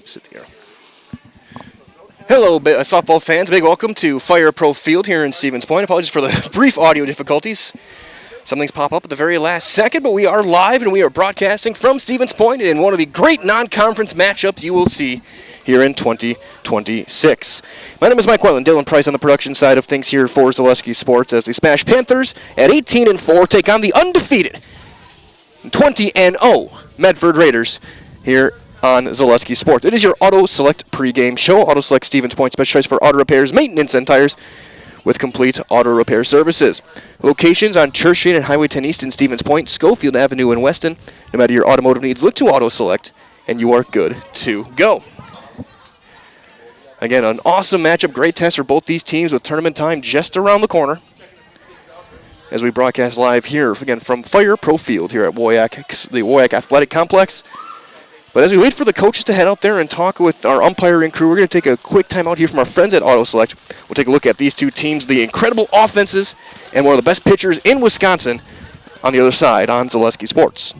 Sit there. Hello, softball fans. Big welcome to Fire Pro Field here in Stevens Point. Apologies for the brief audio difficulties. Some things pop up at the very last second, but we are live and we are broadcasting from Stevens Point in one of the great non-conference matchups you will see here in 2026. My name is Mike Wetland, Dylan Price on the production side of things here for Zaleski Sports as the SPASH Panthers at 18-4 take on the undefeated 20-0 Medford Raiders here on Zaleski Sports. It is your Auto Select pregame show. Auto Select Stevens Point, special choice for auto repairs, maintenance, and tires with complete auto repair services. Locations on Church Street and Highway 10 East in Stevens Point, Schofield Avenue in Weston. No matter your automotive needs, look to Auto Select, and you are good to go. Again, an awesome matchup, great test for both these teams with tournament time just around the corner. As we broadcast live here, again, from Fire Pro Field here at the WIAA Athletic Complex. But as we wait for the coaches to head out there and talk with our umpiring crew, we're going to take a quick time out here from our friends at Auto Select. We'll take a look at these two teams, the incredible offenses, and one of the best pitchers in Wisconsin on the other side on Zaleski Sports.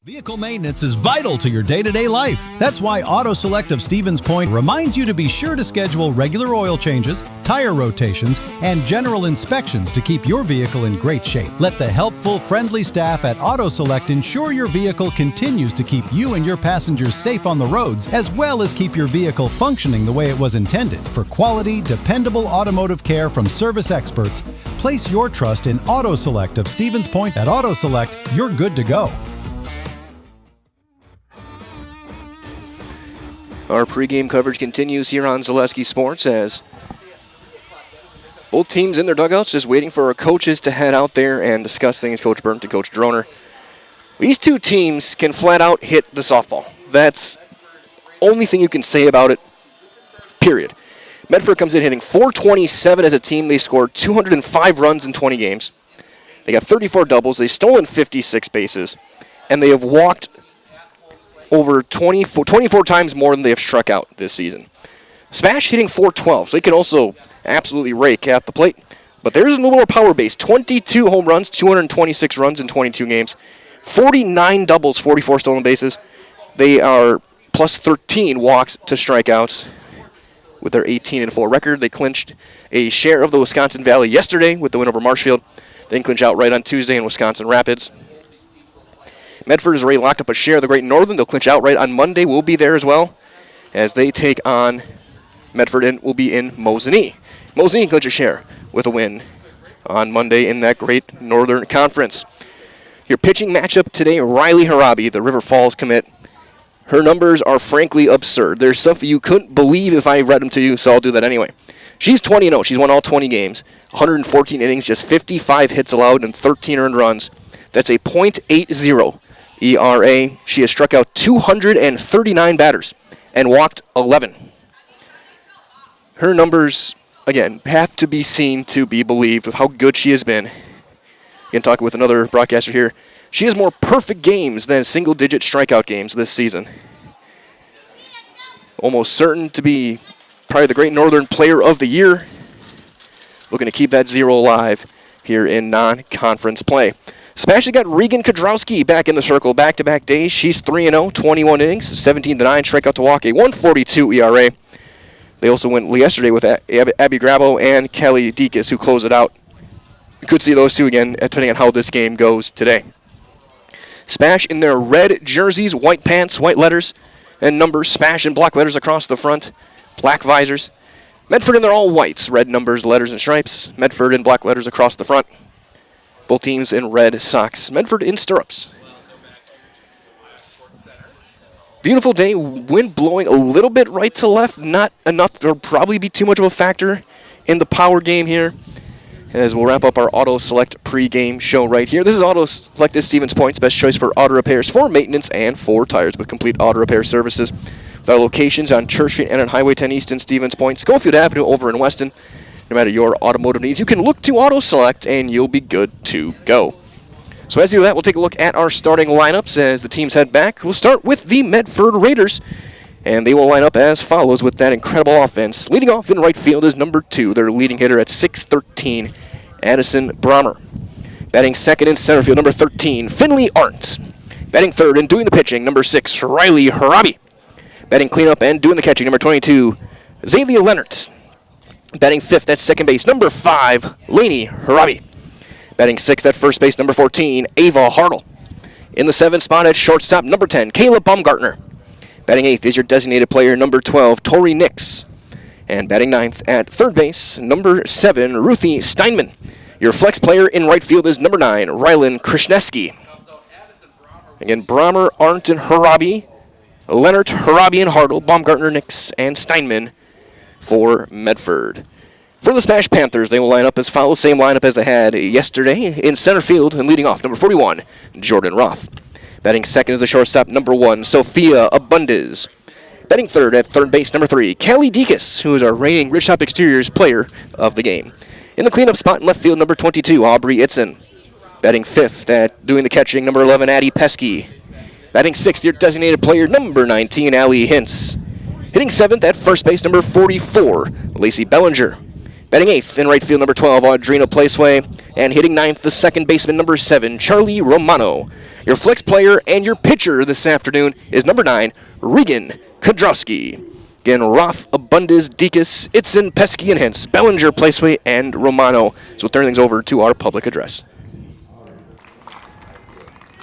Vehicle maintenance is vital to your day-to-day life. That's why Auto Select of Stevens Point reminds you to be sure to schedule regular oil changes, tire rotations, and general inspections to keep your vehicle in great shape. Let the helpful, friendly staff at Auto Select ensure your vehicle continues to keep you and your passengers safe on the roads, as well as keep your vehicle functioning the way it was intended. For quality, dependable automotive care from service experts, place your trust in Auto Select of Stevens Point. At Auto Select, you're good to go. Our pregame coverage continues here on Zaleski Sports as both teams in their dugouts just waiting for our coaches to head out there and discuss things, Coach Burnt and Coach Droner. These two teams can flat out hit the softball. That's only thing you can say about it, period. Medford comes in hitting .427 as a team. They scored 205 runs in 20 games. They got 34 doubles. They've stolen 56 bases. And they have walked over 24 times more than they have struck out this season. SPASH hitting .412, so they can also absolutely rake at the plate. But there's a little more power base. 22 home runs, 226 runs in 22 games, 49 doubles, 44 stolen bases. They are plus 13 walks to strikeouts with their 18-4 record. They clinched a share of the Wisconsin Valley yesterday with the win over Marshfield. They can clinch outright on Tuesday in Wisconsin Rapids. Medford has already locked up a share of the Great Northern. They'll clinch outright on Monday. We'll be there as well as they take on Medford and will be in Mosinee. Mosinee can clinch a share with a win on Monday in that Great Northern Conference. Your pitching matchup today, Riley Harabi, the River Falls commit. Her numbers are frankly absurd. There's stuff you couldn't believe if I read them to you, so I'll do that anyway. She's 20-0. She's won all 20 games, 114 innings, just 55 hits allowed, and 13 earned runs. That's a .80 ERA. She has struck out 239 batters and walked 11. Her numbers, again, have to be seen to be believed with how good she has been. Again, talking with another broadcaster here. She has more perfect games than single-digit strikeout games this season. Almost certain to be probably the Great Northern Player of the Year. Looking to keep that zero alive here in non-conference play. SPASH has got Regan Kodrowski back in the circle back-to-back days. She's 3-0, 21 innings, 17-9, strikeout to walk, a 1.42 ERA. They also went yesterday with Abby Grabo and Kelly Dekas, who close it out. You could see those two again, depending on how this game goes today. SPASH in their red jerseys, white pants, white letters, and numbers. SPASH in black letters across the front, black visors. Medford in their all whites, red numbers, letters, and stripes. Medford in black letters across the front. Both teams in red socks. Medford in stirrups. Beautiful day, wind blowing a little bit right to left, not enough to probably be too much of a factor in the power game here. As we'll wrap up our Auto Select pregame show right here. This is Auto Select at Stevens Point's best choice for auto repairs, for maintenance, and for tires with complete auto repair services. With our locations on Church Street and on Highway 10 East in Stevens Point, Schofield Avenue over in Weston. No matter your automotive needs, you can look to Auto Select and you'll be good to go. So as you do that, we'll take a look at our starting lineups as the teams head back. We'll start with the Medford Raiders, and they will line up as follows with that incredible offense. Leading off in right field is number 2, their leading hitter at 6'13", Addison Brommer. Batting second in center field, number 13, Finley Arndt. Batting third and doing the pitching, number 6, Riley Harabi. Batting cleanup and doing the catching, number 22, Zalia Leonard. Batting 5th at second base, number 5, Lainey Harabi. Batting 6th at first base, number 14, Ava Hartle. In the 7th spot at shortstop, number 10, Kayla Baumgartner. Batting 8th is your designated player, number 12, Tori Nix. And batting 9th at third base, number 7, Ruthie Steinman. Your flex player in right field is number 9, Rylan Krishneski. Again, Brahmer, Arndt, and Harabi, Leonard, Harabi, and Hartle, Baumgartner, Nix, and Steinman for Medford. For the SPASH Panthers, they will line up as follows. Same lineup as they had yesterday. In center field and leading off, number 41, Jordan Roth. Batting second is the shortstop, number 1, Sophia Abundez. Batting third at third base, number 3, Callie Dekas, who is our reigning Ridgetop Exteriors player of the game. In the cleanup spot in left field, number 22, Aubrey Itzen. Batting fifth at doing the catching, number 11, Addie Pesky. Batting sixth, your designated player, number 19, Allie Hintz. Hitting seventh at first base, number 44, Lacey Bellinger. Batting eighth in right field, number 12, Audrina Placeway. And hitting ninth, the second baseman, number 7, Charlie Romano. Your flex player and your pitcher this afternoon is number 9, Regan Kudrowski. Again, Roth, Abundez, Dekas, Itzen, Pesky, and Hintz, Bellinger, Placeway, and Romano. So we'll turn things over to our public address.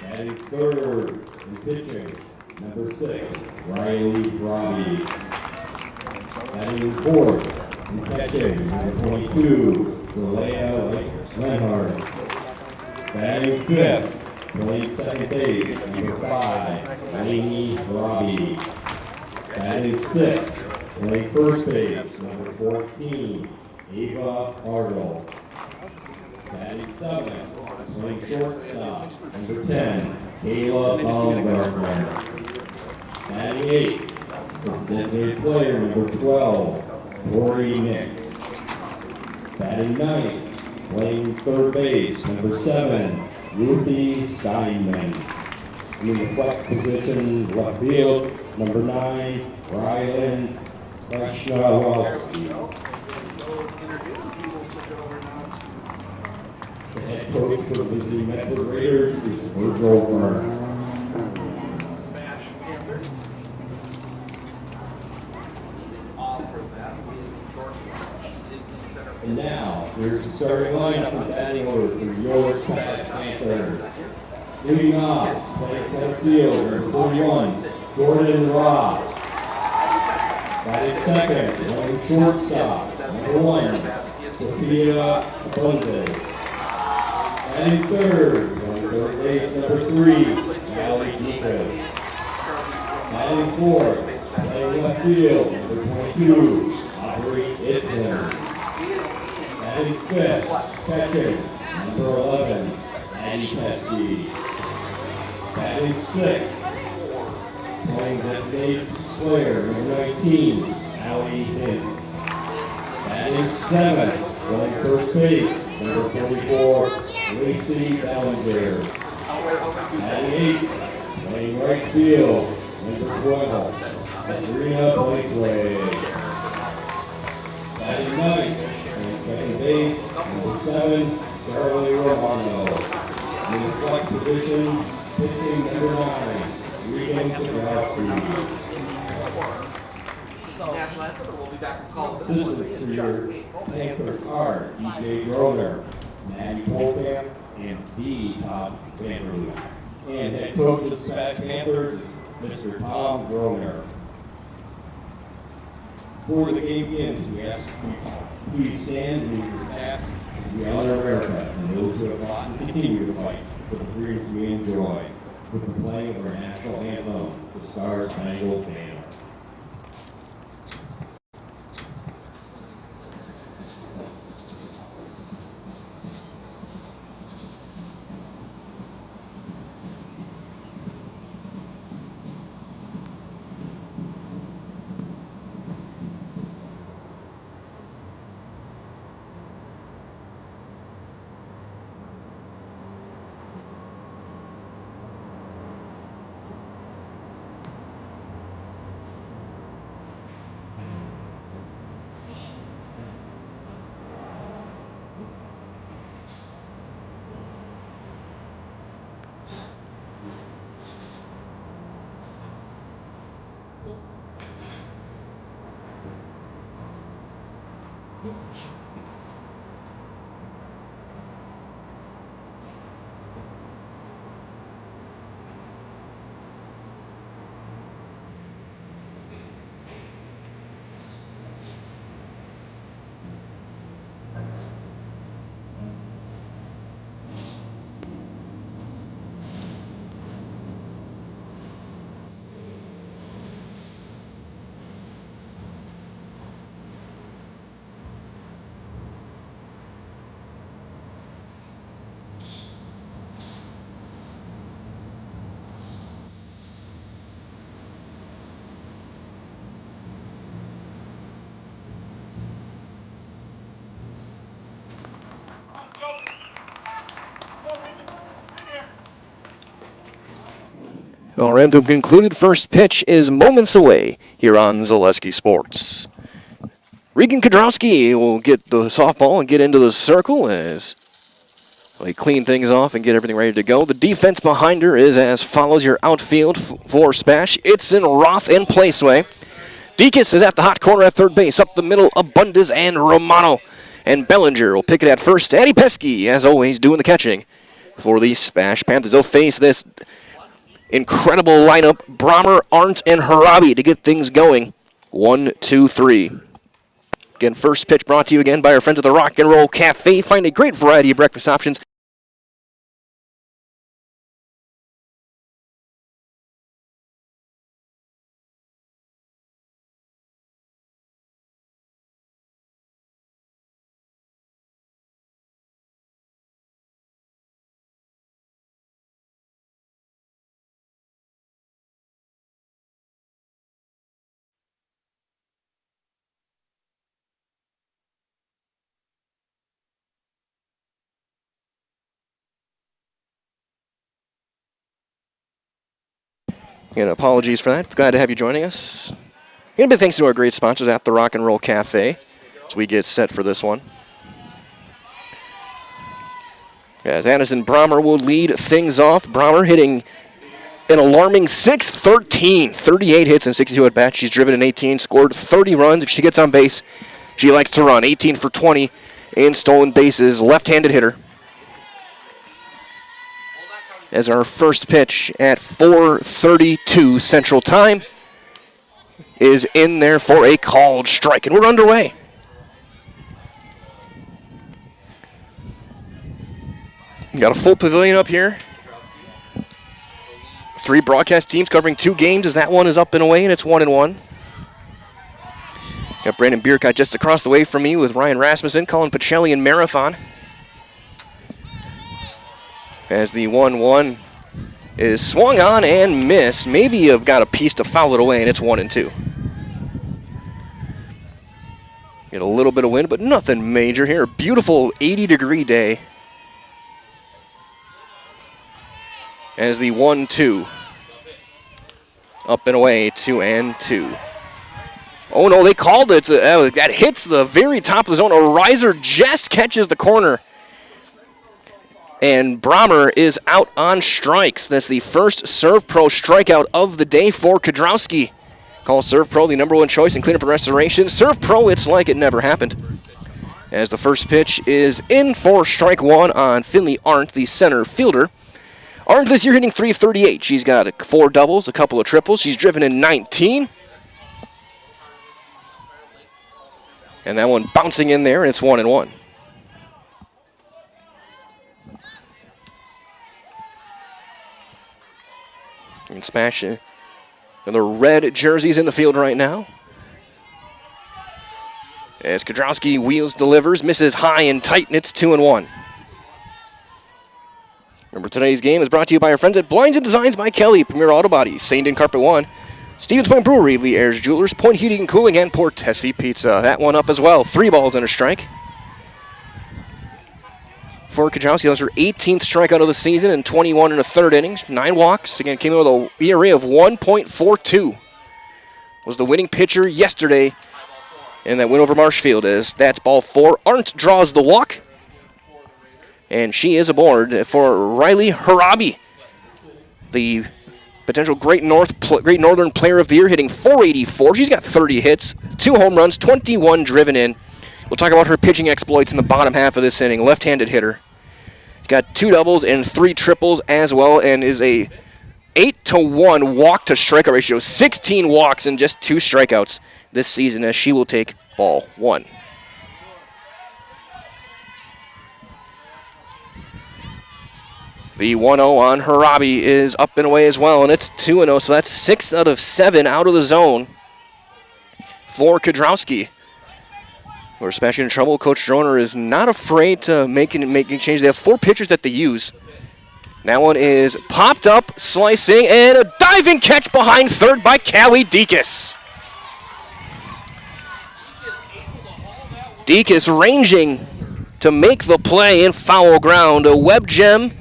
Batting third in pitching, number 6, Riley Robbie. Batting fourth in catching, number 22, Zalea Lenhard. Batting fifth, playing second base, number 5, Lainey Robbie. Batting sixth, playing first base, number 14, Ava Arnold. Batting seventh, playing shortstop, number 10, Kayla Baumgartner. Batting eighth, designated player, number 12, Tori Nix. Batting ninth, playing third base, number 7, Ruthie Steinman. In the flex position, left field, number 9, Rylan Krishneski. The head coach for the Medford Raiders is Virgil Byrne. And now, here's the starting lineup for batting order for your SPASH Panthers. Leading off, playing center field, number 41, Jordan Roth. Batting second, playing shortstop, number 1, Sophia Abundez. Batting third, playing third base, number 3, Allie Dekas. Batting fourth, playing left field, number 22, Aubrey Itzen. Batting fifth, catching, number 11, Addie Pesky. Batting sixth, playing designated player, number 19, Allie Hintz. Batting seventh, playing first base, number 44, Lacey Bellinger. Batting eighth, playing right field, number 12, Audrina Placeway. Batting ninth, playing second base, number 7, Charlie Romano. In the flex position, pitching number 9, Regan Kudrowski. Assistants to your Panther are DJ Groner, Maddie Colcamp, and D. Tom Vanderloo. And head coach of the SPASH Panthers, Mr. Tom Groner. Before the game begins, we ask you please stand and leave your hat as we honor America and those who have fought and continue to fight for the freedoms we enjoy with the playing of our national anthem, the Star Spangled Banner. Our anthem concluded. First pitch is moments away here on Zaleski Sports. Regan Kodrowski will get the softball and get into the circle as they clean things off and get everything ready to go. The defense behind her is as follows. Your outfield for SPASH. Itzen, Roth, and Placeway. Deacon's is at the hot corner at third base. Up the middle, Abundis and Romano. And Bellinger will pick it at first. Eddie Pesky, as always, doing the catching for the SPASH Panthers. They'll face this incredible lineup. Brahmer, Arndt, and Harabi to get things going. 1, 2, 3. Again, first pitch brought to you again by our friends at the Rock and Roll Cafe. Find a great variety of breakfast options. And apologies for that. Glad to have you joining us. And a big thanks to our great sponsors at the Rock and Roll Cafe as we get set for this one. As Addison Brahmer will lead things off. Brahmer hitting an alarming .613, 38 hits and 62 at bats. She's driven in 18, scored 30 runs. If she gets on base, she likes to run. 18 for 20 in stolen bases. Left-handed hitter. As our first pitch at 4:32 Central Time is in there for a called strike, and we're underway. We got a full pavilion up here. 3 broadcast teams covering 2 games as that one is up and away, and it's 1-1. Got Brandon Bierkot just across the way from me with Ryan Rasmussen, Colin Pacelli, and Marathon. As the 1-1 is swung on and missed. Maybe you've got a piece to foul it away, and it's 1-2. Get a little bit of wind, but nothing major here. A beautiful 80-degree day. As the 1-2 up and away, 2-2. Oh no, they called it. That hits the very top of the zone. A riser just catches the corner. And Brahmer is out on strikes. That's the first Serve Pro strikeout of the day for Kodrowski. Call Serve Pro the #1 choice in cleanup and restoration. Serve Pro, it's like it never happened. As the first pitch is in for strike 1 on Finley Arndt, the center fielder. Arndt this year hitting .338. She's got 4 doubles, a couple of triples. She's driven in 19. And that one bouncing in there, and it's 1-1. And SPASH and the red jerseys in the field right now. As Kodrowski wheels, delivers, misses high and tight, and it's 2-1. Remember, today's game is brought to you by our friends at Blinds and Designs by Kelly, Premier Auto Bodies, St. Carpet One, Stevens Point Brewery, Lee Ayers Jewelers, Point Heating and Cooling, and Portesi Pizza. That one up as well. 3 balls and a strike. For Kodrowski, that was her 18th strikeout of the season in 21 1/3 innings. 9 walks. Again, came in with an ERA of 1.42. Was the winning pitcher yesterday in that win over Marshfield. That's ball 4. Arndt draws the walk. And she is aboard for Riley Harabi, the potential Great Northern Player of the Year, hitting .484. She's got 30 hits, 2 home runs, 21 driven in. We'll talk about her pitching exploits in the bottom half of this inning. Left-handed hitter. She's got 2 doubles and 3 triples as well, and is a 8-to-1 walk-to-strikeout ratio. 16 walks and just 2 strikeouts this season, as she will take ball 1. The 1-0 on Harabi is up and away as well, and it's 2-0, so that's 6 out of 7 out of the zone for Kudrowski. We're especially in trouble. Coach Droner is not afraid to making changes. They have 4 pitchers that they use. That one is popped up, slicing, and a diving catch behind third by Callie Deakus. Deakus ranging to make the play in foul ground. A web gem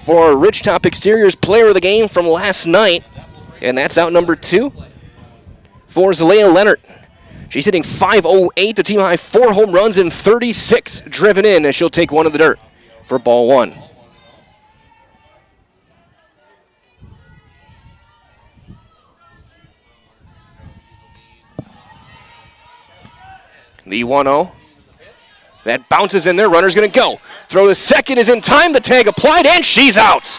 for Ridgetop Exteriors player of the game from last night. And that's out number 2 for Zalea Leonard. She's hitting .508, a team high 4 home runs and 36 driven in, as she'll take one of the dirt for ball 1. The 1-0. That bounces in there. Runner's going to go. Throw to second is in time. The tag applied, and she's out.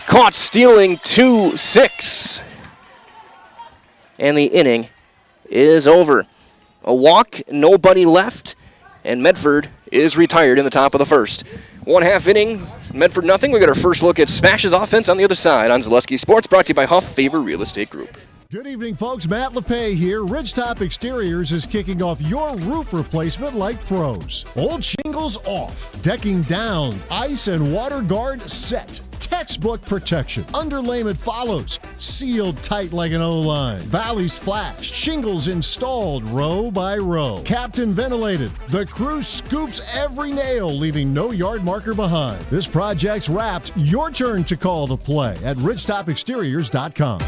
Caught stealing 2-6. And the inning is over. A walk, nobody left, and Medford is retired in the top of the first. 1/2 inning, Medford nothing. We got our first look at SPASH's offense on the other side on Zaleski Sports, brought to you by Huff Favor Real Estate Group. Good evening, folks. Matt LePay here. Ridgetop Exteriors is kicking off your roof replacement like pros. Old shingles off, decking down, ice and water guard set. Textbook protection. Underlayment follows. Sealed tight like an O-line. Valleys flashed. Shingles installed row by row. Captain ventilated. The crew scoops every nail, leaving no yard marker behind. This project's wrapped. Your turn to call the play at ridgetopexteriors.com.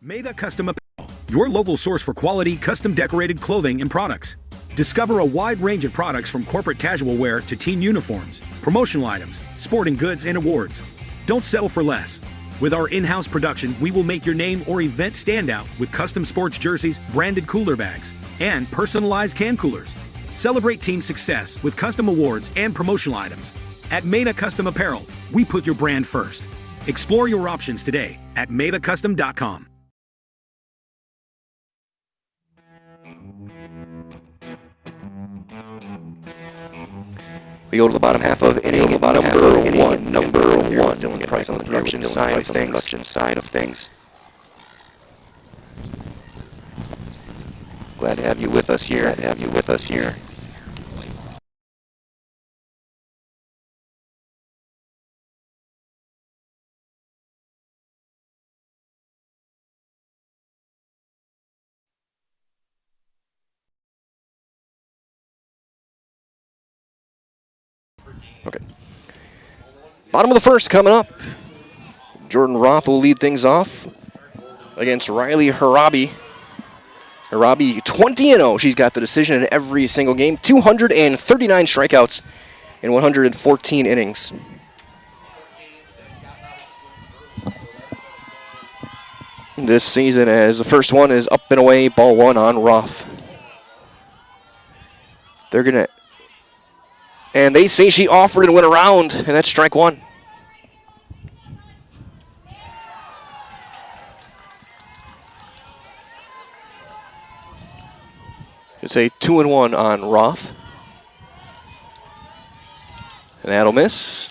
Meda Custom Apparel, your local source for quality, custom decorated clothing and products. Discover a wide range of products from corporate casual wear to team uniforms, promotional items, sporting goods, and awards. Don't settle for less. With our in-house production, we will make your name or event stand out with custom sports jerseys, branded cooler bags, and personalized can coolers. Celebrate team success with custom awards and promotional items. At Meda Custom Apparel, we put your brand first. Explore your options today at medacustom.com. We go to the bottom half of inning, number one. Dylan Price on the production side of things. Glad to have you with us here. Okay. Bottom of the first coming up. Jordan Roth will lead things off against Riley Harabi. Harabi 20-0. She's got the decision in every single game. 239 strikeouts in 114 innings. This season, as the first one is up and away, ball 1 on Roth. They're going to... And they say she offered and went around, and that's strike 1. It's a 2-1 on Roth. And that'll miss.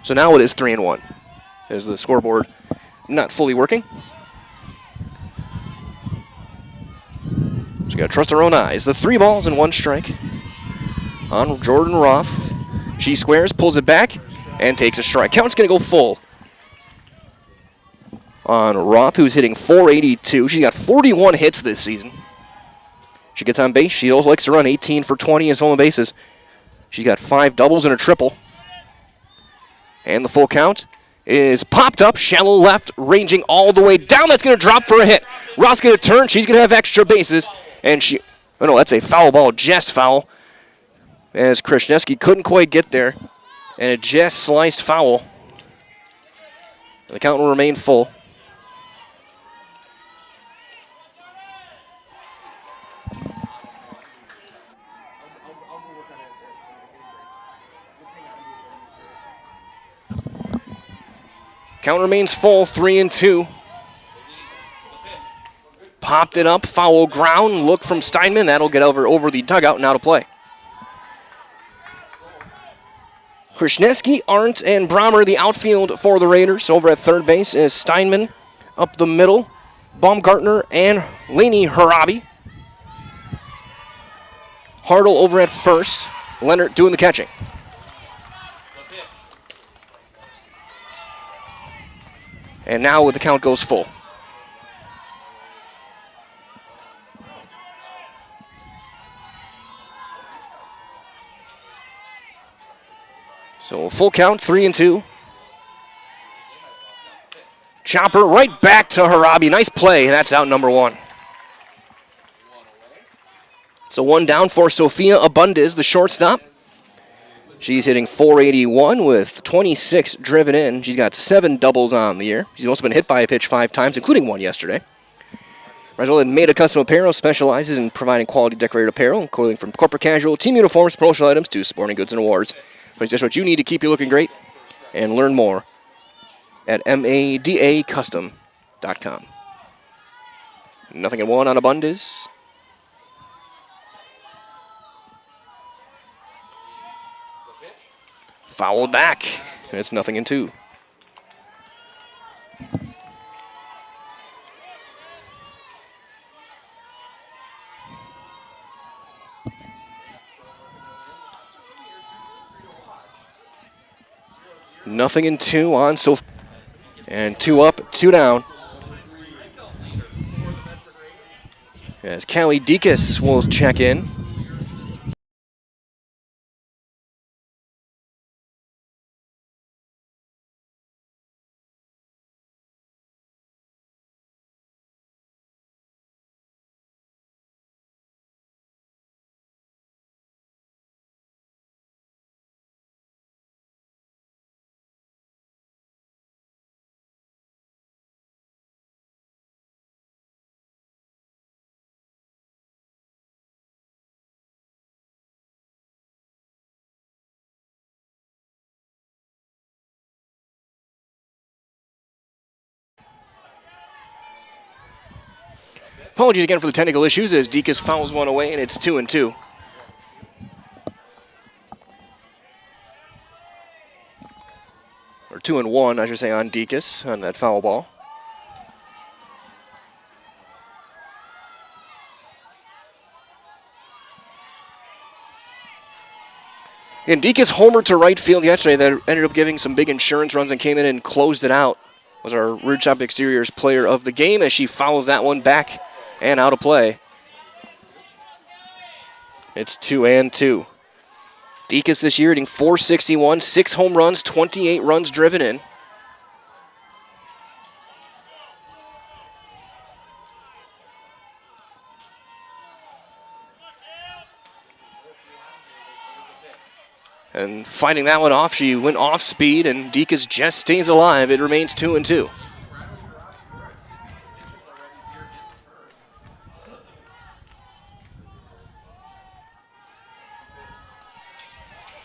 So now it is 3-1. Is the scoreboard not fully working? So you got to trust our own eyes. The 3 balls and 1 strike on Jordan Roth. She squares, pulls it back, and takes a strike. Count's going to go full on Roth, who's hitting .482. She's got 41 hits this season. She gets on base. She also likes to run 18 for 20 as stolen bases. She's got 5 doubles and a triple. And the full count is popped up, shallow left, ranging all the way down. That's going to drop for a hit. Roth's going to turn. She's going to have extra bases. And oh no, that's a foul ball, just foul. As Krasniewski couldn't quite get there. And a just sliced foul. The count will remain full. Count remains full, 3-2. Popped it up, foul ground, look from Steinman. That'll get over the dugout and out of play. Krasniewski, Arndt, and Brommer, the outfield for the Raiders. Over at third base is Steinman. Up the middle, Baumgartner and Laney Harabi. Hartle over at first. Leonard doing the catching. And now the count goes full. So full count, 3-2. Chopper right back to Harabi. Nice play. That's out number one. So one down for Sophia Abundis, the shortstop. She's hitting .481 with 26 driven in. She's got 7 doubles on the year. She's also been hit by a pitch 5 times, including one yesterday. Resolute Made Custom Apparel specializes in providing quality decorated apparel, including from corporate casual, team uniforms, promotional items, to sporting goods and awards. Find just what you need to keep you looking great, and learn more at madacustom.com. 0-1 on Abundis. Fouled back. It's 0-2. Nothing in 2 on Sophia. And 2 up, 2 down. As Callie Dekas will check in. Apologies again for the technical issues as Dekas fouls one away, and it's 2-2. Or 2-1, I should say, on Dekas on that foul ball. And Dekas homered to right field yesterday. That ended up giving some big insurance runs and came in and closed it out. Was our Ridge Shop Exteriors player of the game as she fouls that one back and out of play. It's 2-2. Dekas this year hitting .461, 6 home runs, 28 runs driven in. And fighting that one off, she went off speed, and Dekas just stays alive. It remains 2-2.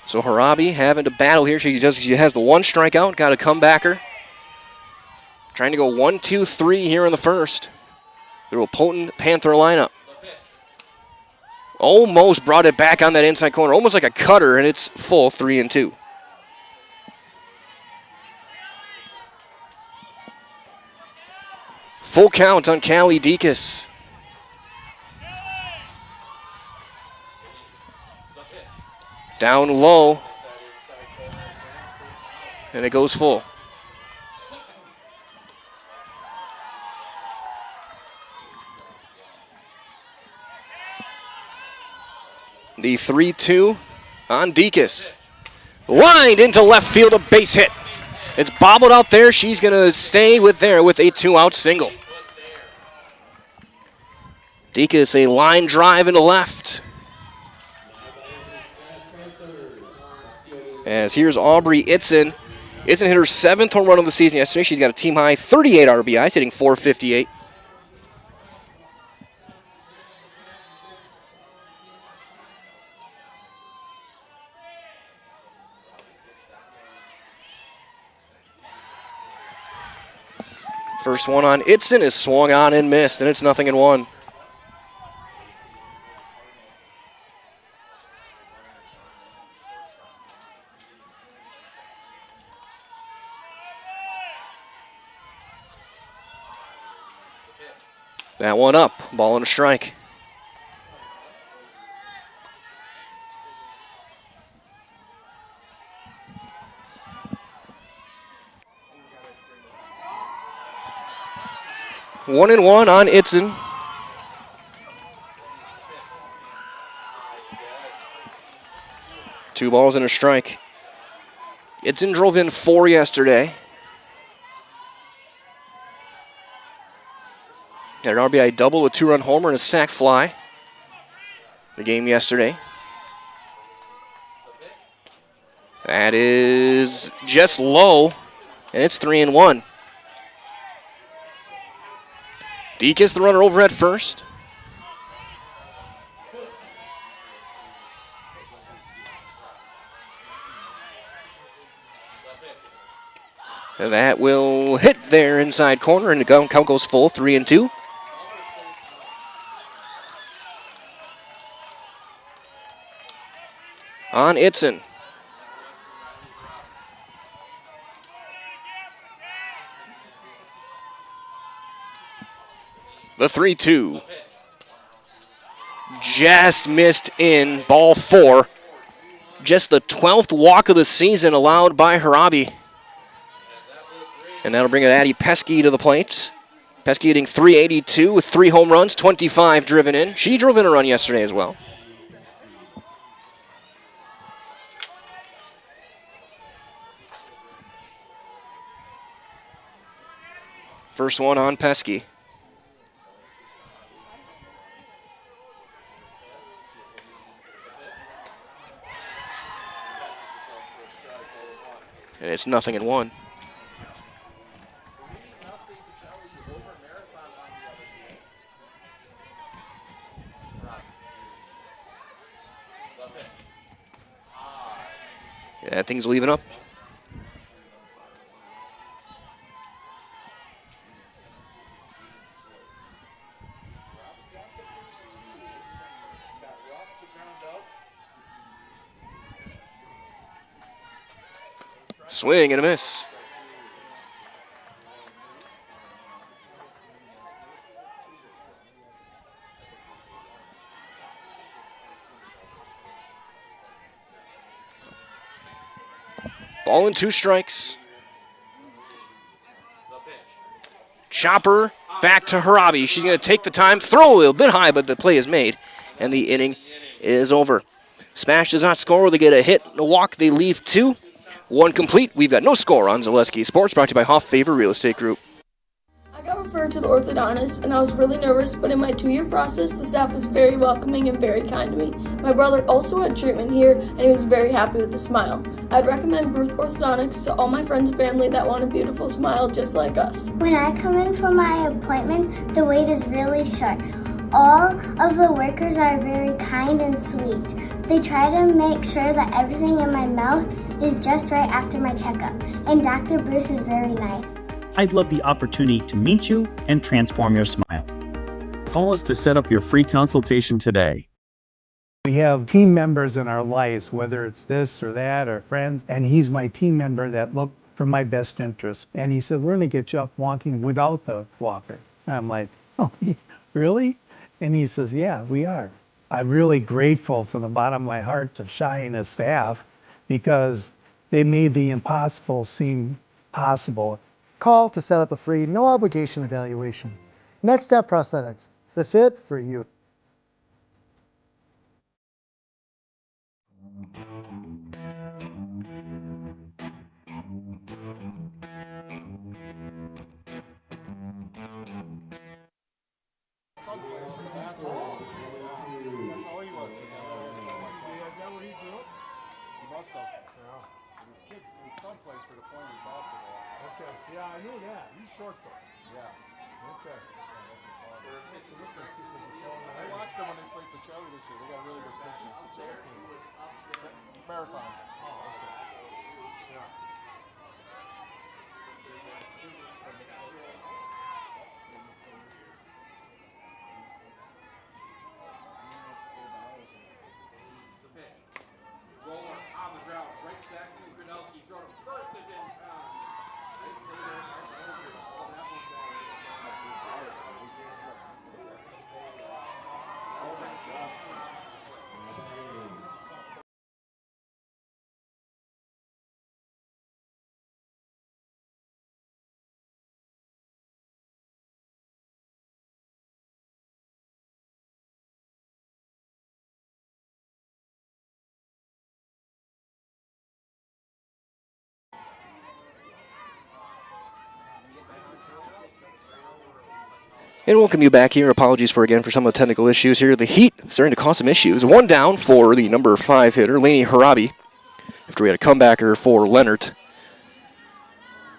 So Harabi having to battle here. She has the 1 strikeout, got a comebacker. Trying to go 1-2-3 here in the first. They're a potent Panther lineup. Almost brought it back on that inside corner, almost like a cutter, and it's full 3-2. Full count on Callie Dekas. Down low, and it goes full. The 3-2 on Dekas. Lined into left field, a base hit. It's bobbled out there. She's going to stay with a 2-out single. Deacus, a line drive into left. As here's Aubrey Itzen. Itzen hit her 7th home run of the season yesterday. She's got a team high 38 RBIs, hitting .458. First one on Itzen is swung on and missed, and it's 0-1. That one up, ball and a strike. One and one on Itzen. Two balls and a strike. Itzen drove in 4 yesterday. Had an RBI double, a 2-run homer, and a sac fly. The game yesterday. That is just low, and it's 3-1. Deacus, the runner, over at first. And that will hit there inside corner, and the count goes full, 3-2. On Itzen. The 3-2. Just missed in, ball 4. Just the 12th walk of the season allowed by Harabi. And that'll bring Addie Pesky to the plate. Pesky hitting .382 with 3 home runs, 25 driven in. She drove in a run yesterday as well. First one on Pesky. And it's 0-1. Yeah, things will even up. Swing and a miss. Ball and 2 strikes. Chopper back to Harabi. She's going to take the time, throw a little bit high, but the play is made, and the inning is over. Smash does not score. They get a hit and a walk. They leave 2. 1 complete. We've got no score on Zaleski Sports, brought to you by Hoff Favor Real Estate Group. I got referred to the orthodontist, and I was really nervous, but in my 2-year process, the staff was very welcoming and very kind to me. My brother also had treatment here, and he was very happy with the smile. I'd recommend Ruth Orthodontics to all my friends and family that want a beautiful smile just like us. When I come in for my appointments, the wait is really short. All of the workers are very kind and sweet. They try to make sure that everything in my mouth is just right after my checkup, and Dr. Bruce is very nice. I'd love the opportunity to meet you and transform your smile. Call us to set up your free consultation today. We have team members in our lives, whether it's this or that or friends, and he's my team member that looked for my best interest. And he said, we're going to get you up walking without the walker. And I'm like, oh, really? And he says, yeah, we are. I'm really grateful from the bottom of my heart to Shai and his staff because they made the impossible seem possible. Call to set up a free, no obligation evaluation. Next Step Prosthetics, the fit for you. Yeah, I knew that. He's short though. Yeah. Okay. I watched them when they played Pacelli this year. They got really good pitching. Marathons. Oh, okay. Yeah. Roller on the ground, right back to Gronowski. Throw to first is in. And welcome you back here. Apologies for some of the technical issues here. The heat starting to cause some issues. One down for the number 5 hitter, Laney Harabi, after we had a comebacker for Leonard.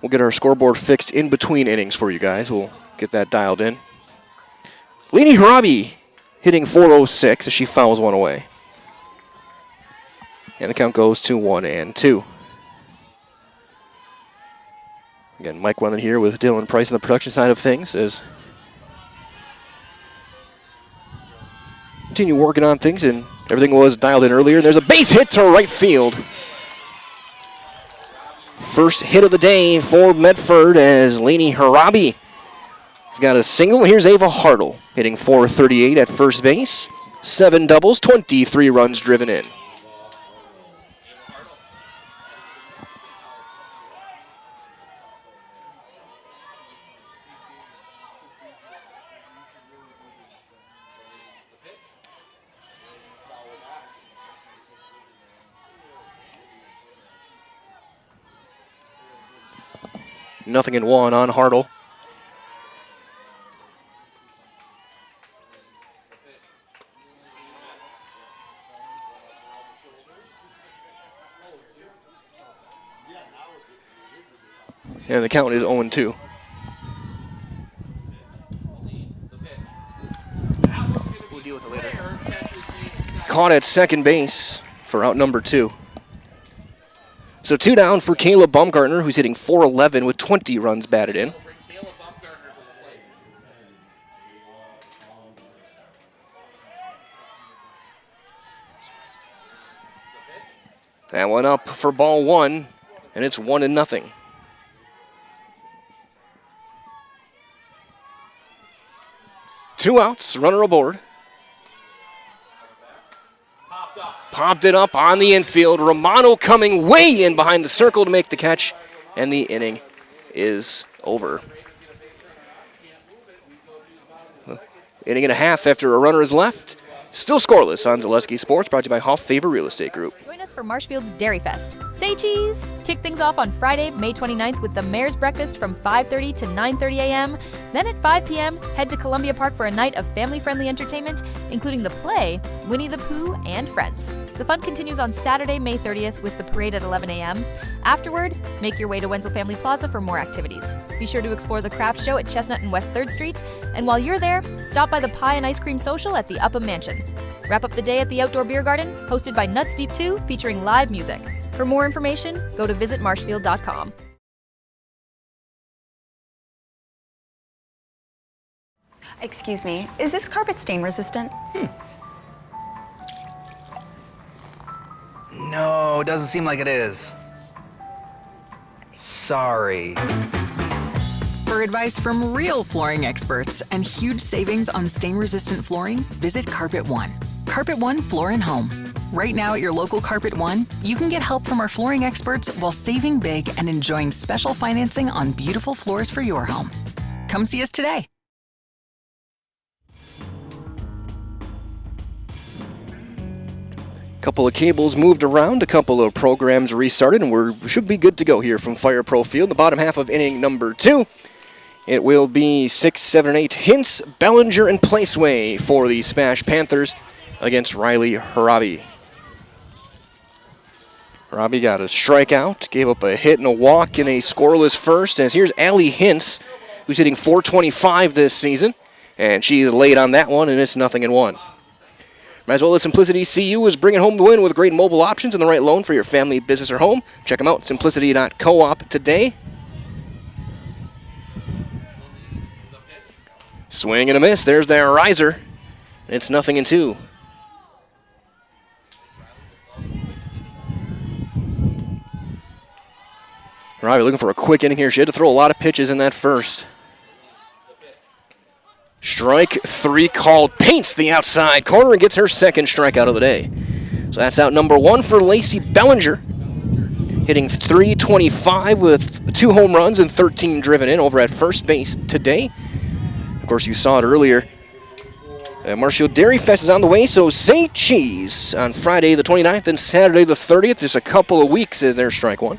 We'll get our scoreboard fixed in between innings for you guys. We'll get that dialed in. Laney Harabi hitting .406 as she fouls one away. And the count goes to 1-2. Again, Mike Wendland here with Dylan Price on the production side of things as continue working on things, and everything was dialed in earlier. There's a base hit to right field. First hit of the day for Medford as Laney Harabi has got a single. Here's Ava Hartle hitting .438 at first base. 7 doubles, 23 runs driven in. Nothing in 1 on Hartle. And the count is 0-2. We'll deal with it later. Caught at second base for out number 2. So 2 down for Kayla Baumgartner, who's hitting .411 with 20 runs batted in. That one up for ball 1, and it's 1-0. Two outs, runner aboard. Popped it up on the infield. Romano coming way in behind the circle to make the catch, and the inning is over. Inning and a half after a runner is left. Still scoreless on Zaleski Sports, brought to you by Hoff Favor Real Estate Group. Join us for Marshfield's Dairy Fest. Say cheese! Kick things off on Friday, May 29th with the Mayor's Breakfast from 5:30 to 9:30 a.m. Then at 5 p.m., head to Columbia Park for a night of family-friendly entertainment, including the play, Winnie the Pooh, and Friends. The fun continues on Saturday, May 30th with the parade at 11 a.m. Afterward, make your way to Wenzel Family Plaza for more activities. Be sure to explore the craft show at Chestnut and West 3rd Street, and while you're there, stop by the Pie and Ice Cream Social at the Upham Mansion. Wrap up the day at the Outdoor Beer Garden, hosted by Nuts Deep 2, featuring live music. For more information, go to visitmarshfield.com. Excuse me, is this carpet stain resistant? No, doesn't seem like it is. Sorry. For advice from real flooring experts and huge savings on stain-resistant flooring, visit Carpet One. Carpet One Floor and Home. Right now at your local Carpet One, you can get help from our flooring experts while saving big and enjoying special financing on beautiful floors for your home. Come see us today. Couple of cables moved around, a couple of programs restarted, and we should be good to go here from Fire Pro Field. The bottom half of inning number 2. It will be 6, 7, and 8 Hintz, Bellinger, and Placeway for the SPASH Panthers against Riley Harabi. Robbie got a strikeout, gave up a hit and a walk in a scoreless first. As here's Allie Hintz, who's hitting .425 this season. And she is late on that one, and it's 0-1. Might as well let Simplicity CU is bringing home the win with great mobile options and the right loan for your family, business, or home. Check them out, simplicity.coop today. Swing and a miss. There's that riser. It's 0-2. Robbie looking for a quick inning here. She had to throw a lot of pitches in that first. Strike 3 called. Paints the outside corner and gets her second strikeout of the day. So that's out number 1 for Lacey Bellinger. Hitting .325 with 2 home runs and 13 driven in over at first base today. Of course, you saw it earlier. Marshfield Dairy Fest is on the way, so say cheese on Friday the 29th and Saturday the 30th. Just a couple of weeks is their strike 1.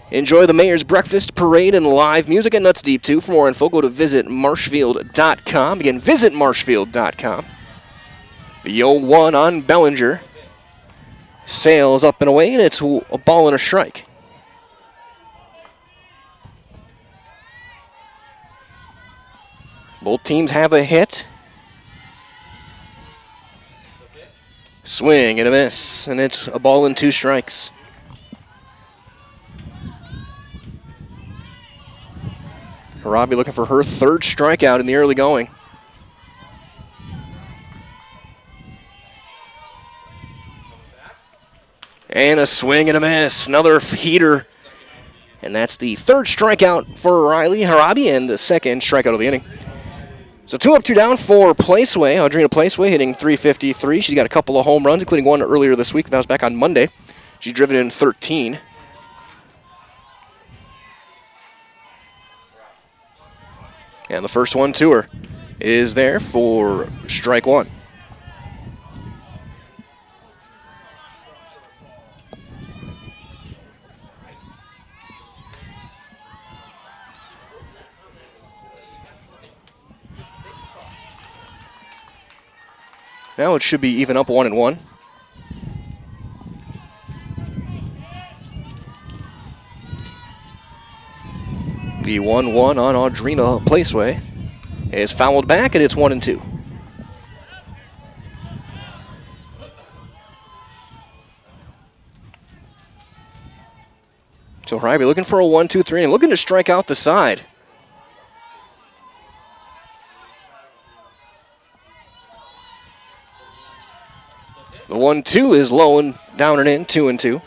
Enjoy the Mayor's Breakfast, Parade, and live music at Nuts Deep, too. For more info, go to visitmarshfield.com. Again, visitmarshfield.com. The 0-1 on Bellinger. Sails up and away, and it's a ball and a strike. Both teams have a hit. Swing and a miss, and it's a ball and 2 strikes. Robbie looking for her 3rd strikeout in the early going. And a swing and a miss. Another heater. And that's the 3rd strikeout for Riley Harabi and the 2nd strikeout of the inning. So 2 up, 2 down for Placeway. Audrina Placeway hitting .353. She's got a couple of home runs, including one earlier this week. That was back on Monday. She's driven in 13. And the first one to her is there for strike 1. Now it should be even up 1-1. The 1-1 on Audrina Placeway is fouled back, and it's 1-2. So Harabi looking for a 1-2-3 and looking to strike out the side. The 1-2 is low and down and in, 2-2.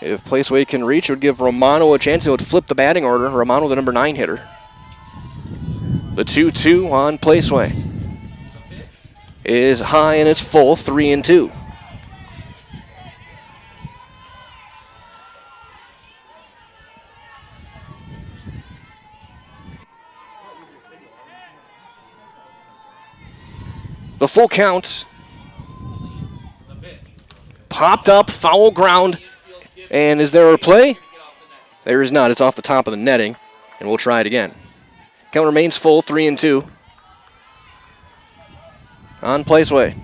If Placeway can reach, it would give Romano a chance. It would flip the batting order. Romano, the number 9 hitter. The 2-2 on Placeway is high and it's full, 3-2. The full count. Popped up, foul ground. And is there a play? There is not. It's off the top of the netting. And we'll try it again. Count remains full, 3-2. On Placeway.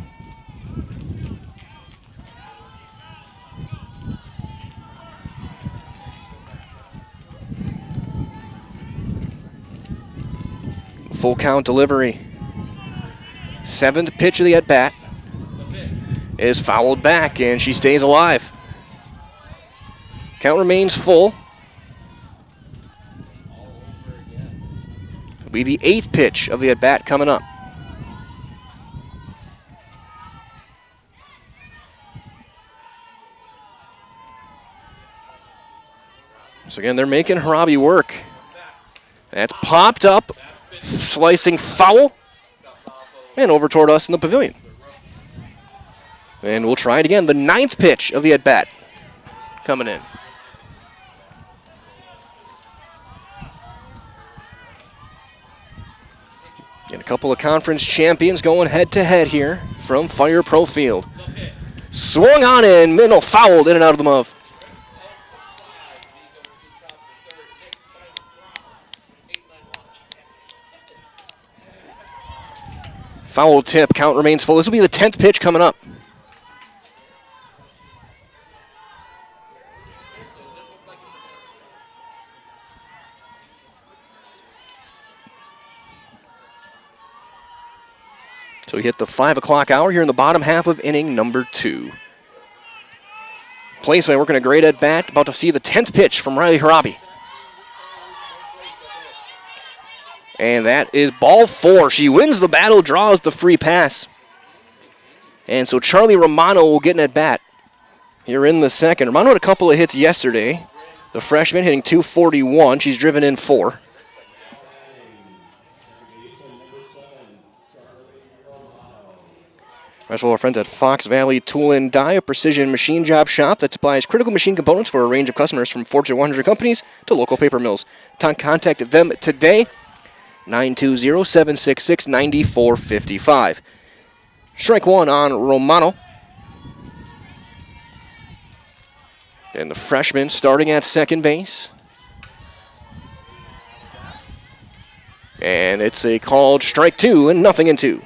Full count delivery. 7th pitch of the at-bat is fouled back, and she stays alive. Count remains full. It'll be the 8th pitch of the at-bat coming up. So again, they're making Harabi work. That's popped up, slicing foul, and over toward us in the pavilion. And we'll try it again. The 9th pitch of the at-bat coming in. And a couple of conference champions going head-to-head here from Fire Pro Field. Swung on in, middle, fouled in and out of the move. Foul tip. Count remains full. This will be the 10th pitch coming up. So we hit the 5 o'clock hour here in the bottom half of inning number 2. Placeway working a great at bat. About to see the 10th pitch from Riley Harabi. And that is ball 4. She wins the battle, draws the free pass. And so Charlie Romano will get an at bat here in the second. Romano had a couple of hits yesterday. The freshman hitting .241. She's driven in 4. Rest of our friends at Fox Valley Tool and Die, a precision machine job shop that supplies critical machine components for a range of customers from Fortune 100 companies to local paper mills. Contact them today, 920-766-9455. Strike 1 on Romano. And the freshman starting at second base. And it's a called strike 2 and 0-2.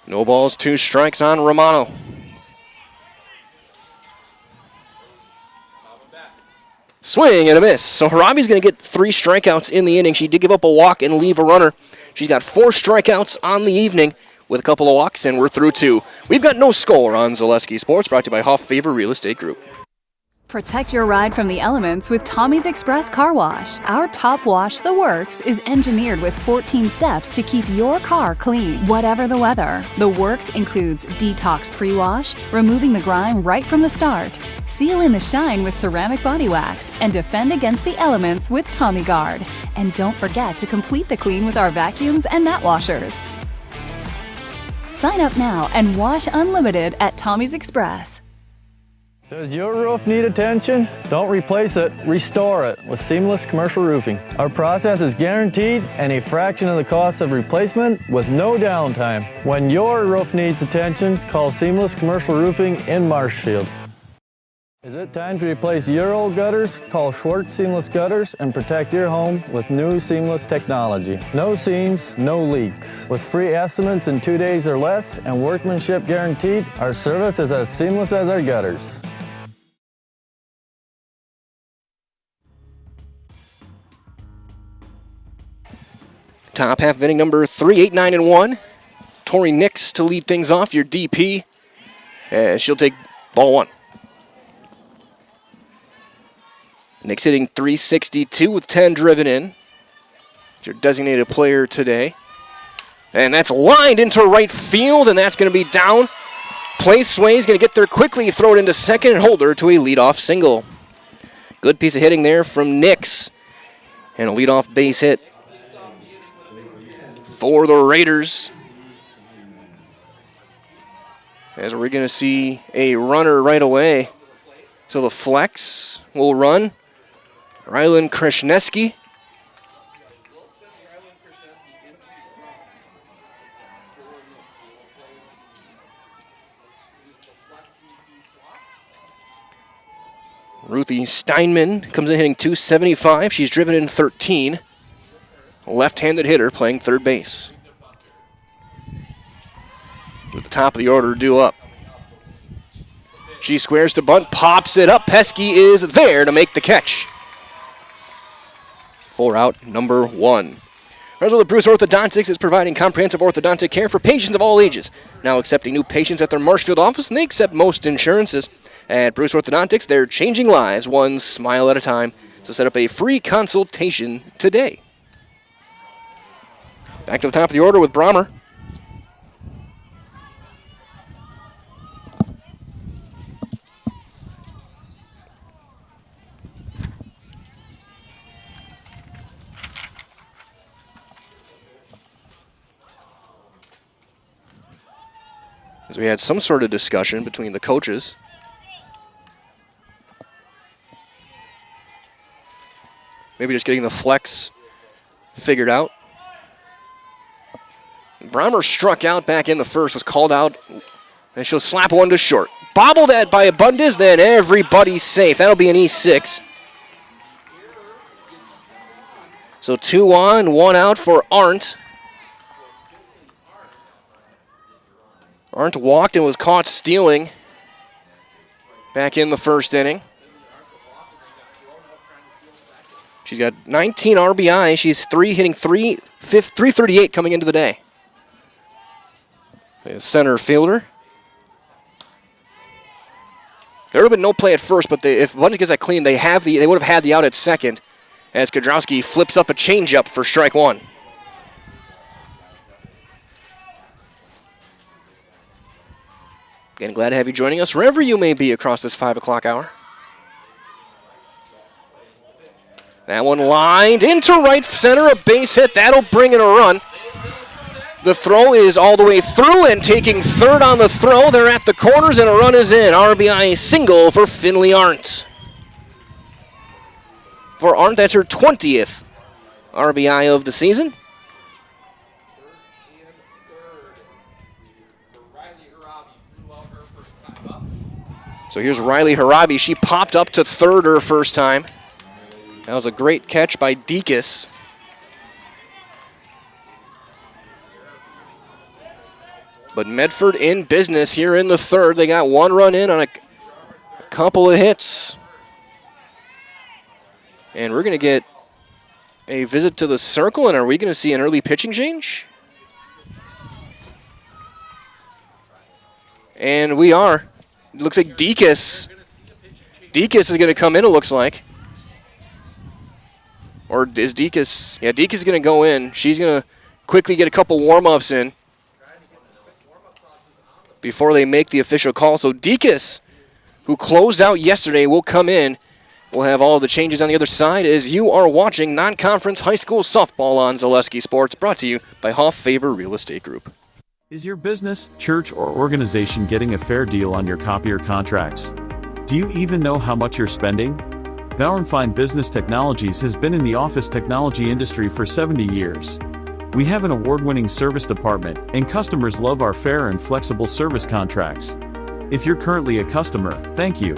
No balls, 2 strikes on Romano. Swing and a miss. So Harabi's going to get 3 strikeouts in the inning. She did give up a walk and leave a runner. She's got 4 strikeouts on the evening with a couple of walks, and we're through 2. We've got no score on Zaleski Sports, brought to you by Hoff Favor Real Estate Group. Protect your ride from the elements with Tommy's Express Car Wash. Our top wash, The Works, is engineered with 14 steps to keep your car clean, whatever the weather. The Works includes detox pre-wash, removing the grime right from the start, seal in the shine with ceramic body wax, and defend against the elements with Tommy Guard. And don't forget to complete the clean with our vacuums and mat washers. Sign up now and wash unlimited at Tommy's Express. Does your roof need attention? Don't replace it, restore it with Seamless Commercial Roofing. Our process is guaranteed and a fraction of the cost of replacement with no downtime. When your roof needs attention, call Seamless Commercial Roofing in Marshfield. Is it time to replace your old gutters? Call Schwartz Seamless Gutters and protect your home with new seamless technology. No seams, no leaks. With free estimates in 2 days or less and workmanship guaranteed, our service is as seamless as our gutters. Top half of inning number 3, 8, 9, and 1. Tori Nix to lead things off, your DP. And she'll take ball 1. Nix hitting .362 with 10 driven in. It's your designated player today. And that's lined into right field, and that's going to be down. Placeway is going to get there quickly, throw it into second, and hold her to a leadoff single. Good piece of hitting there from Nix. And a leadoff base hit for the Raiders. As we're going to see a runner right away. So the flex will run. Rylan Krishneski. Ruthie Steinman comes in hitting .275. She's driven in 13. Left-handed hitter playing third base. With the top of the order due up. She squares to bunt, pops it up. Pesky is there to make the catch. 4 out, number 1. Roswell Bruce Orthodontics is providing comprehensive orthodontic care for patients of all ages. Now accepting new patients at their Marshfield office, and they accept most insurances. At Bruce Orthodontics, they're changing lives one smile at a time. So set up a free consultation today. Back to the top of the order with Brahmer. As we had some sort of discussion between the coaches. Maybe just getting the flex figured out. Brahmer struck out back in the first, was called out, and she'll slap one to short. Bobbled at by Abundis, then everybody's safe. That'll be an E6. So 2 on, 1 out for Arndt. Arndt walked and was caught stealing back in the first inning. She's got 19 RBI. She's hitting 338 coming into the day. The center fielder. There would have been no play at first, but if Abundant gets that clean, they would have had the out at second as Kudrowski flips up a changeup for strike 1. Again, glad to have you joining us wherever you may be across this 5 o'clock hour. That one lined into right center, a base hit. That'll bring in a run. The throw is all the way through and taking third on the throw. They're at the corners and a run is in. RBI single for Finley Arndt. For Arndt, that's her 20th RBI of the season. So here's Riley Harabi. She popped up to third her first time. That was a great catch by Dekas. But Medford in business here in the third. They got 1 run in on a couple of hits. And we're going to get a visit to the circle, and are we going to see an early pitching change? And we are. It looks like Dekas is going to come in, it looks like. Or is Dekas? Yeah, Dekas is going to go in. She's going to quickly get a couple warm-ups in before they make the official call. So Dekas, who closed out yesterday, will come in. We'll have all of the changes on the other side as you are watching non-conference high school softball on Zaleski Sports, brought to you by Hoff Favor Real Estate Group. Is your business, church, or organization getting a fair deal on your copier contracts? Do you even know how much you're spending? Bauernfeind Business Technologies has been in the office technology industry for 70 years. We have an award-winning service department, and customers love our fair and flexible service contracts. If you're currently a customer, thank you.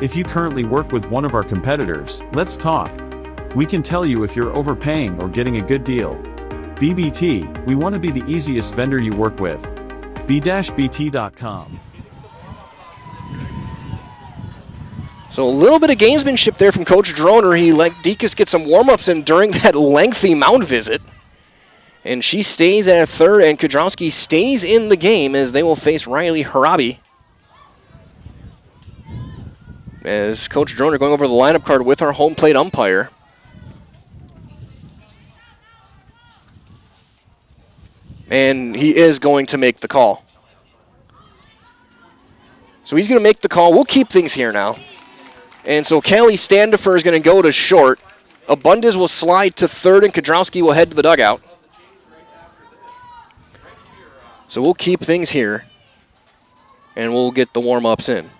If you currently work with one of our competitors, let's talk. We can tell you if you're overpaying or getting a good deal. BBT, we want to be the easiest vendor you work with. b-bt.com. So a little bit of gamesmanship there from Coach Droner. He let Dekas get some warm-ups in during that lengthy mound visit. And she stays at third, and Kudrowski stays in the game as they will face Riley Harabi. As Coach Droner going over the lineup card with our home plate umpire. And he is going to make the call. So he's going to make the call. We'll keep things here now. And so Callie Standifer is going to go to short. Abundis will slide to third, and Kudrowski will head to the dugout. So we'll keep things here, and we'll get the warm-ups in.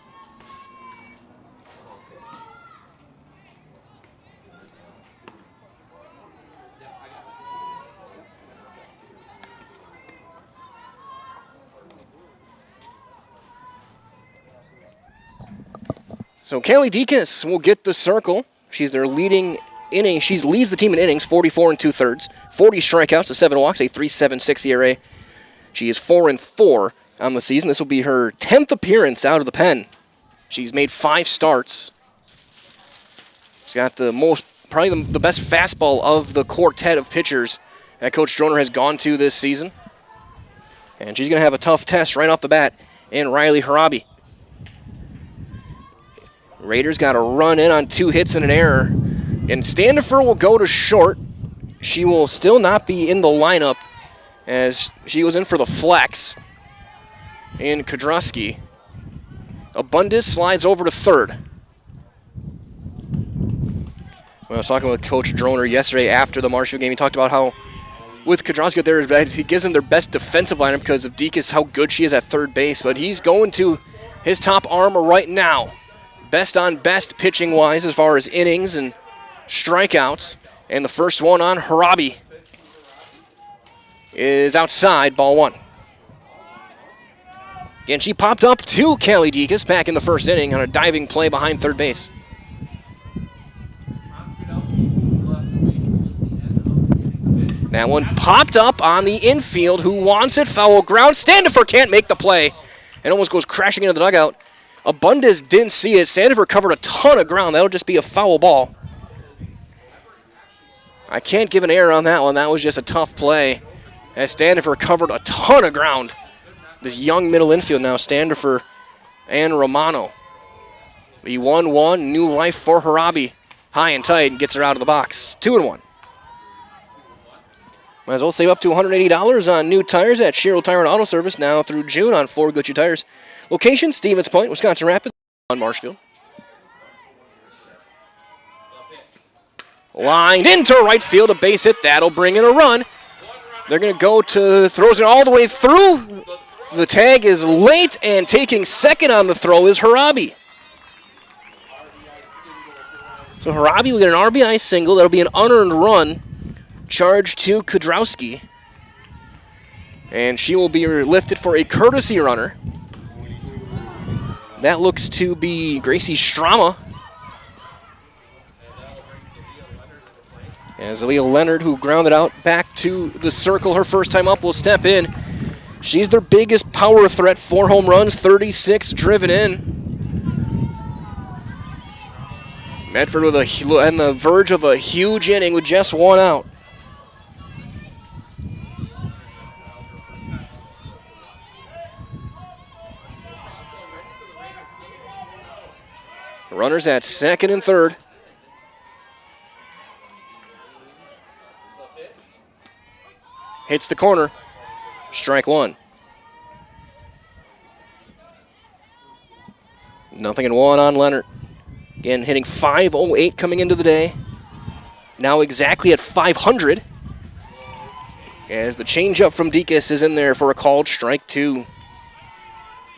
So Callie Dekas will get the circle. She's their leading inning. She leads the team in innings, 44 2/3, 40 strikeouts to 7 walks, a 3.76 ERA. She is 4-4 on the season. This will be her 10th appearance out of the pen. She's made 5 starts. She's got probably the best fastball of the quartet of pitchers that Coach Droner has gone to this season. And she's going to have a tough test right off the bat in Riley Harabi. Raiders got a run in on 2 hits and an error. And Standifer will go to short. She will still not be in the lineup as she was in for the flex. And Kudrowski. Abundis slides over to third. When I was talking with Coach Droner yesterday after the Marshfield game, he talked about how with Kudrowski there, he gives them their best defensive lineup because of Dekas, how good she is at third base. But he's going to his top arm right now. Best on best pitching-wise as far as innings and strikeouts. And the first one on Harabi is outside, ball 1. Again, she popped up to Callie Dekas back in the first inning on a diving play behind third base. That one popped up on the infield. Who wants it? Foul ground. Standifer can't make the play and almost goes crashing into the dugout. Abundis didn't see it. Standifer covered a ton of ground. That'll just be a foul ball. I can't give an error on that one. That was just a tough play as Standifer covered a ton of ground. This young middle infield now, Standifer and Romano. The 1-1, new life for Harabi. High and tight and gets her out of the box. 2-1. Might as well save up to $180 on new tires at Sherrill Tire and Auto Service now through June on 4 Gucci tires. Location, Stevens Point, Wisconsin Rapids, on Marshfield. Lined into right field, a base hit. That'll bring in a run. They're going to go to, throws it all the way through. The tag is late, and taking second on the throw is Harabi. So Harabi will get an RBI single. That'll be an unearned run. Charge to Kudrowski. And she will be lifted for a courtesy runner. That looks to be Gracie Strama. As Aaliyah Leonard, who grounded out back to the circle her first time up, will step in. She's their biggest power threat. 4 home runs, 36 driven in. Medford on the verge of a huge inning with just 1 out. Runners at second and third. Hits the corner. Strike 1. 0-1 on Leonard. Again, hitting .508 coming into the day. Now exactly at .500. As the changeup from Dekas is in there for a called strike 2.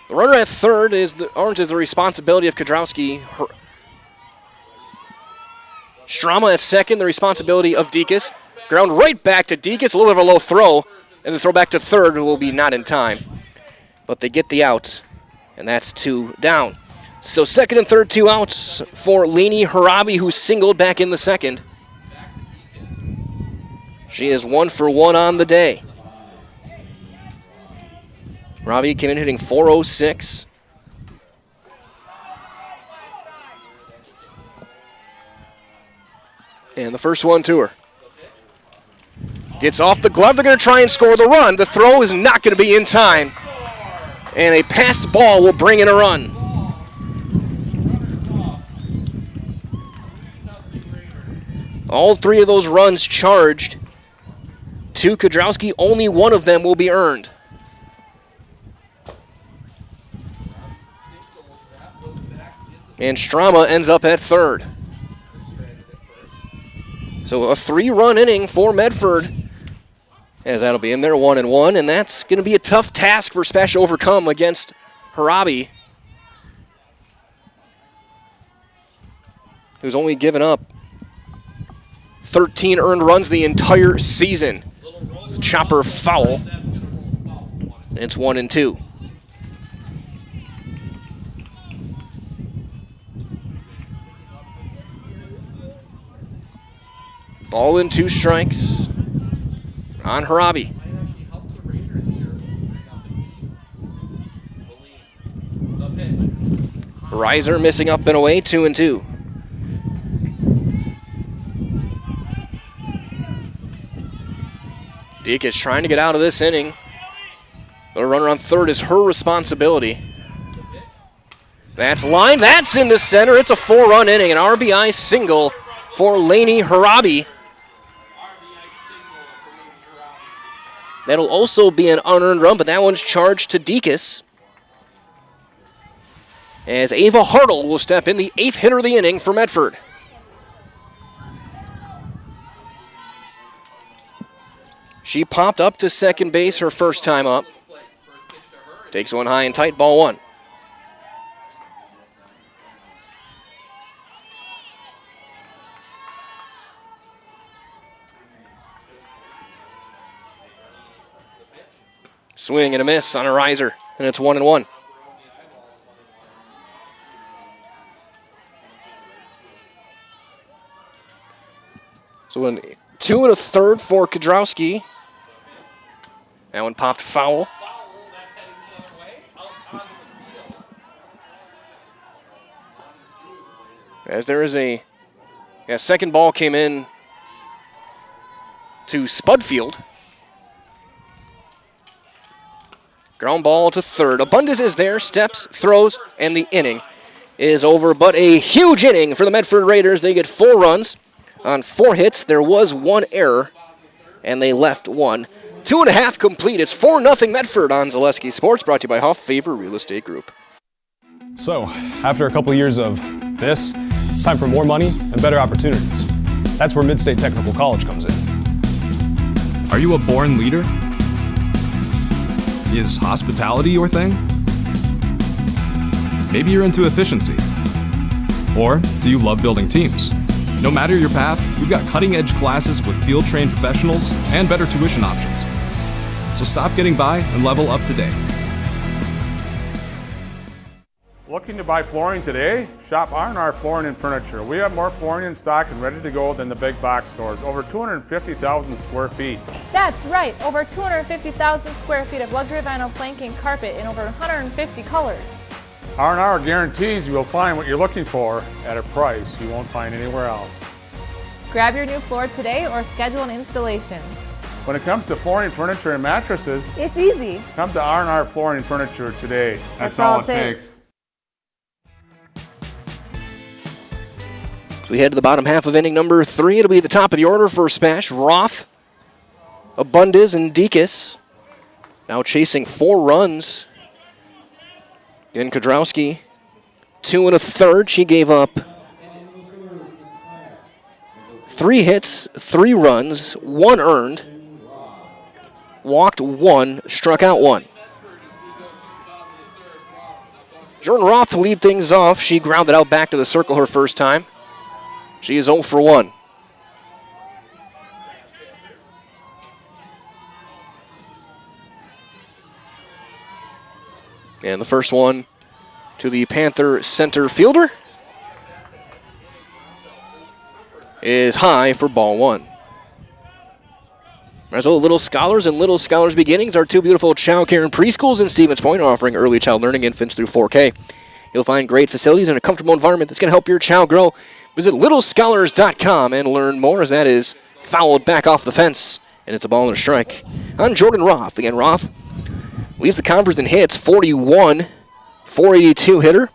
The runner at third is the responsibility of Kudrowski. Strama at second, the responsibility of Dekas. Ground right back to Dekas, a little bit of a low throw, and the throw back to third will be not in time. But they get the out, and that's 2 down. So second and third, 2 outs for Lainey Harabi, who singled back in the second. She is 1 for 1 on the day. Harabi came in hitting .406. And the first one to her. Gets off the glove. They're going to try and score the run. The throw is not going to be in time. And a passed ball will bring in a run. All 3 of those runs charged to Kudrowski. Only 1 of them will be earned. And Strama ends up at third. So a 3-run inning for Medford. As that'll be in there, 1-1, and that's going to be a tough task for SPASH to overcome against Harabi, who's only given up 13 earned runs the entire season. Chopper foul. And it's 1-2. Ball in 2 strikes on Harabi. Reiser missing up and away, 2-2. Deek is trying to get out of this inning. The runner on third is her responsibility. That's lined, that's into center. It's a 4-run inning, an RBI single for Lainey Harabi. That'll also be an unearned run, but that one's charged to Dekas. As Ava Hartle will step in, the 8th hitter of the inning for Medford. She popped up to second base her first time up. Takes one high and tight, ball 1. Swing and a miss on a riser, and it's 1-1. So 2 1/3 for Kudrowski. That one popped foul. As there is a second ball came in to Spudfield. Ground ball to third. Abundis is there, steps, throws, and the inning is over. But a huge inning for the Medford Raiders. They get 4 runs on 4 hits. There was 1 error, and they left 1. 2.5 complete. It's 4-0 Medford on Zaleski Sports, brought to you by Huff Favor Real Estate Group. So, after a couple years of this, it's time for more money and better opportunities. That's where Mid-State Technical College comes in. Are you a born leader? Is hospitality your thing? Maybe you're into efficiency. Or do you love building teams? No matter your path, we've got cutting-edge classes with field-trained professionals and better tuition options. So stop getting by and level up today. Looking to buy flooring today? Shop R&R Flooring and Furniture. We have more flooring in stock and ready to go than the big box stores. Over 250,000 square feet. That's right, over 250,000 square feet of luxury vinyl planking carpet in over 150 colors. R&R guarantees you will find what you're looking for at a price you won't find anywhere else. Grab your new floor today or schedule an installation. When it comes to flooring, furniture, and mattresses, it's easy. Come to R&R Flooring and Furniture today. That's all it takes. So we head to the bottom half of inning number 3. It'll be at the top of the order for SPASH. Roth, Abundis, and Dekas now chasing 4 runs. Again, Kudrowski, 2 1/3. She gave up 3 hits, 3 runs, 1 earned, walked 1, struck out 1. Jordan Roth to lead things off. She grounded out back to the circle her first time. She is 0 for 1. And the first one to the Panther center fielder is high for ball 1. As well, Little Scholars and Little Scholars Beginnings are 2 beautiful child care and preschools in Stevens Point, offering early child learning infants through 4K. You'll find great facilities and a comfortable environment that's going to help your child grow. Visit littlescholars.com and learn more, as that is fouled back off the fence, and it's a ball and a strike on Jordan Roth. Again, Roth leads the conference in hits, 41, 482 hitter.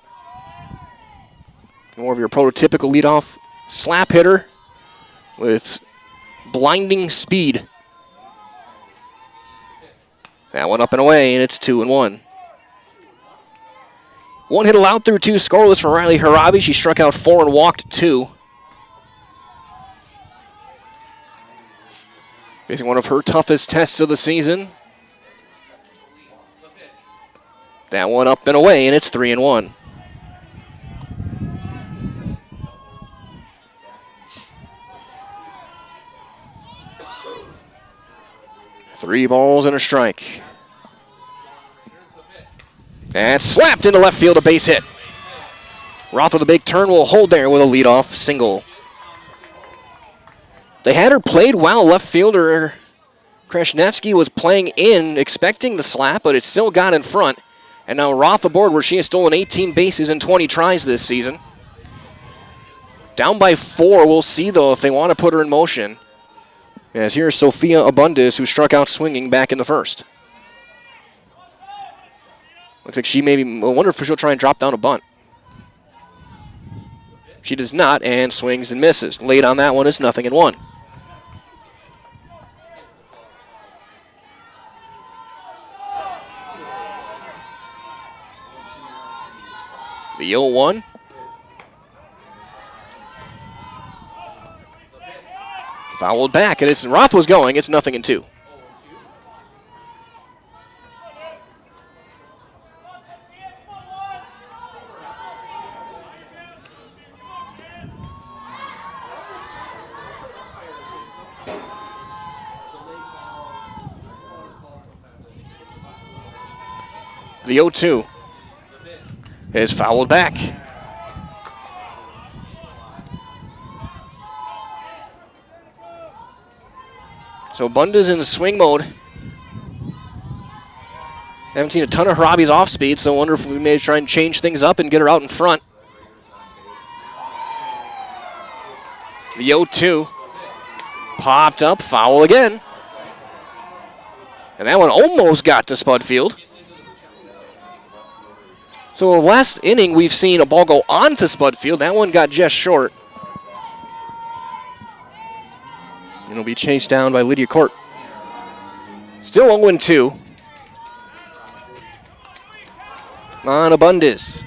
More of your prototypical leadoff slap hitter with blinding speed. That one up and away, and it's 2-1. 1 hit allowed through 2 scoreless for Riley Harabi. She struck out 4 and walked 2. Facing one of her toughest tests of the season. That one up and away, and it's 3-1. Three balls and a strike. And slapped into left field, a base hit. Roth with a big turn will hold there with a leadoff single. They had her played while left fielder Krasnevsky was playing in, expecting the slap, but it still got in front. And now Roth aboard, where she has stolen 18 bases in 20 tries this season. Down by 4, we'll see though if they want to put her in motion. As here's Sophia Abundis, who struck out swinging back in the first. Looks like she maybe, I wonder if she'll try and drop down a bunt. She does not, and swings and misses. Late on that one is 0-1. The 0-1. Fouled back, and it's Roth was going. It's 0-2. The 0-2 is fouled back. So Bunda's in swing mode. Haven't seen a ton of Harabi's off speed, so I wonder if we may try and change things up and get her out in front. The 0-2 popped up, foul again. And that one almost got to Spudfield. So last inning, we've seen a ball go on to Spudfield. That one got just short. And it'll be chased down by Lydia Court. Still 0-2. On Abundis.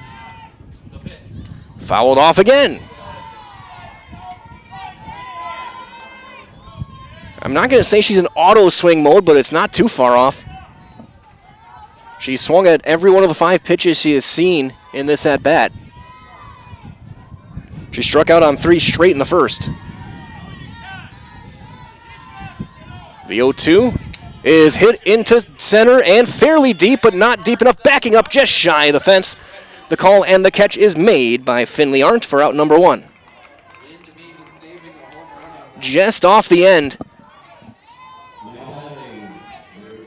Fouled off again. I'm not going to say she's in auto swing mode, but it's not too far off. She swung at every one of the 5 pitches she has seen in this at-bat. She struck out on 3 straight in the first. The 0-2 is hit into center and fairly deep, but not deep enough, backing up just shy of the fence. The call and the catch is made by Finley Arndt for out number 1. Just off the end.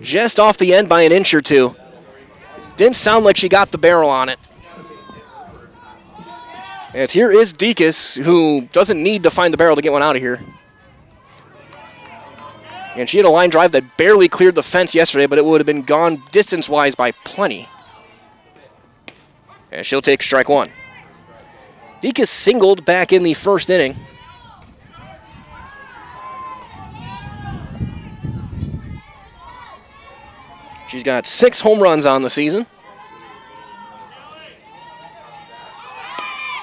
Just off the end by an inch or two. Didn't sound like she got the barrel on it. And here is Deacon's, who doesn't need to find the barrel to get one out of here. And she had a line drive that barely cleared the fence yesterday, but it would have been gone distance-wise by plenty. And she'll take strike 1. Deacon's singled back in the first inning. She's got 6 home runs on the season.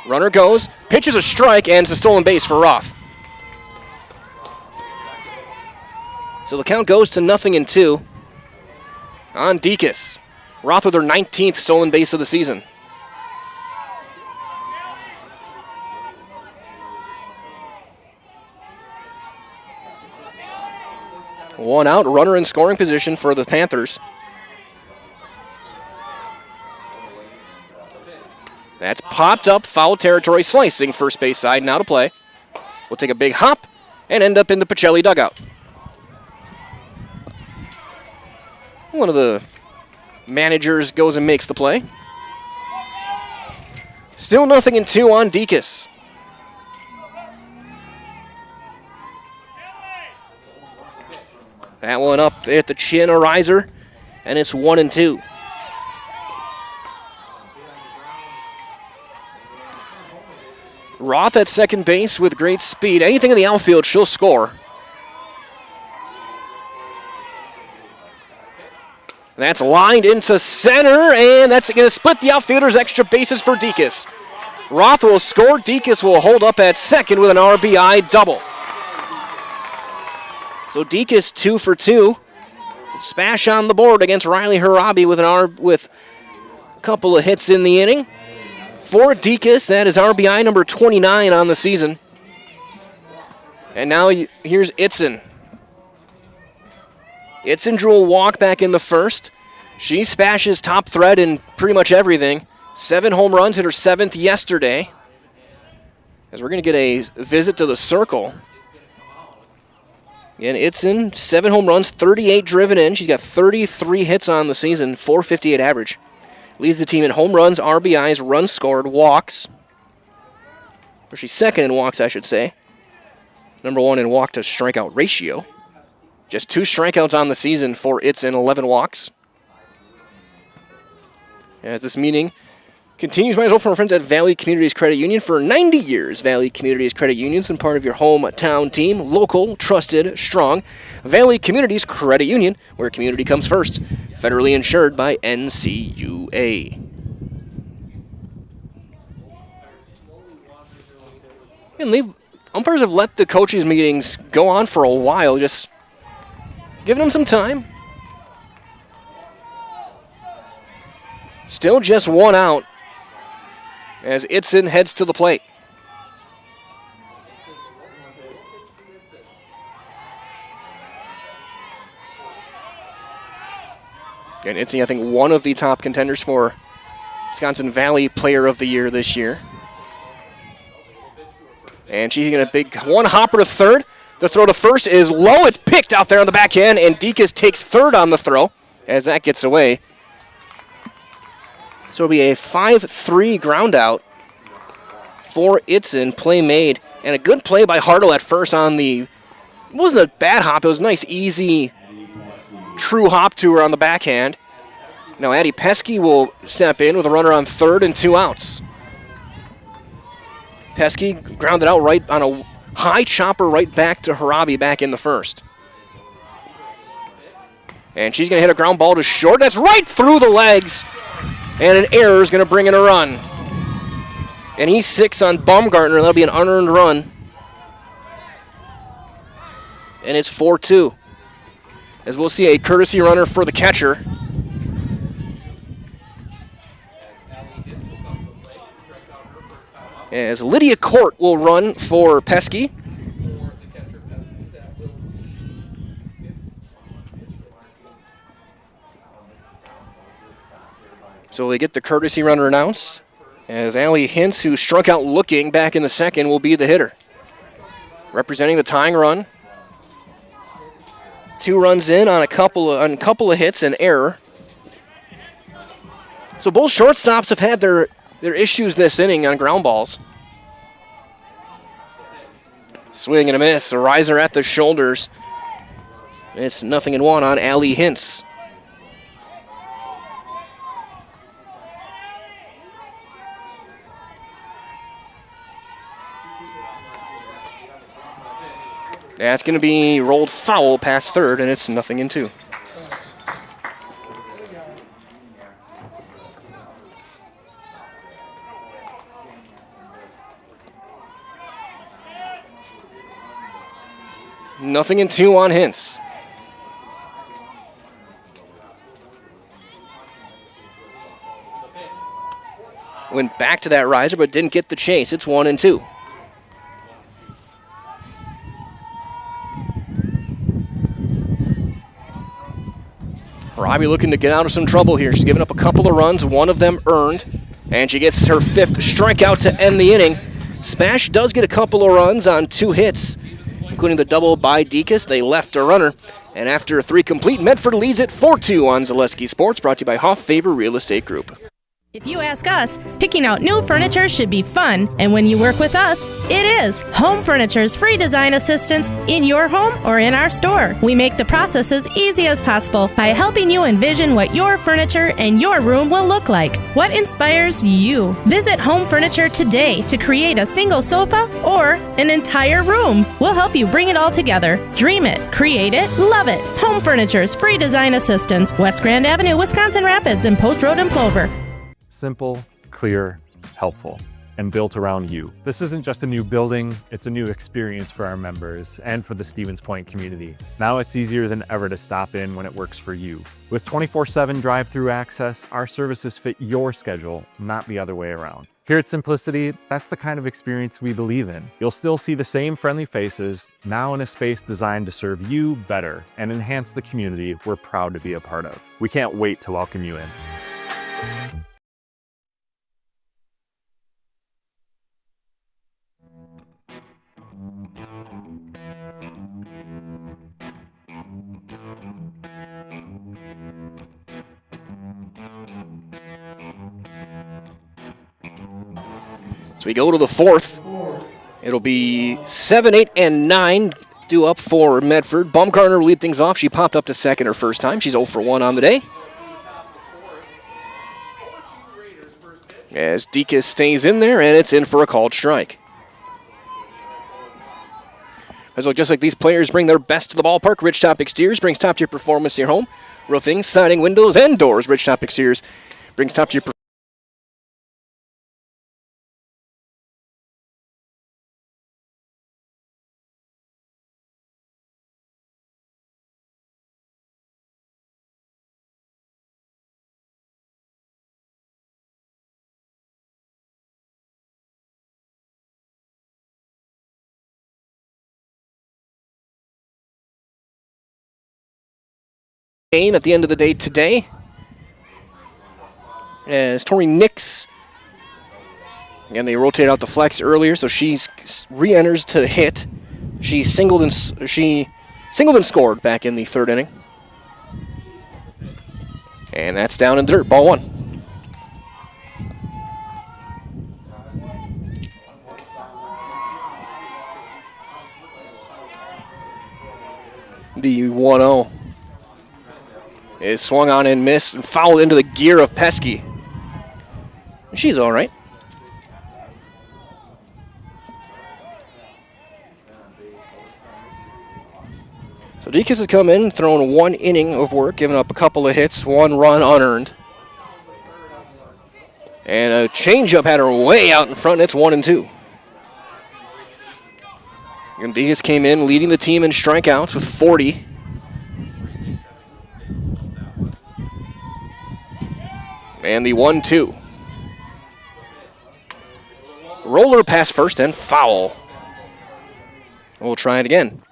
Runner goes, pitches a strike, and it's a stolen base for Roth. So the count goes to 0-2 on Deacon's. Roth with her 19th stolen base of the season. One out, runner in scoring position for the Panthers. That's popped up, foul territory, slicing first base side, now to play. We'll take a big hop and end up in the Pacelli dugout. One of the managers goes and makes the play. Still 0-2 on Deacon's. That one up at the chin, a riser, and it's 1-2. Roth at second base with great speed. Anything in the outfield, she'll score. That's lined into center, and that's going to split the outfielder's extra bases for Deacon's. Roth will score. Deacon's will hold up at second with an RBI double. So Deacon's 2 for 2. Spash on the board against Riley Harabi with a couple of hits in the inning. For Deacon's, that is RBI number 29 on the season. And now here's Itzen. Itzen drew a walk back in the first. She Spash's top threat in pretty much everything. 7 home runs, hit her 7th yesterday. As we're going to get a visit to the circle. Again, Itzen, 7 home runs, 38 driven in. She's got 33 hits on the season, .458 average. Leads the team in home runs, RBIs, runs scored, walks. Or she's second in walks, I should say. Number 1 in walk to strikeout ratio. Just 2 strikeouts on the season for Itzen, 11 walks. As this meeting continues, might as well from our friends at Valley Communities Credit Union. For 90 years, Valley Communities Credit Union's been part of your hometown team. Local, trusted, strong. Valley Communities Credit Union, where community comes first. Federally insured by NCUA. And umpires have let the coaches' meetings go on for a while, just giving them some time. Still just 1 out as Itzen heads to the plate. And Itzen, I think, one of the top contenders for Wisconsin Valley Player of the Year this year. And she's going to big one hopper to third. The throw to first is low. It's picked out there on the backhand, and Dekas takes third on the throw as that gets away. So it'll be a 5-3 ground out for Itzen. Play made. And a good play by Hartle at first on the, it wasn't a bad hop, it was a nice, easy, true hop to her on the backhand. Now Addie Pesky will step in with a runner on third and 2 outs. Pesky grounded out right on a high chopper right back to Harabi back in the first. And she's going to hit a ground ball to short. That's right through the legs. And an error is going to bring in a run. And he's 6 on Baumgartner. That'll be an unearned run. And it's 4-2. As we'll see a courtesy runner for the catcher. As Lydia Court will run for Pesky. So they get the courtesy runner announced. As Allie Hintz, who struck out looking back in the second, will be the hitter. Representing the tying run. 2 runs in on a couple of hits and error. So both shortstops have had their issues this inning on ground balls. Swing and a miss. A riser at the shoulders. It's 0-1 on Allie Hintz. That's going to be rolled foul past third, and it's 0-2. Nothing in 2 on Hintz. Went back to that riser, but didn't get the chase. It's 1-2. Robbie looking to get out of some trouble here. She's given up a couple of runs, one of them earned, and she gets her 5th strikeout to end the inning. SPASH does get a couple of runs on 2 hits, including the double by Dekas. They left a runner, and after 3 complete, Medford leads it 4-2 on Zaleski Sports, brought to you by Hoff Favor Real Estate Group. If you ask us, picking out new furniture should be fun, and when you work with us, it is. Home Furniture's free design assistance in your home or in our store. We make the process as easy as possible by helping you envision what your furniture and your room will look like. What inspires you? Visit Home Furniture today to create a single sofa or an entire room. We'll help you bring it all together. Dream it, create it, love it. Home Furniture's free design assistance, West Grand Avenue, Wisconsin Rapids, and Post Road in Plover. Simple, clear, helpful, and built around you. This isn't just a new building, it's a new experience for our members and for the Stevens Point community. Now it's easier than ever to stop in when it works for you. With 24/7 drive-through access, our services fit your schedule, not the other way around. Here at Simplicity, that's the kind of experience we believe in. You'll still see the same friendly faces, now in a space designed to serve you better and enhance the community we're proud to be a part of. We can't wait to welcome you in. So we go to the 4th. It'll be 7, 8, and 9 due up for Medford. Baumgartner will lead things off. She popped up to second her first time. She's 0 for 1 on the day. As Dekas stays in there, and it's in for a called strike. As well, just like these players bring their best to the ballpark, Ridgetop Exteriors brings top-tier performance to your home. Roofing, siding, windows, and doors. Ridgetop Exteriors brings top-tier performance. At the end of the day today, as Tori Nix, again, they rotated out the flex earlier, so she re-enters to hit She singled and scored back in the third inning. And that's down in dirt, ball one. The 1-0 is swung on and missed and fouled into the gear of Pesky. She's all right. So Deacons has come in, thrown 1 inning of work, given up a couple of hits, 1 run unearned. And a changeup had her way out in front, and it's 1-2. And Deacons came in leading the team in strikeouts with 40. And the 1-2. Roller past first and foul. We'll try it again.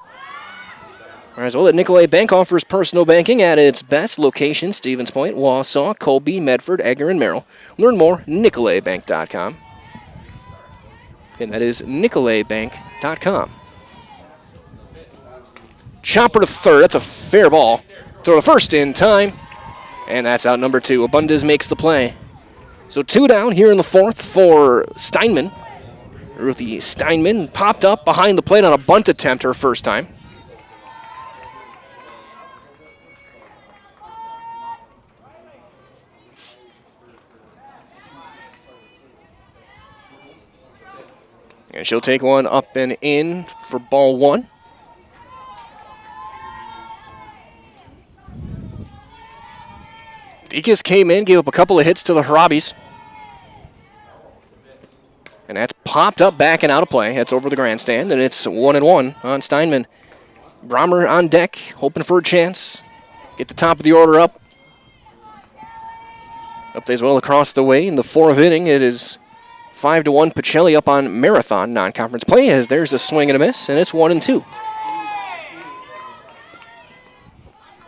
All right, so that Nicolay Bank offers personal banking at its best locations: Stevens Point, Wausau, Colby, Medford, Edgar, and Merrill. Learn more, nicolaybank.com. And that is nicolaybank.com. Chopper to third. That's a fair ball. Throw to first in time. And that's out number 2. Abundis makes the play. So 2 down here in the fourth for Steinman. Ruthie Steinman popped up behind the plate on a bunt attempt her first time. And she'll take one up and in for ball 1. Deacons came in, gave up a couple of hits to the Harabis. And that's popped up back and out of play. That's over the grandstand, and it's 1-1 on Steinman. Brommer on deck, hoping for a chance. Get the top of the order up. Updates well across the way. In the 4th inning, it is 5-1 Pacelli up on Marathon non-conference play, as there's a swing and a miss, and it's 1-2.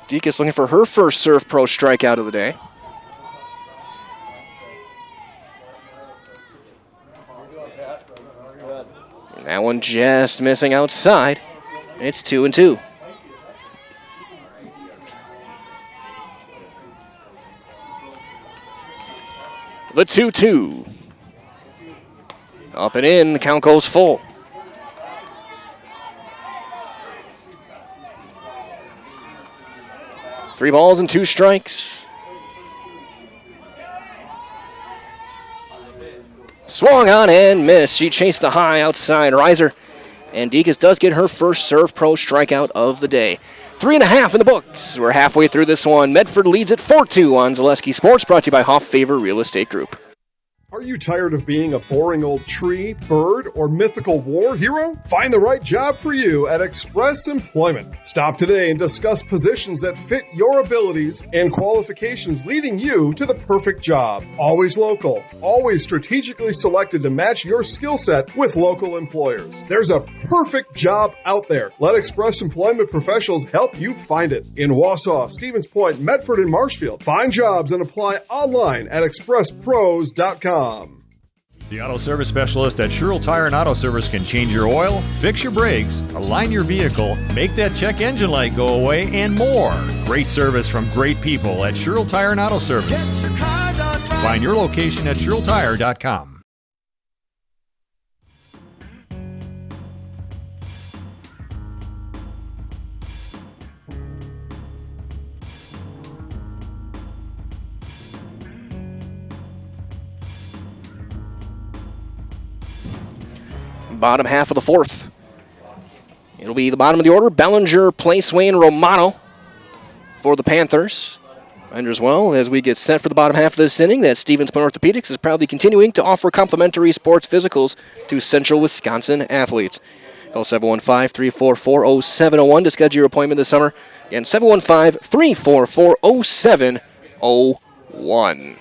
Deacons looking for her first Serve Pro strikeout of the day. And that one just missing outside. It's 2-2. The 2-2. Up and in, the count goes full. Three balls and 2 strikes. Swung on and missed. She chased the high outside riser. And Deacons does get her first Serve Pro strikeout of the day. 3.5 in the books. We're halfway through this one. Medford leads at 4-2 on Zaleski Sports, brought to you by Hoff Favor Real Estate Group. Are you tired of being a boring old tree, bird, or mythical war hero? Find the right job for you at Express Employment. Stop today and discuss positions that fit your abilities and qualifications, leading you to the perfect job. Always local, always strategically selected to match your skill set with local employers. There's a perfect job out there. Let Express Employment professionals help you find it. In Wausau, Stevens Point, Medford, and Marshfield. Find jobs and apply online at expresspros.com. The Auto Service Specialist at Sherrill Tire and Auto Service can change your oil, fix your brakes, align your vehicle, make that check engine light go away, and more. Great service from great people at Sherrill Tire and Auto Service. Find your location at SherrillTire.com. Bottom half of the 4th. It'll be the bottom of the order. Bellinger, Placeway, and Romano for the Panthers. And as well, as we get set for the bottom half of this inning, that Stevens Point Orthopedics is proudly continuing to offer complimentary sports physicals to Central Wisconsin athletes. Call 715-344-0701 to schedule your appointment this summer. Again, 715-344-0701.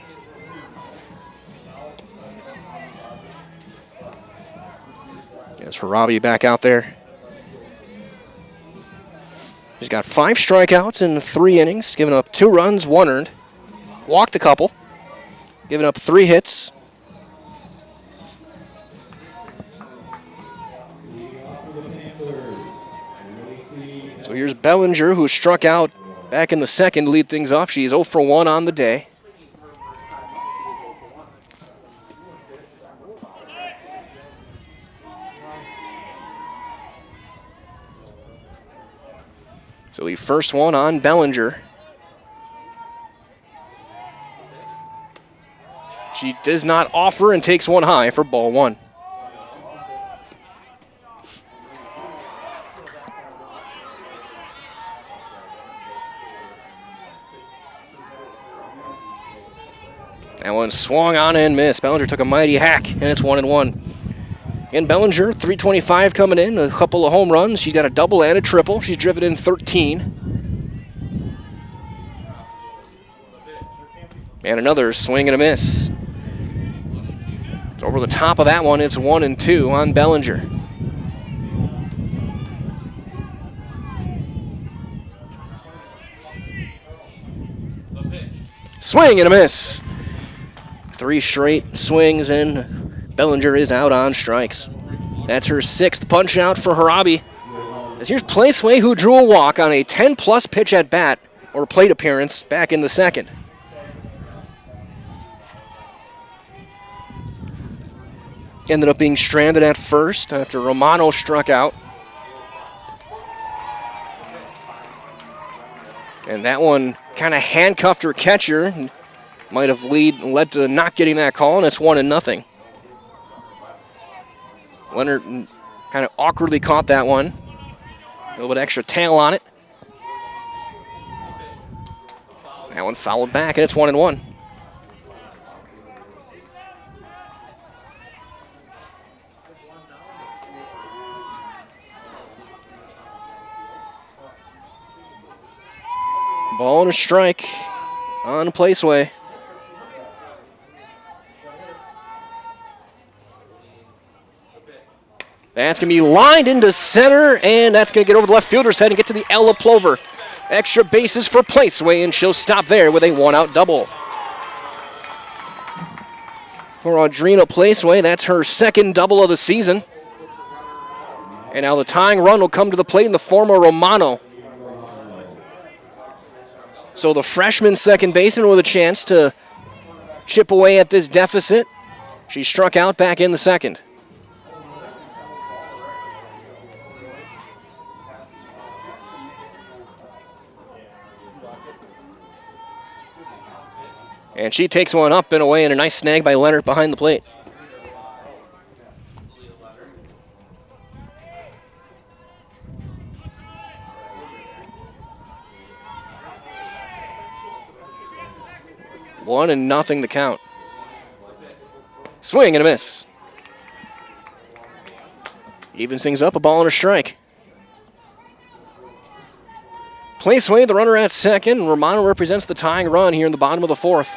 There's Harabi back out there. He's got 5 strikeouts in 3 innings, giving up 2 runs, 1 earned. Walked a couple, giving up 3 hits. So here's Bellinger, who struck out back in the second to lead things off. She's 0 for 1 on the day. So the first one on Bellinger. She does not offer and takes one high for ball one. That one swung on and missed. Bellinger took a mighty hack, and it's 1-1. And Bellinger, 325 coming in, a couple of home runs. She's got a double and a triple. She's driven in 13. And another swing and a miss. It's over the top of that one. It's 1-2 on Bellinger. Swing and a miss. 3 straight swings, and Bellinger is out on strikes. That's her 6th punch out for Harabi. As here's Placeway, who drew a walk on a 10-plus pitch at bat, or plate appearance, back in the second. Ended up being stranded at first after Romano struck out. And that one kind of handcuffed her catcher, and might have led to not getting that call, and it's 1-0. Leonard kind of awkwardly caught that one. A little bit extra tail on it. That one fouled back, and it's 1-1. Ball and a strike on Placeway. That's going to be lined into center, and that's going to get over the left fielder's head and get to the Ella Plover. Extra bases for Placeway, and she'll stop there with a one-out double. For Audrina Placeway, that's her 2nd double of the season. And now the tying run will come to the plate in the form of Romano. So the freshman second baseman with a chance to chip away at this deficit. She struck out back in the second. And she takes one up and away, and a nice snag by Leonard behind the plate. One and nothing the count. Swing and a miss. Evens things up, a ball and a strike. Placeway, the runner at second. Romano represents the tying run here in the bottom of the 4th.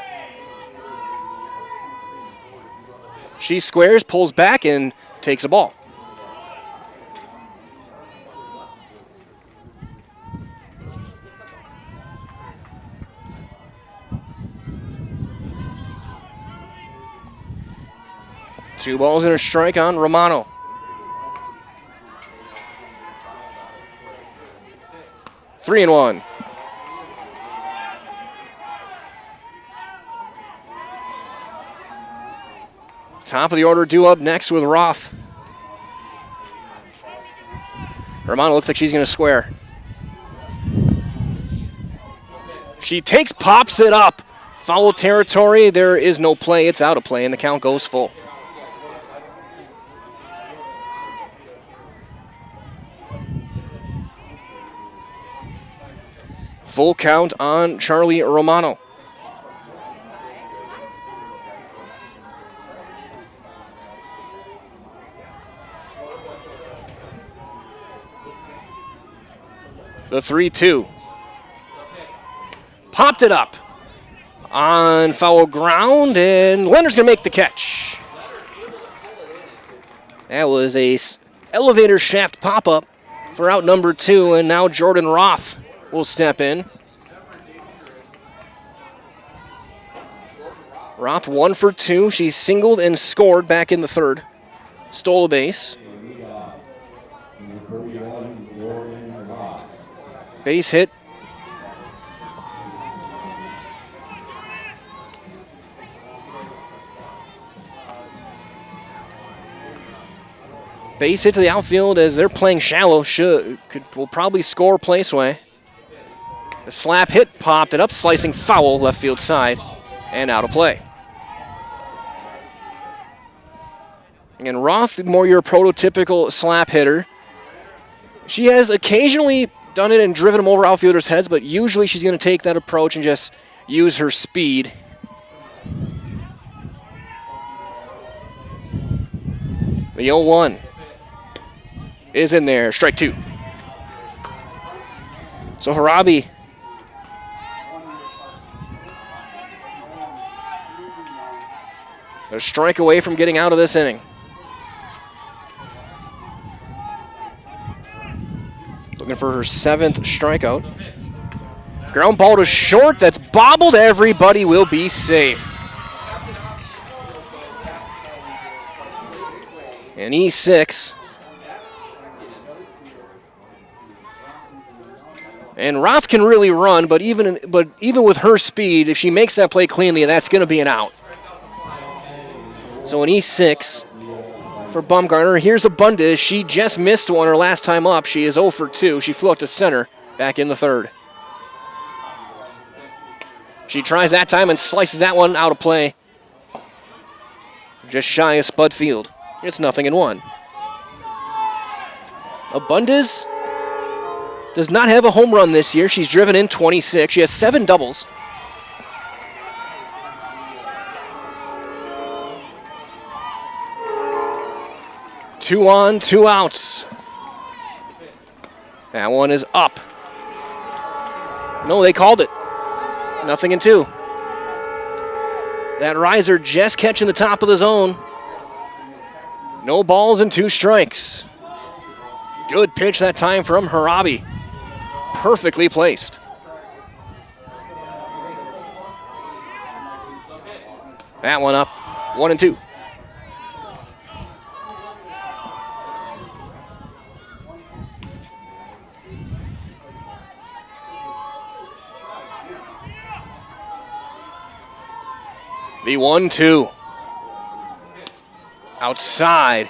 She squares, pulls back, and takes a ball. Two balls and a strike on Romano. 3-1. Top of the order due up next with Roth. Romano looks like she's going to square. She pops it up. Foul territory. There is no play. It's out of play, and the count goes full. Full count on Charlie Romano. The 3-2. Popped it up on foul ground, and Leonard's going to make the catch. That was a elevator shaft pop-up for out number 2, and now Jordan Roth will step in. Roth 1 for 2. She singled and scored back in the 3rd. Stole a base. Base hit. Base hit to the outfield as they're playing shallow. Will probably score Placeway. The slap hit popped it up, slicing foul left field side and out of play. And Roth, more your prototypical slap hitter. She has occasionally done it and driven them over outfielders' heads, but usually she's going to take that approach and just use her speed. The 0-1 is in there, strike 2. So Harabi a strike away from getting out of this inning. Looking for her 7th strikeout. Ground ball to short, that's bobbled. Everybody will be safe. And E6. And Roth can really run, but even with her speed, if she makes that play cleanly, that's going to be an out. So an E6 for Bumgarner. Here's Abundis. She just missed one her last time up. She is 0 for 2. She flew up to center back in the 3rd. She tries that time and slices that one out of play. Just shy of Spud Field. It's 0-1. Abundis does not have a home run this year. She's driven in 26. She has 7 doubles. Two on, 2 outs. That one is up. No, they called it. 0-2. That riser just catching the top of the zone. No balls and 2 strikes. Good pitch that time from Harabi. Perfectly placed. That one up, 1-2. The 1-2. Outside,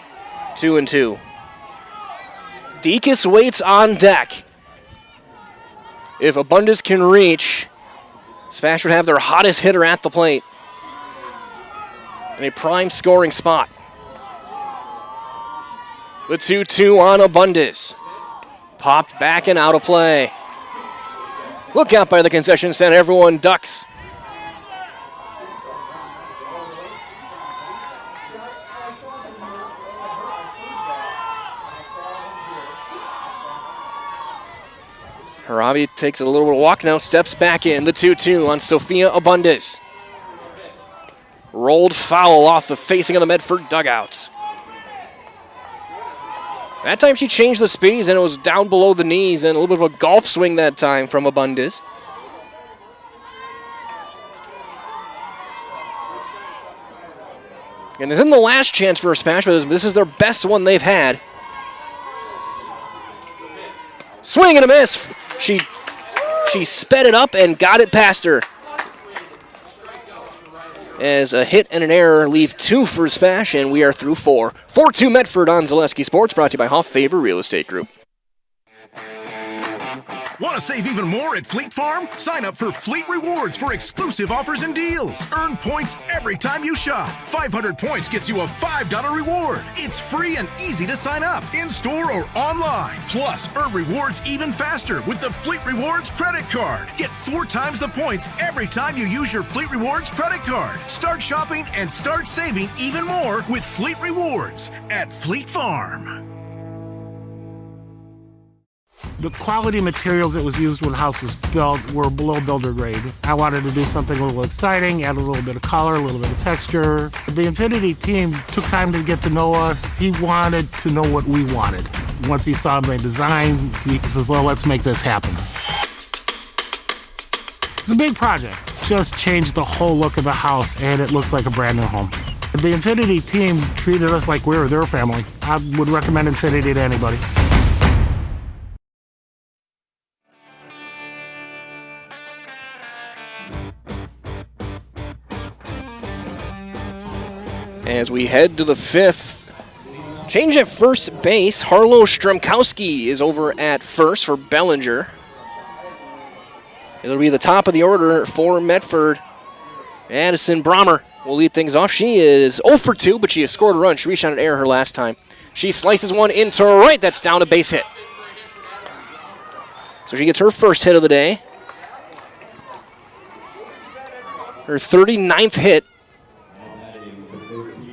2-2. Dekas waits on deck. If Abundis can reach, SPASH would have their hottest hitter at the plate in a prime scoring spot. The 2-2 on Abundis. Popped back and out of play. Look out by the concession stand. Everyone ducks. Harabi takes a little bit of walk now, steps back in. The 2-2 on Sophia Abundis. Rolled foul off the facing of the Medford dugouts. That time she changed the speeds and it was down below the knees and a little bit of a golf swing that time from Abundis. And this isn't the last chance for SPASH, but this is their best one they've had. Swing and a miss. She sped it up and got it past her. As a hit and an error leave 2 for SPASH, and we are through 4. 4-2 Medford on Zaleski Sports, brought to you by Hoff Favor Real Estate Group. Want to save even more at Fleet Farm? Sign up for Fleet Rewards for exclusive offers and deals. Earn points every time you shop. 500 points gets you a $5 reward. It's free and easy to sign up, in-store or online. Plus, earn rewards even faster with the Fleet Rewards credit card. Get 4 times the points every time you use your Fleet Rewards credit card. Start shopping and start saving even more with Fleet Rewards at Fleet Farm. The quality materials that was used when the house was built were below builder grade. I wanted to do something a little exciting, add a little bit of color, a little bit of texture. The Infinity team took time to get to know us. He wanted to know what we wanted. Once he saw my design, he says, well, let's make this happen. It's a big project. Just changed the whole look of the house, and it looks like a brand new home. The Infinity team treated us like we were their family. I would recommend Infinity to anybody. As we head to the 5th, change at first base. Harlow Strumkowski is over at first for Bellinger. It'll be the top of the order for Medford. Addison Brommer will lead things off. She is 0 for 2, but she has scored a run. She reached on an error her last time. She slices one into right. That's down a base hit. So she gets her first hit of the day. Her 39th hit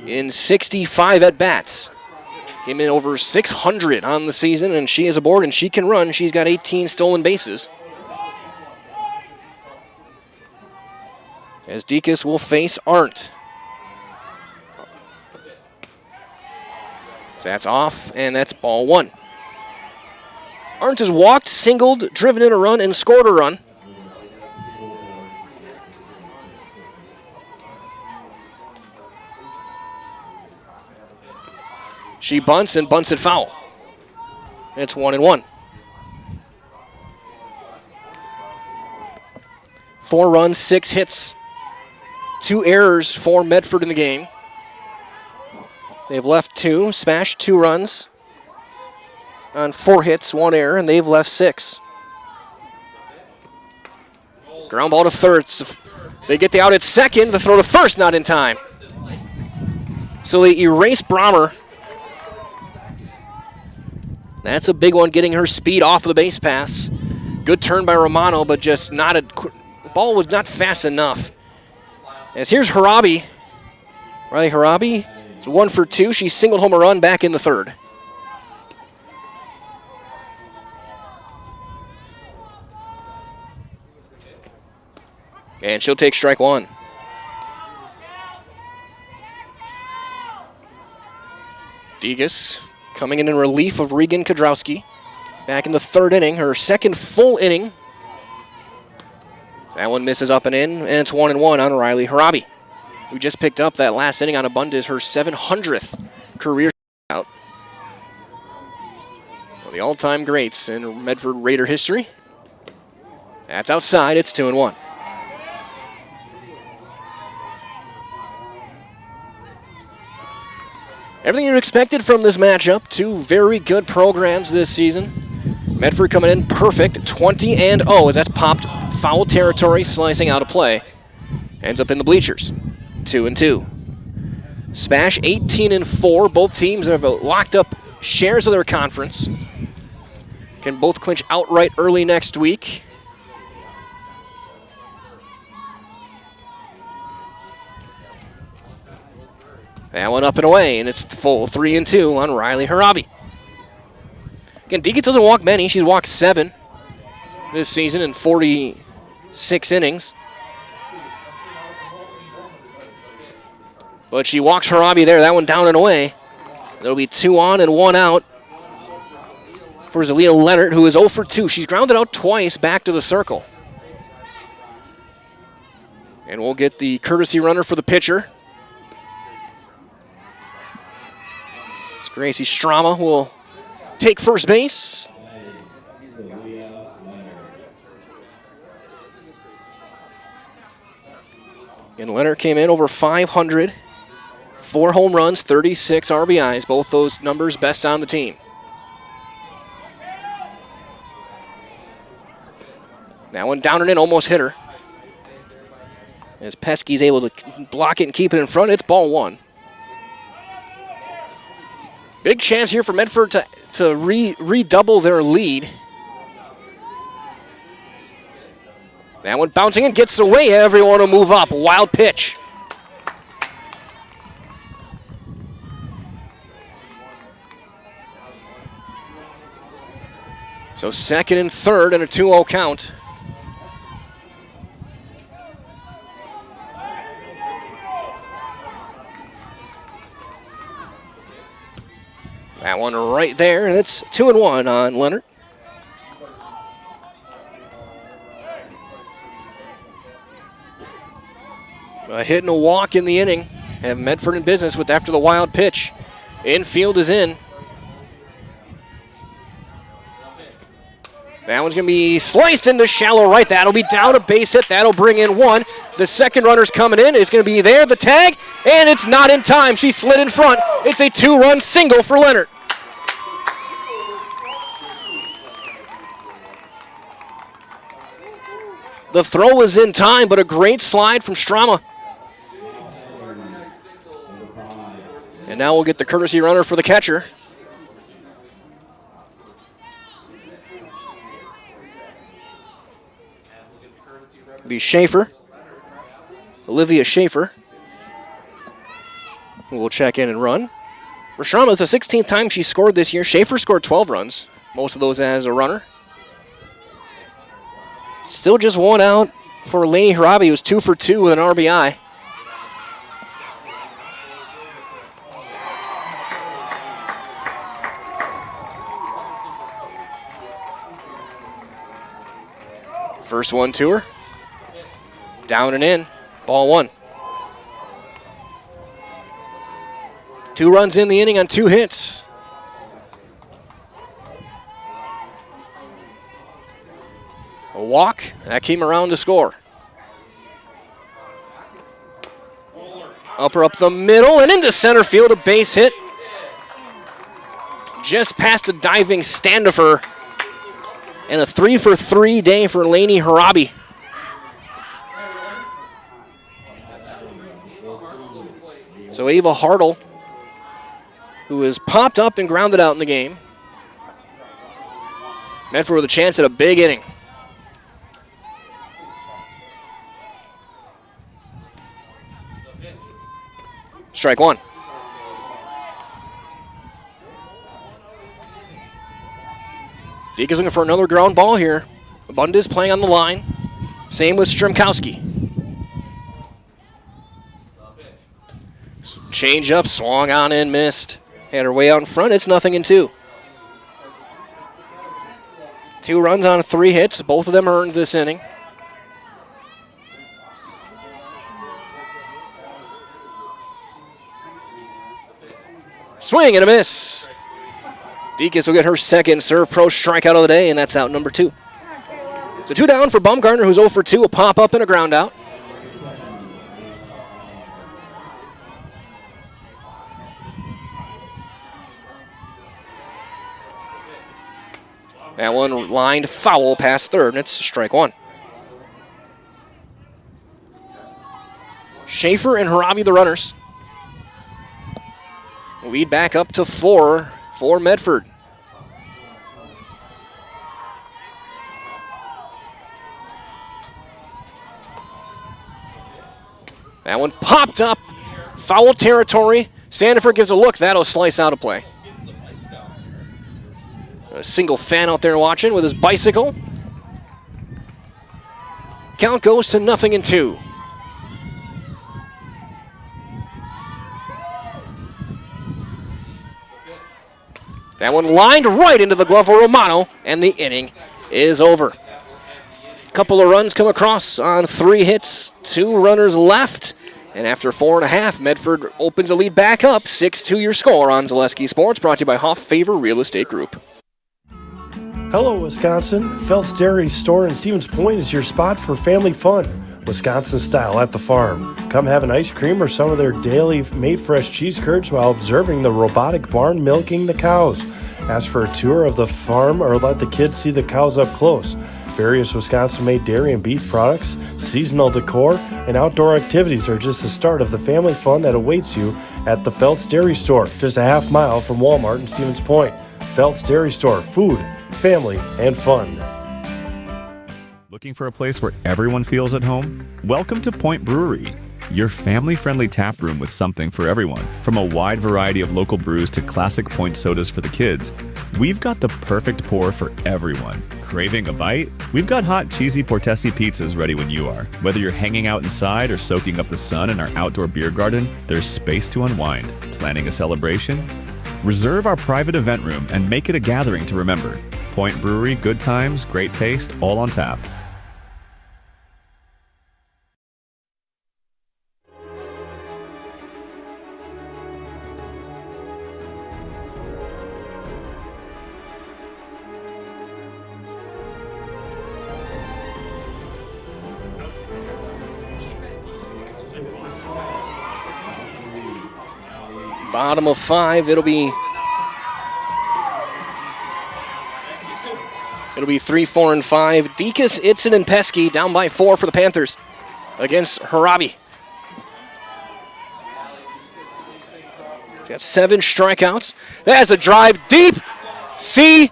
in 65 at-bats. Came in over 600 on the season, and she is aboard, and she can run. She's got 18 stolen bases. As Dekas will face Arndt. That's off, and that's ball 1. Arndt has walked, singled, driven in a run, and scored a run. She bunts and bunts it foul. It's 1-1. 4 runs, 6 hits, 2 errors for Medford in the game. They've left 2, SPASH 2 runs on 4 hits, 1 error, and they've left 6. Ground ball to third. They get the out at second. The throw to first, not in time. So they erase Brommer. That's a big one, getting her speed off of the base paths. Good turn by Romano, but just not a... The ball was not fast enough. As here's Harabi. Riley Harabi. It's 1 for 2. She singled home a run back in the 3rd. And she'll take strike 1. Degas coming in relief of Regan Kodrowski. Back in the 3rd inning, her 2nd full inning. That one misses up and in, and it's 1-1 on Riley Harabi, who just picked up that last inning on a bunt, is her 700th career out. One of the all-time greats in Medford Raider history. That's outside, it's 2-1. Everything you expected from this matchup. 2 very good programs this season. Medford coming in perfect, 20-0, as that's popped foul territory, slicing out of play. Ends up in the bleachers, 2-2. SPASH 18-4. Both teams have locked up shares of their conference. Can both clinch outright early next week. That one up and away, and it's full 3-2 on Riley Harabi. Again, Degas doesn't walk many. She's walked 7 this season in 46 innings. But she walks Harabi there. That one down and away. There'll be 2 on and 1 out for Zalia Leonard, who is 0 for 2. She's grounded out twice back to the circle. And we'll get the courtesy runner for the pitcher. It's Gracie Strama will take first base. And Leonard came in over 500. 4 home runs, 36 RBIs. Both those numbers best on the team. That one down and in, almost hit her. As Pesky's able to block it and keep it in front, it's ball 1. Big chance here for Medford to redouble their lead. That one bouncing in, gets away. Everyone will move up. Wild pitch. So 2nd and 3rd and a 2-0 count. That one right there, and it's 2-1 on Leonard. A hit and a walk in the inning. Have Medford in business with after the wild pitch. Infield is in. That one's going to be sliced into shallow right. That'll be down a base hit. That'll bring in one. The second runner's coming in. It's going to be there. The tag, and it's not in time. She slid in front. It's a 2-run single for Leonard. The throw was in time, but a great slide from Strama. And now we'll get the courtesy runner for the catcher. Be Schaefer, Olivia Schaefer, who will check in and run. For Strama, it's the 16th time she scored this year. Schaefer scored 12 runs, most of those as a runner. Still just one out for Lainey Harabi, who's 2 for 2 with an RBI. First one to her. Down and in. Ball 1. 2 runs in the inning on 2 hits. A walk. That came around to score. Upper up the middle and into center field. A base hit. Just past a diving Standifer. And a 3 for 3 day for Lainey Harabi. So Ava Hartle, who has popped up and grounded out in the game. Medford with a chance at a big inning. Strike 1. Deek is looking for another ground ball here. Bundes playing on the line. Same with Strymkowski. Change up, swung on in, missed. Had her way out in front. It's 0-2. 2 runs on 3 hits. Both of them earned this inning. Swing and a miss. Deaconess will get her second serve pro strikeout of the day, and that's out number 2. So 2 down for Baumgartner, who's 0 for 2. A pop up and a ground out. That one lined foul past third, and it's strike 1. Schaefer and Harabi the runners. Lead back up to 4 for Medford. That one popped up. Foul territory. Standifer gives a look. That'll slice out of play. A single fan out there watching with his bicycle. Count goes to 0-2. That one lined right into the glove of Romano, and the inning is over. Couple of runs come across on 3 hits, 2 runners left. And after 4.5, Medford opens the lead back up. 6-2 your score on Zaleski Sports, brought to you by Hoff Favor Real Estate Group. Hello, Wisconsin. Phelps Dairy Store in Stevens Point is your spot for family fun. Wisconsin style at the farm. Come have an ice cream or some of their daily made fresh cheese curds while observing the robotic barn milking the cows. Ask for a tour of the farm or let the kids see the cows up close. Various Wisconsin-made dairy and beef products, seasonal decor, and outdoor activities are just the start of the family fun that awaits you at the Phelps Dairy Store, just a half mile from Walmart in Stevens Point. Phelps Dairy Store, food, family, and fun. Looking for a place where everyone feels at home? Welcome to Point Brewery, your family-friendly tap room with something for everyone. From a wide variety of local brews to classic Point sodas for the kids, we've got the perfect pour for everyone. Craving a bite? We've got hot, cheesy Portesi pizzas ready when you are. Whether you're hanging out inside or soaking up the sun in our outdoor beer garden, there's space to unwind. Planning a celebration? Reserve our private event room and make it a gathering to remember. Point Brewery, good times, great taste, all on tap. Bottom of 5, it'll be 3, 4, and 5. Dekas, Itzen, and Pesky down by 4 for the Panthers against Harabi. Got 7 strikeouts. That's a drive deep. See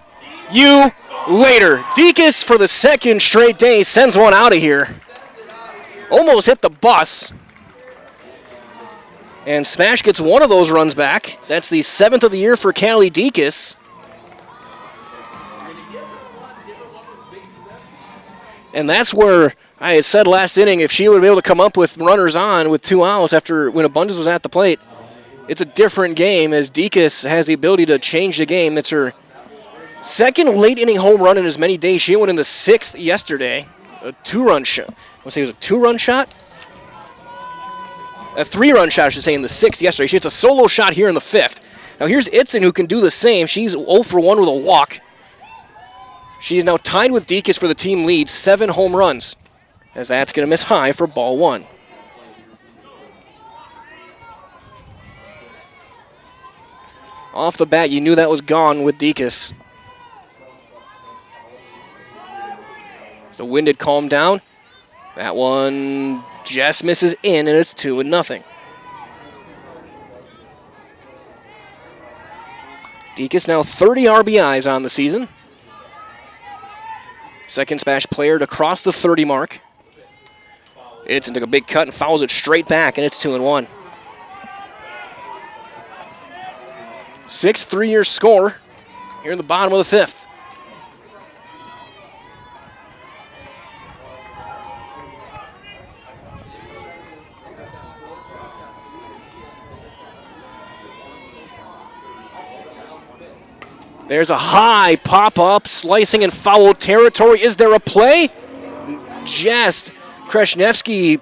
you later. Dekas, for the second straight day, sends one out of here. Almost hit the bus. And Smash gets one of those runs back. That's the 7th of the year for Callie Dekas. And that's where I had said last inning, if she would be able to come up with runners on with 2 outs when Abundance was at the plate, it's a different game as Dekas has the ability to change the game. That's her second late inning home run in as many days. She went in the 6th yesterday. A 2-run shot. I want to say it was a 2-run shot? A 3-run shot, I should say, in the 6th yesterday. She hits a solo shot here in the 5th. Now here's Itzen, who can do the same. She's 0 for 1 with a walk. She is now tied with Dekas for the team lead, 7 home runs, as that's going to miss high for ball 1. Off the bat, you knew that was gone with Dekas. As the wind had calmed down, that one just misses in, and it's 2-0. Dekas now 30 RBIs on the season. Second Smash player to cross the 30 mark. Itzen took a big cut and fouls it straight back, and it's 2-1. 6th 3-year score here in the bottom of the 5th. There's a high pop-up, slicing in foul territory. Is there a play? Just Kreshnevsky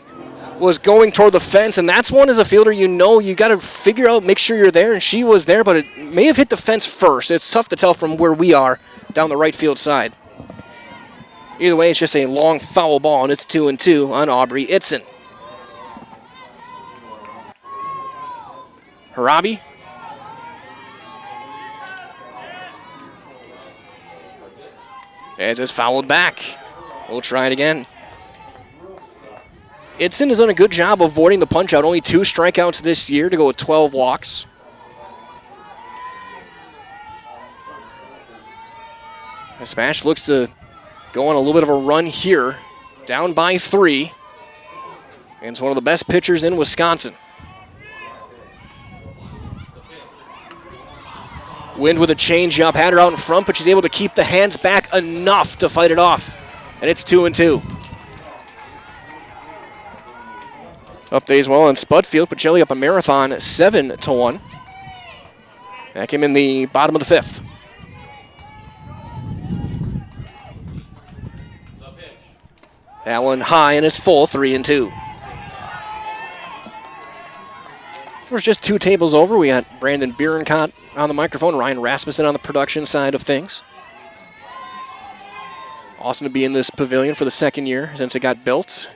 was going toward the fence, and that's one as a fielder you got to figure out, make sure you're there, and she was there, but it may have hit the fence first. It's tough to tell from where we are down the right field side. Either way, it's just a long foul ball, and it's 2-2 on Aubrey Itzen. Harabi. As it's fouled back. We'll try it again. Itzen has done a good job avoiding the punch-out. Only 2 strikeouts this year to go with 12 walks. Smash looks to go on a little bit of a run here. Down by 3. And it's one of the best pitchers in Wisconsin. Wind with a changeup, had her out in front, but she's able to keep the hands back enough to fight it off. And it's 2-2. Up there as well in Spudfield, Pacelli up a marathon 7-1. That came in the bottom of the 5th. That one high and is full, 3-2. We're just 2 tables over. We got Brandon Bierencott on the microphone, Ryan Rasmussen on the production side of things. Awesome to be in this pavilion for the 2nd year since it got built.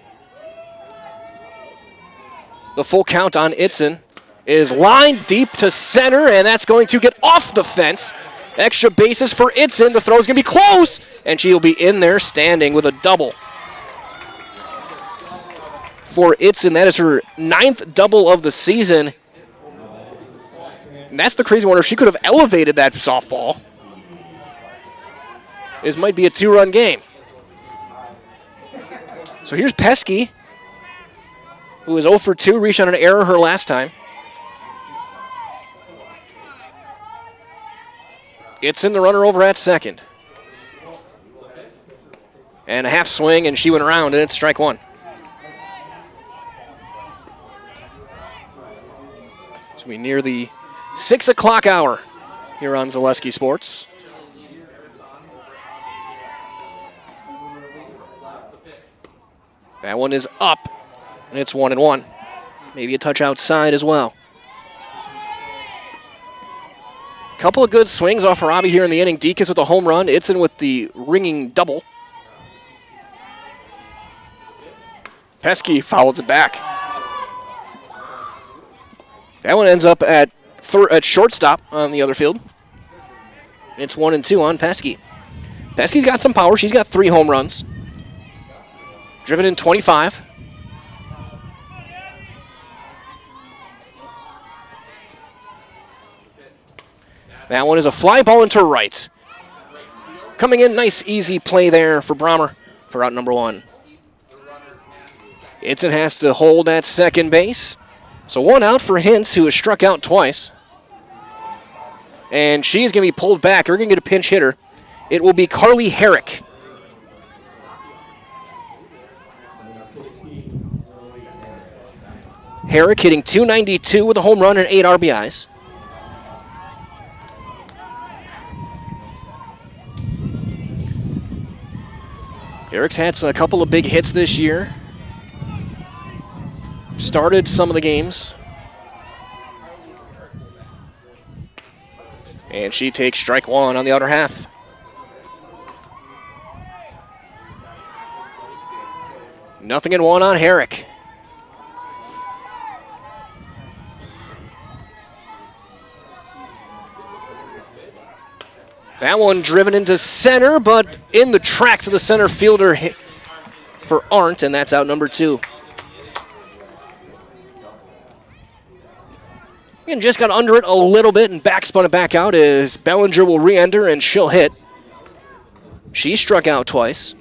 The full count on Itzen is lined deep to center, and that's going to get off the fence. Extra bases for Itzen. The throw is going to be close, and she'll be in there standing with a double. For Itzen, that is her 9th double of the season. And that's the crazy one. If she could have elevated that softball, this might be a 2-run game. So here's Pesky, who was 0 for 2, reached on an error her last time. Itzen the runner over at second. And a half swing, and she went around, and it's strike 1. So we near the 6 o'clock hour here on Zaleski Sports. That one is up, and it's 1-1. Maybe a touch outside as well. Couple of good swings off Harabi here in the inning. Dekas with the home run. Itzen with the ringing double. Pesky fouls it back. That one ends up at at shortstop on the other field. It's 1-2 on Pesky. Pesky's got some power. She's got 3 home runs. Driven in 25. That one is a fly ball into right. Coming in, nice easy play there for Brommer for out number 1. Itzen has to hold at second base. So 1 out for Hintz, who has struck out twice. And she's going to be pulled back. We're going to get a pinch hitter. It will be Carly Herrick. Herrick hitting .292 with a home run and 8 RBIs. Herrick's had a couple of big hits this year. Started some of the games. And she takes strike 1 on the outer half. Nothing in 1 on Herrick. That one driven into center, but in the tracks of the center fielder for Arndt, and that's out number 2. And just got under it a little bit and backspun it back out as Bellinger will re-enter and she'll hit. She struck out twice.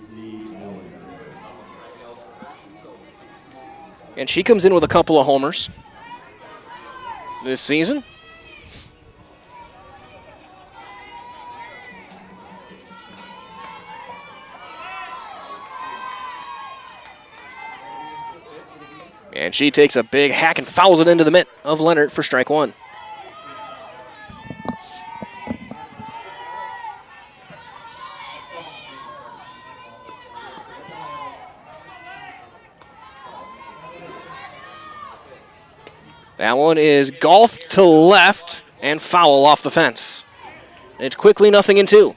And she comes in with a couple of homers this season. And she takes a big hack and fouls it into the mitt of Leonard for strike 1. That one is golf to left and foul off the fence. It's quickly 0-2.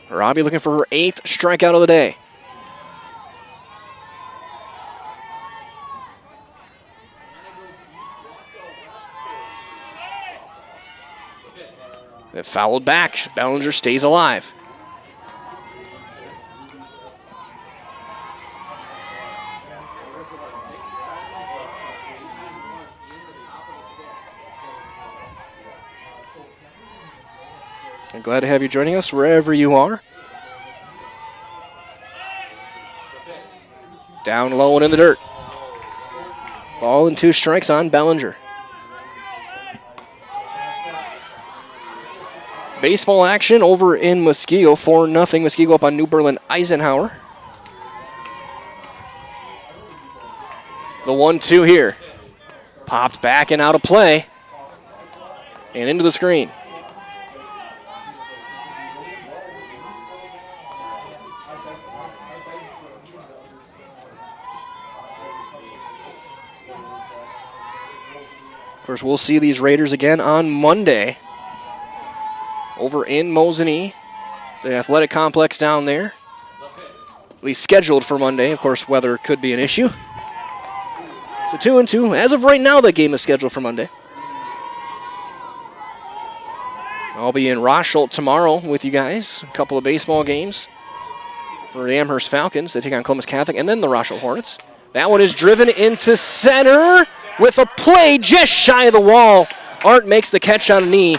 Robbie looking for her 8th strikeout of the day. It fouled back. Bellinger stays alive. I'm glad to have you joining us wherever you are. Down low and in the dirt. Ball and 2 strikes on Bellinger. Baseball action over in Muskego, 4-0. Muskego up on New Berlin Eisenhower. The 1-2 here. Popped back and out of play. And into the screen. Of course, we'll see these Raiders again on Monday over in Mosinee, the athletic complex down there. At least scheduled for Monday. Of course, weather could be an issue. So 2-2. As of right now, that game is scheduled for Monday. I'll be in Rosholt tomorrow with you guys. A couple of baseball games for the Amherst Falcons. They take on Columbus Catholic and then the Rosholt Hornets. That one is driven into center with a play just shy of the wall. Arndt makes the catch on a knee,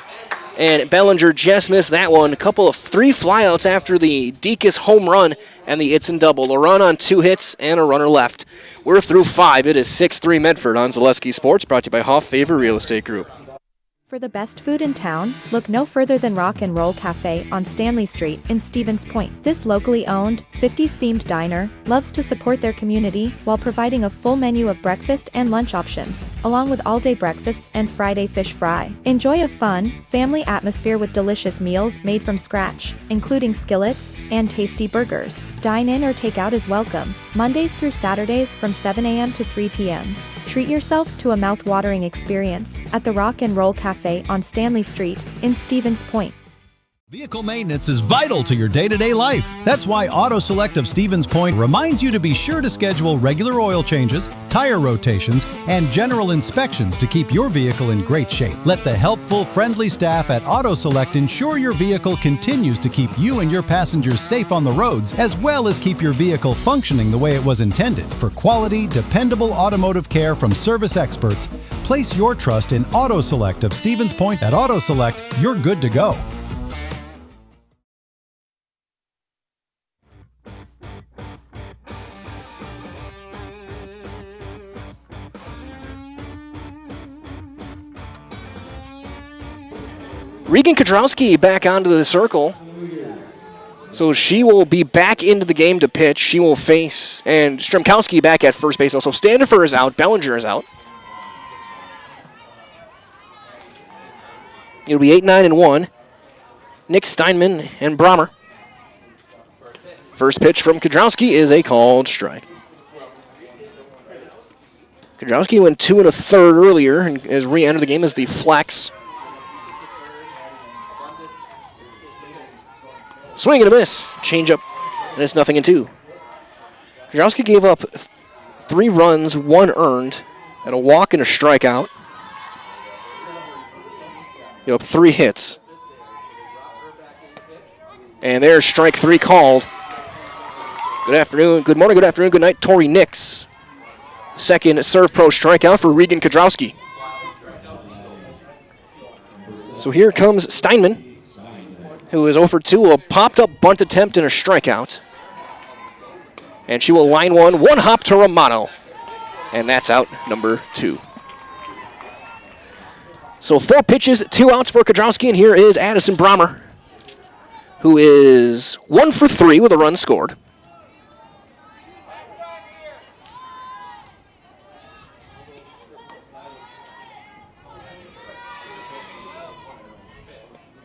and Bellinger just missed that one. A couple of 3 flyouts after the Deacon's home run and the Itzen double. A run on 2 hits and a runner left. We're through 5. It is 6-3 Medford on Zaleski Sports, brought to you by Hoff Favor Real Estate Group. For the best food in town, look no further than Rock and Roll Cafe on Stanley Street in Stevens Point. This locally owned, 50s-themed diner loves to support their community while providing a full menu of breakfast and lunch options, along with all-day breakfasts and Friday fish fry. Enjoy a fun, family atmosphere with delicious meals made from scratch, including skillets and tasty burgers. Dine in or take out is welcome, Mondays through Saturdays from 7 a.m. to 3 p.m. Treat yourself to a mouth-watering experience at the Rock and Roll Cafe on Stanley Street in Stevens Point. Vehicle maintenance is vital to your day-to-day life. That's why Auto Select of Stevens Point reminds you to be sure to schedule regular oil changes, tire rotations, and general inspections to keep your vehicle in great shape. Let the helpful, friendly staff at Auto Select ensure your vehicle continues to keep you and your passengers safe on the roads, as well as keep your vehicle functioning the way it was intended. For quality, dependable automotive care from service experts, place your trust in Auto Select of Stevens Point. At Auto Select, you're good to go. Regan Kodrowski back onto the circle. So she will be back into the game to pitch. She will face, and Stremkowski back at first base. Also, Standifer is out. Bellinger is out. It'll be 8-9-1. Nick Steinman and Brahmer. First pitch from Kodrowski is a called strike. Kodrowski went 2 1/3 earlier and has re-entered the game as the flex. Swing and a miss. Change up, and it's 0-2. Kodrowski gave up 3 runs, 1 earned, and a walk and a strikeout. Gave up 3 hits. And there's strike 3 called. Good afternoon, good morning, good afternoon, good night, Tori Nix. Second serve pro strikeout for Regan Kodrowski. So here comes Steinman, who is 0 for 2, a popped-up bunt attempt and a strikeout. And she will line one hop to Romano. And that's out number 2. So 4 pitches, 2 outs for Kodrowski, and here is Addison Brahmer, who is 1 for 3 with a run scored.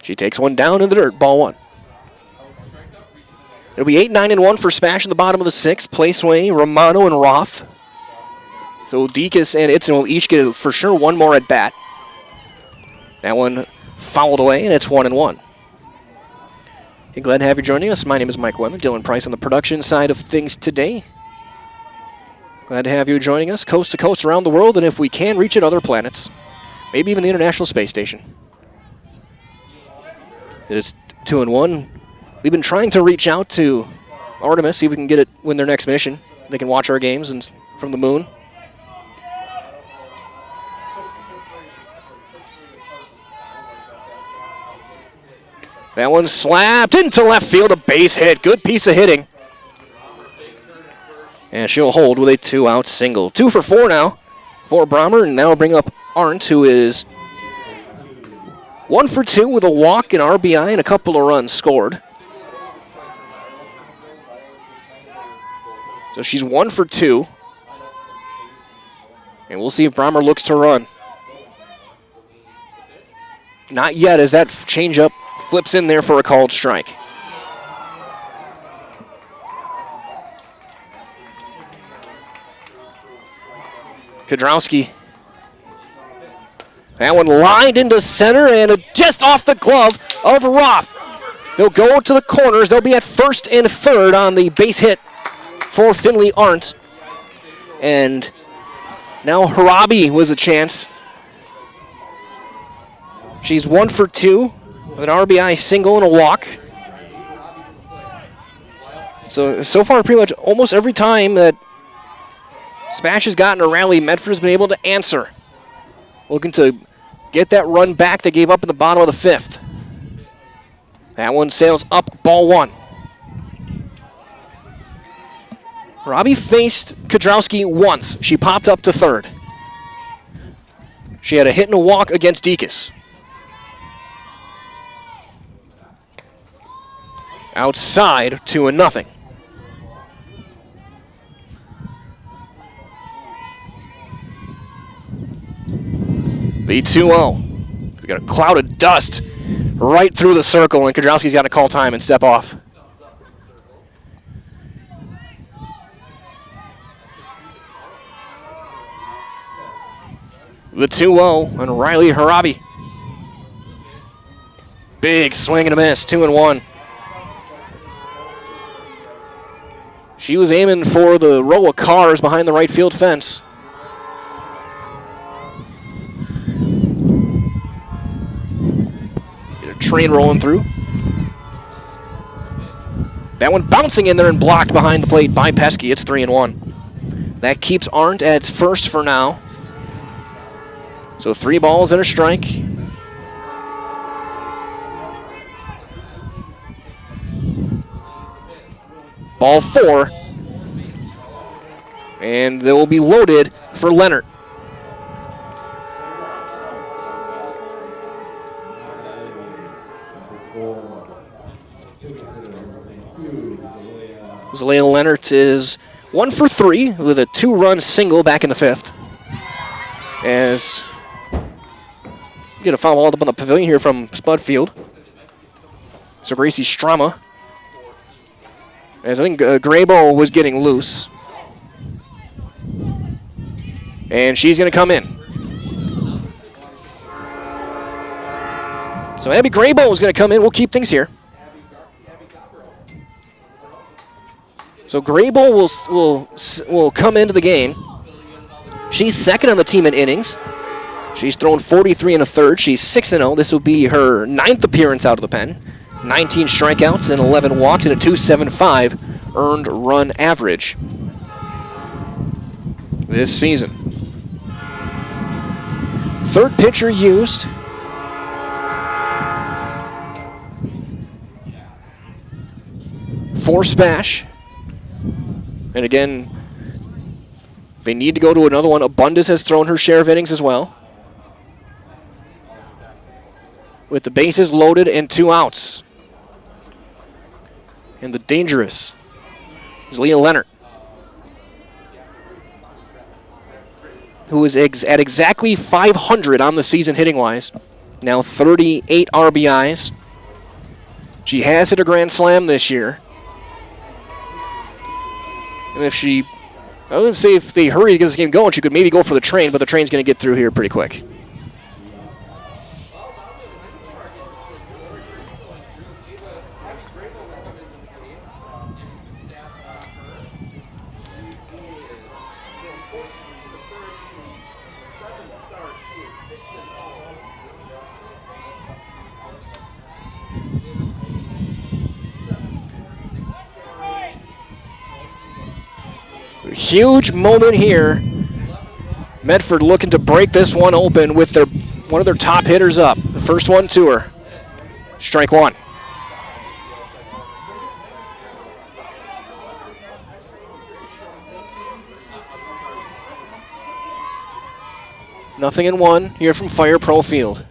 She takes one down in the dirt, ball 1. It'll be 8-9-1 for SPASH in the bottom of the 6th. Placeway, Romano, and Roth. So Dekas and Itzen will each get for sure 1 more at bat. That one fouled away, and it's 1-1. Hey, glad to have you joining us. My name is Mike Wemmer, Dylan Price on the production side of things today. Glad to have you joining us coast to coast around the world, and if we can, reach at other planets. Maybe even the International Space Station. It's 2-1. We've been trying to reach out to Artemis, see if we can get it win their next mission. They can watch our games and from the moon. That one slapped into left field, a base hit. Good piece of hitting. And she'll hold with a 2-out single. 2 for 4 now for Brahmer, and now we'll bring up Arndt, who is 1 for 2 with a walk, an RBI, and a couple of runs scored. So she's 1 for 2. And we'll see if Brahmer looks to run. Not yet, as that changeup flips in there for a called strike. Kodrowski. That one lined into center and just off the glove of Roth. They'll go to the corners. They'll be at first and third on the base hit for Finley Arndt. And now Harabi was a chance. She's 1 for 2 with an RBI single and a walk. So far, pretty much almost every time that SPASH has gotten a rally, Medford has been able to answer. Looking to get that run back they gave up in the bottom of the 5th. That one sails up, ball 1. Robbie faced Kodrowski once. She popped up to third. She had a hit and a walk against Dekas. Outside, 2-0. The 2-0. We got a cloud of dust right through the circle, and Kodrowski's got to call time and step off. The 2-0 on Riley Harabi. Big swing and a miss, 2-1. She was aiming for the row of cars behind the right field fence. Get a train rolling through. That one bouncing in there and blocked behind the plate by Pesky. It's 3-1. That keeps Arndt at first for now. So 3 balls and a strike. Ball 4. And they will be loaded for Leonard. Zalea Leonard is 1 for 3 with a 2-run single back in the 5th. As you get a foul ball up on the pavilion here from Spudfield. So Gracie Strama. As I think Graybo was getting loose. And she's going to come in. So Abby Graybo is going to come in. We'll keep things here. So Graybo will come into the game. She's second on the team in innings. She's thrown 43 1/3. She's 6-0. This will be her 9th appearance out of the pen. 19 strikeouts and 11 walks and a 2.75 earned run average this season. Third pitcher used. For SPASH. And again, if they need to go to another one, Abundis has thrown her share of innings as well. With the bases loaded and 2 outs. And the dangerous is Leah Leonard, who is at exactly 500 on the season hitting-wise. Now 38 RBIs. She has hit a grand slam this year. And if she, I would say if they hurry to get this game going, she could maybe go for the train, but the train's going to get through here pretty quick. Huge moment here. Medford looking to break this one open with one of their top hitters up. The first one to her. Strike 1. Nothing in 1 here from Fire Pro Field.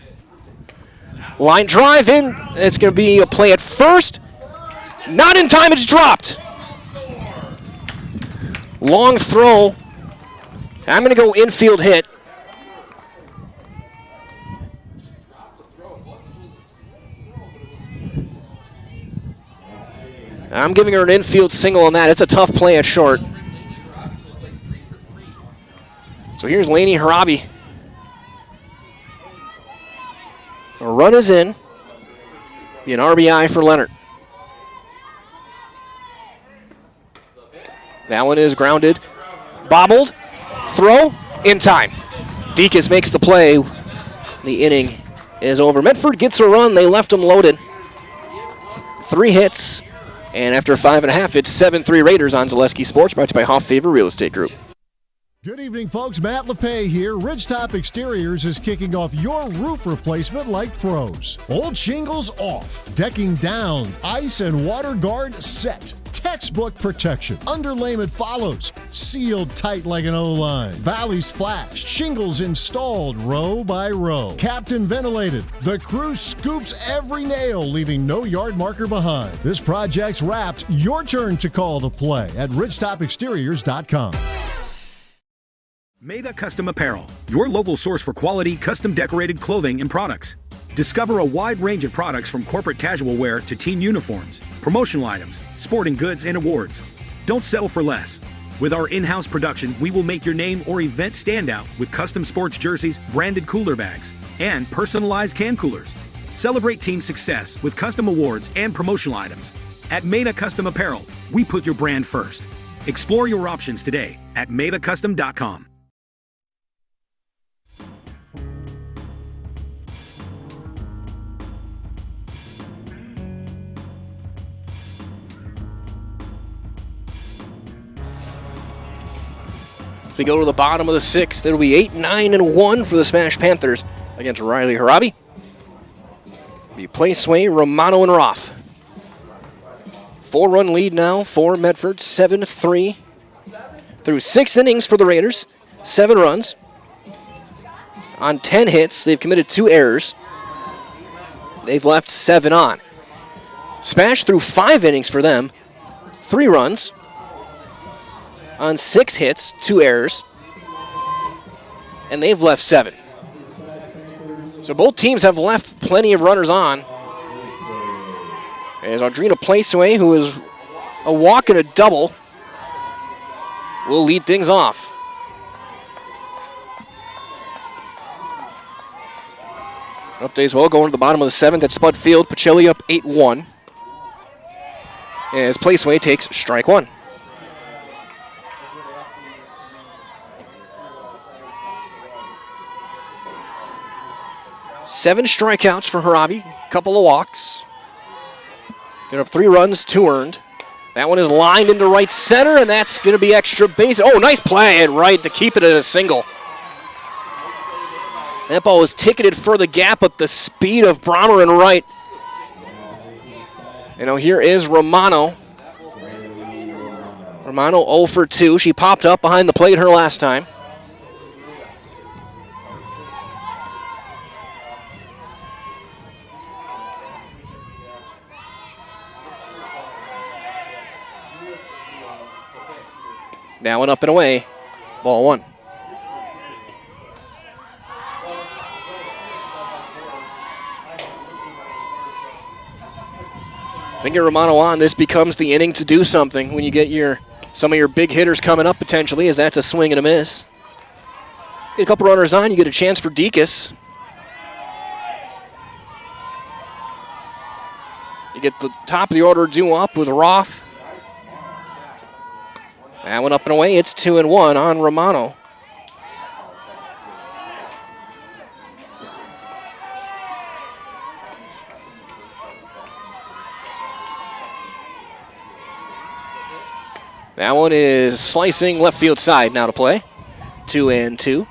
Line drive in. It's going to be a play at first. Not in time. It's dropped. Long throw. I'm going to go infield hit. I'm giving her an infield single on that. It's a tough play at short. So here's Lainey Harabi. A run is in. Be an RBI for Leonard. That one is grounded. Bobbled. Throw. In time. Deacon's makes the play. The inning is over. Medford gets a run. They left them loaded. 3 hits. And after 5.5, it's 7-3 Raiders on Zaleski Sports, brought to you by Hoff Favor Real Estate Group. Good evening, folks. Matt LePay here. Ridgetop Exteriors is kicking off your roof replacement like pros. Old shingles off, decking down, ice and water guard set. Textbook protection. Underlayment follows. Sealed tight like an O-line. Valleys flashed. Shingles installed row by row. Captain ventilated. The crew scoops every nail, leaving no yard marker behind. This project's wrapped. Your turn to call the play at ridgetopexteriors.com. Mega Custom Apparel, your local source for quality, custom decorated clothing and products. Discover a wide range of products from corporate casual wear to team uniforms, promotional items, sporting goods, and awards. Don't settle for less. With our in-house production, we will make your name or event stand out with custom sports jerseys, branded cooler bags, and personalized can coolers. Celebrate team success with custom awards and promotional items. At Maida Custom Apparel, we put your brand first. Explore your options today at maidacustom.com. As we go to the bottom of the sixth, it'll be 8-9-1 for the Smash Panthers against Riley Harabi. Be Placeway, Romano, and Roth. 4-run lead now for Medford, 7-3. Through 6 innings for the Raiders, 7 runs. On 10 hits, they've committed 2 errors. They've left 7 on. Smash through 5 innings for them, 3 runs. On 6 hits, 2 errors. And they've left 7. So both teams have left plenty of runners on. As Audrina Placeway, who is a walk and a double, will lead things off. Update as well, going to the bottom of the 7th at Spud Field. Pacelli up 8-1. As Placeway takes strike 1. Seven strikeouts for Harabi, couple of walks. Get up 3 runs, 2 earned. That one is lined into right center, and that's going to be extra base. Oh, nice play at right to keep it at a single. That ball was ticketed for the gap, but the speed of Brommer and right. You know, here is Romano. Romano 0 for 2. She popped up behind the plate her last time. Now and up and away, ball 1. If they get Romano on, this becomes the inning to do something when you get some of your big hitters coming up potentially, as that's a swing and a miss. Get a couple runners on, you get a chance for Deacus. You get the top of the order due up with Roth. That one up and away. It's 2-1 on Romano. That one is slicing left field side now to play. 2-2.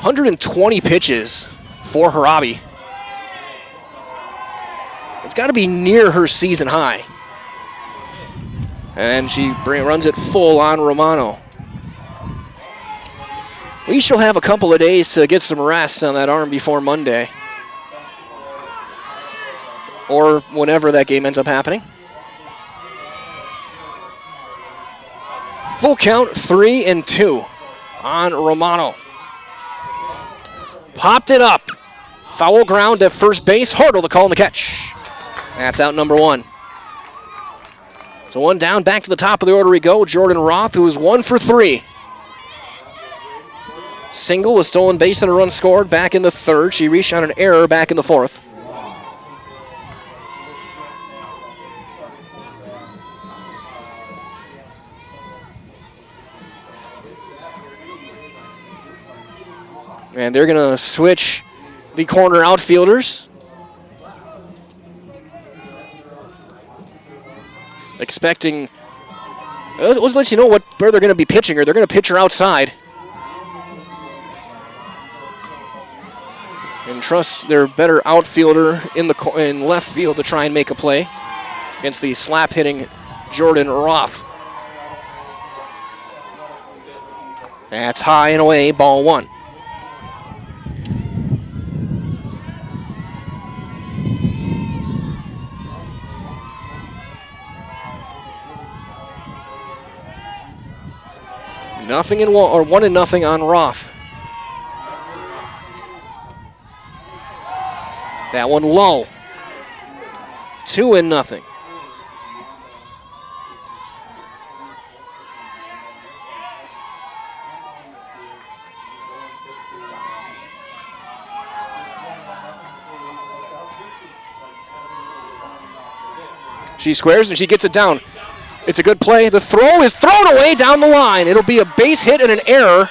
...120 pitches for Harabi. It's got to be near her season high. And she runs it full on Romano. At least she'll have a couple of days to get some rest on that arm before Monday. Or whenever that game ends up happening. Full count, 3-2 on Romano. Popped it up. Foul ground at first base. Hartle to call and the catch. That's out number 1. So 1 down, back to the top of the order we go. Jordan Roth, who is 1 for 3. Single, a stolen base, and a run scored back in the 3rd. She reached on an error back in the 4th. And they're going to switch the corner outfielders. Expecting, let's let you know where they're going to be pitching her. They're going to pitch her outside. And trust their better outfielder in left field to try and make a play against the slap-hitting Jordan Roth. That's high and away, ball 1. Nothing in 1 or 1-0 on Roth. That one low. 2-0. She squares and she gets it down. It's a good play. The throw is thrown away down the line. It'll be a base hit and an error.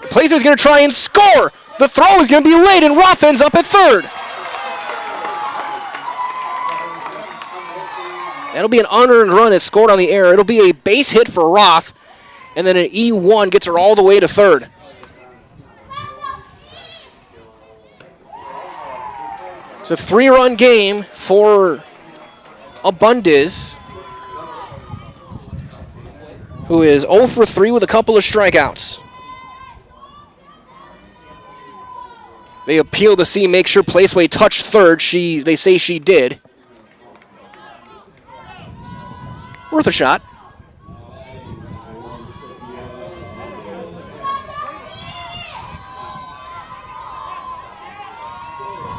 Placer's going to try and score. The throw is going to be late, and Roth ends up at third. That'll be an unearned run. It scored on the error. It'll be a base hit for Roth, and then an E1 gets her all the way to third. It's a 3-run game for Abundis, who is 0 for 3 with a couple of strikeouts. They appeal to see, make sure Placeway touched third. They say she did. Worth a shot.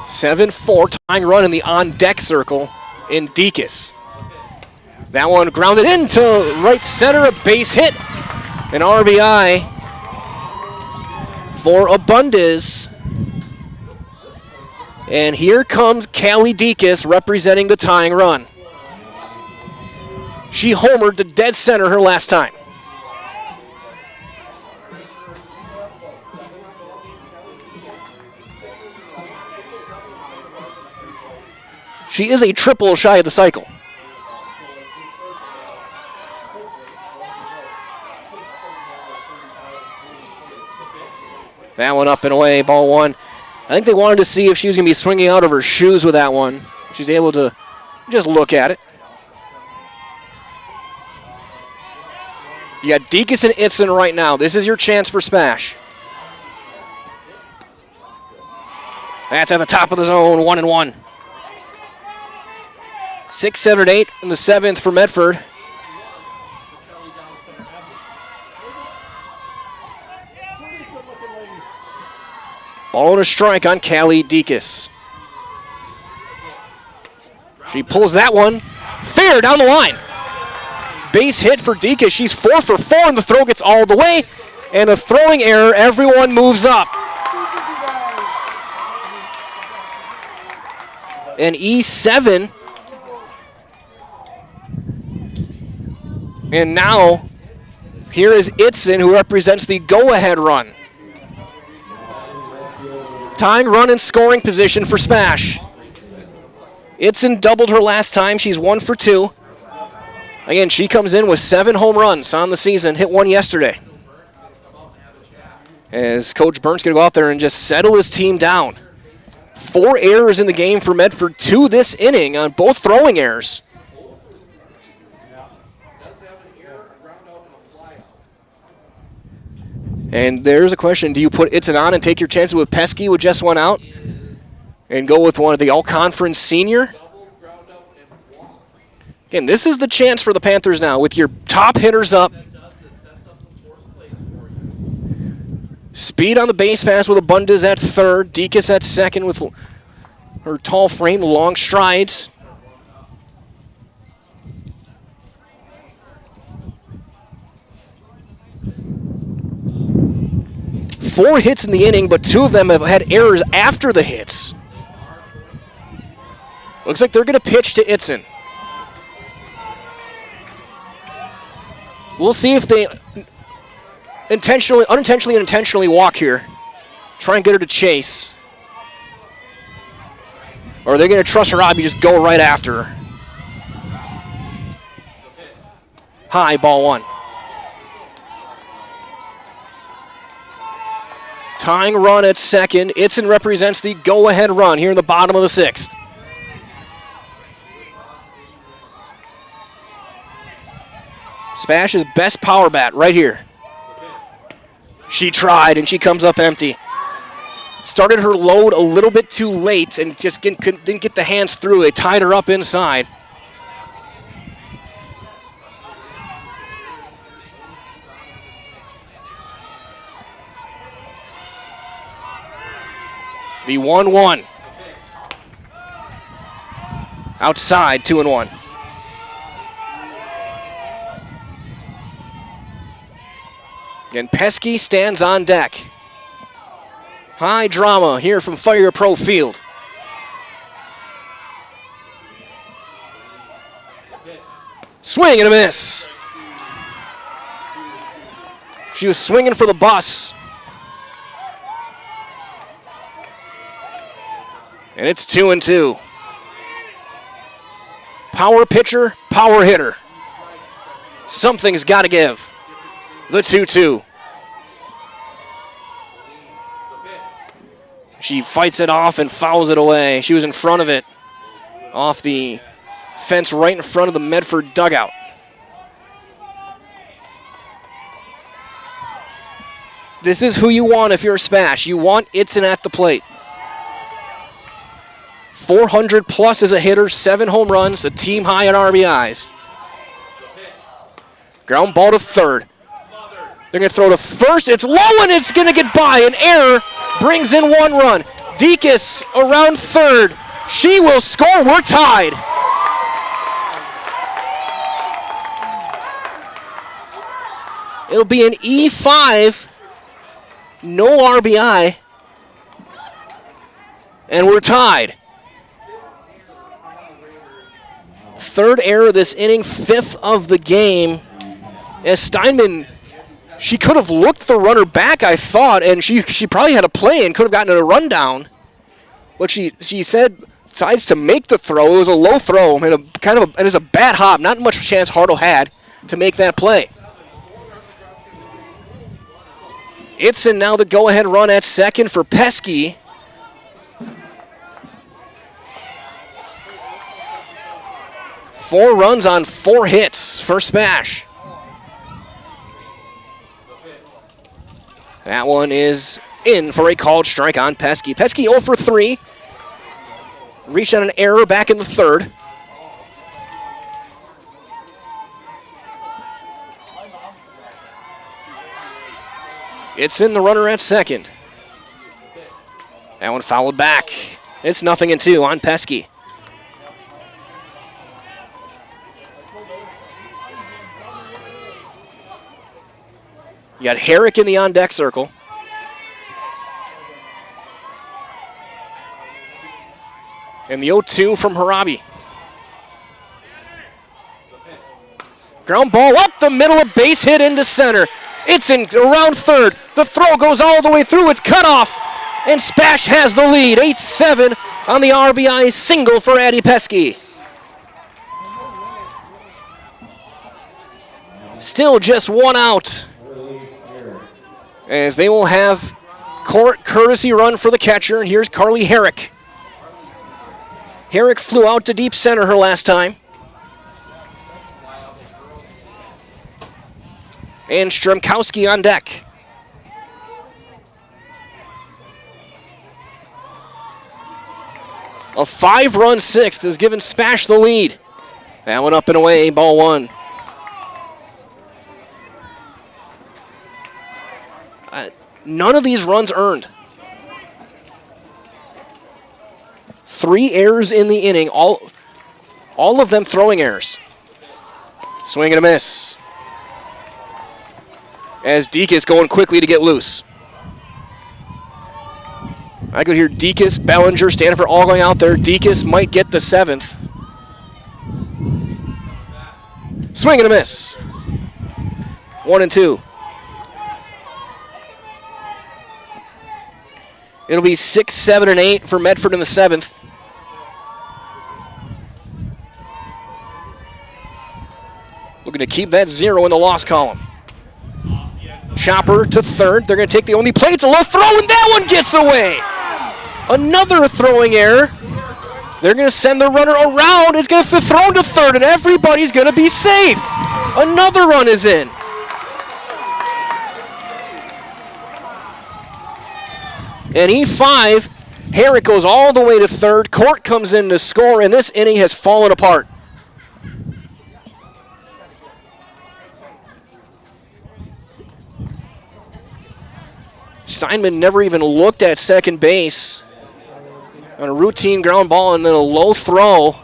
(7-4) tying run in the on-deck circle in Deacon's. That one grounded into right center, a base hit. An RBI for Abundis. And here comes Callie Deacon's representing the tying run. She homered to dead center her last time. She is a triple shy of the cycle. That one up and away, ball one. I think they wanted to see if she was going to be swinging out of her shoes with that one. She's able to just look at it. You got Deacon's and Itzen right now. This is your chance for SPASH. That's at the top of the zone, 1-1. 6, 7, 8 in the 7th for Medford. Ball and a strike on Callie Deacon's. She pulls that one. Fair down the line. Base hit for Deacon's. She's 4 for 4, and the throw gets all the way. And a throwing error. Everyone moves up. And E7. And now, here is Itzen, who represents the go-ahead run. Tying run in scoring position for SPASH. Itzen doubled her last time. She's 1 for 2. Again, she comes in with 7 home runs on the season. Hit one yesterday. As Coach Burnt's going to go out there and just settle his team down. 4 errors in the game for Medford, 2 this inning on both throwing errors. And there's a question, do you put Itzen on and take your chances with Pesky with just one out? And go with one of the all-conference senior? Again, this is the chance for the Panthers now with your top hitters up. Speed on the base pass with Abundis at third. Deacon's at second with her tall frame, long strides. Four hits in the inning, but 2 of them have had errors after the hits. Looks like they're going to pitch to Itzen. We'll see if they unintentionally and intentionally walk here. Try and get her to chase. Or are they going to trust Robbie, just go right after her? High, ball 1. Tying run at second. Itzen represents the go-ahead run here in the bottom of the 6th. SPASH's best power bat right here. She tried, and she comes up empty. Started her load a little bit too late and just didn't get the hands through. They tied her up inside. The 1-1. Outside, 2-1. And Pesky stands on deck. High drama here from Fire Pro Field. Swing and a miss. She was swinging for the bus. And it's 2-2. Power pitcher, power hitter. Something's got to give. The 2-2. She fights it off and fouls it away. She was in front of it. Off the fence right in front of the Medford dugout. This is who you want if you're a SPASH. You want Itzen at the plate. 400 plus as a hitter, 7 home runs, a team high in RBIs. Ground ball to third. They're going to throw to first. It's low and it's going to get by. An error brings in 1 run. Dekas around third. She will score. We're tied. It'll be an E5. No RBI. And we're tied. Third error this inning, 5th of the game. As Steinman, she could have looked the runner back, I thought, and she probably had a play and could have gotten a rundown. But she said decides to make the throw. It was a low throw and it was a bad hop. Not much chance Hartle had to make that play. Itzen now the go-ahead run at second for Pesky. Four runs on 4 hits for SPASH. That one is in for a called strike on Pesky. Pesky 0 for 3. Reached on an error back in the third. It's in the runner at second. That one fouled back. It's 0-2 on Pesky. You got Herrick in the on-deck circle. And the 0-2 from Harabi. Ground ball up the middle, a base hit into center. It's in around third. The throw goes all the way through. It's cut off. And SPASH has the lead. 8-7 on the RBI single for Addie Pesky. Still just 1 out. As they will have court courtesy run for the catcher. And here's Carly Herrick. Herrick flew out to deep center her last time. And Stremkowski on deck. A 5-run sixth has given SPASH the lead. That one up and away, ball 1. None of these runs earned. 3 errors in the inning, all of them throwing errors. Swing and a miss. As Dekas going quickly to get loose. I could hear Dekas, Bellinger, Stanford all going out there. Dekas might get the 7th. Swing and a miss. 1-2. It'll be 6, 7, and 8 for Medford in the 7th. Looking to keep that 0 in the loss column. Chopper to third. They're going to take the only play. It's a low throw, and that one gets away. Another throwing error. They're going to send the runner around. It's going to be thrown to third, and everybody's going to be safe. Another run is in. And E5, Herrick goes all the way to third. Court comes in to score, and this inning has fallen apart. Steinman never even looked at second base on a routine ground ball and then a low throw.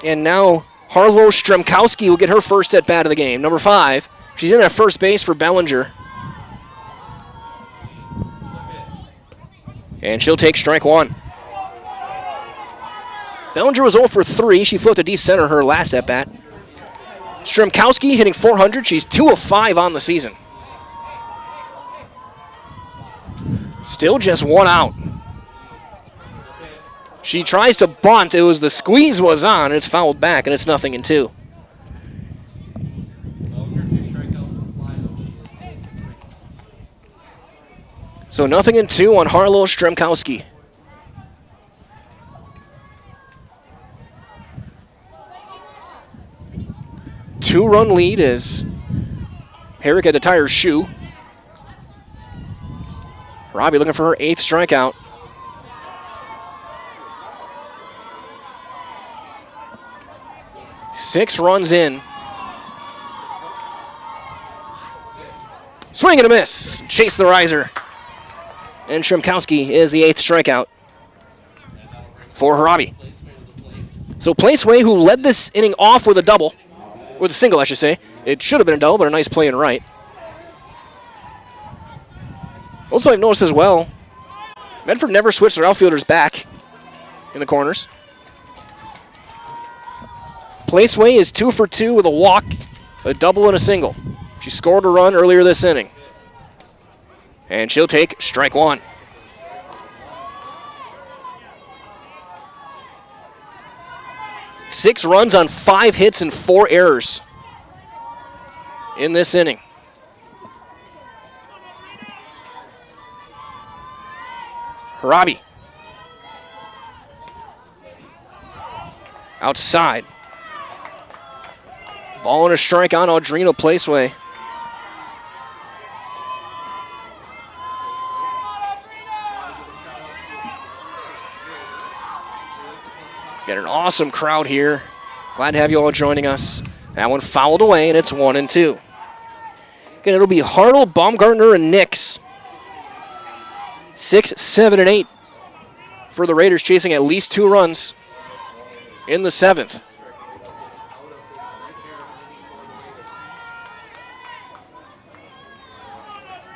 And now Harlow Stremkowski will get her first at bat of the game, number 5. She's in at first base for Bellinger. And she'll take strike 1. Bellinger was 0 for 3. She flipped a deep center her last at bat. Stremkowski hitting .400. She's 2 of 5 on the season. Still just 1 out. She tries to bunt. It was the squeeze was on. And it's fouled back, and it's 0-2. So 0-2 on Harlow Stremkowski. Two-run lead as Herrick had to tie her shoe. Robbie looking for her 8th strikeout. Six runs in. Swing and a miss. Chase the riser. And Stremkowski is the 8th strikeout for Harabi. So Placeway, who led this inning off with a double, with a single, I should say. It should have been a double, but a nice play and right. Also, I've noticed as well, Medford never switched their outfielders back in the corners. Placeway is 2 for 2 with a walk, a double, and a single. She scored a run earlier this inning. And she'll take strike 1. Six runs on 5 hits and 4 errors in this inning. Harabi. Outside. Ball and a strike on Audrina Placeway. Got an awesome crowd here. Glad to have you all joining us. That one fouled away, and it's 1-2. Again, it'll be Hartle, Baumgartner, and Nix. 6, 7, and 8 for the Raiders, chasing at least 2 runs in the 7th.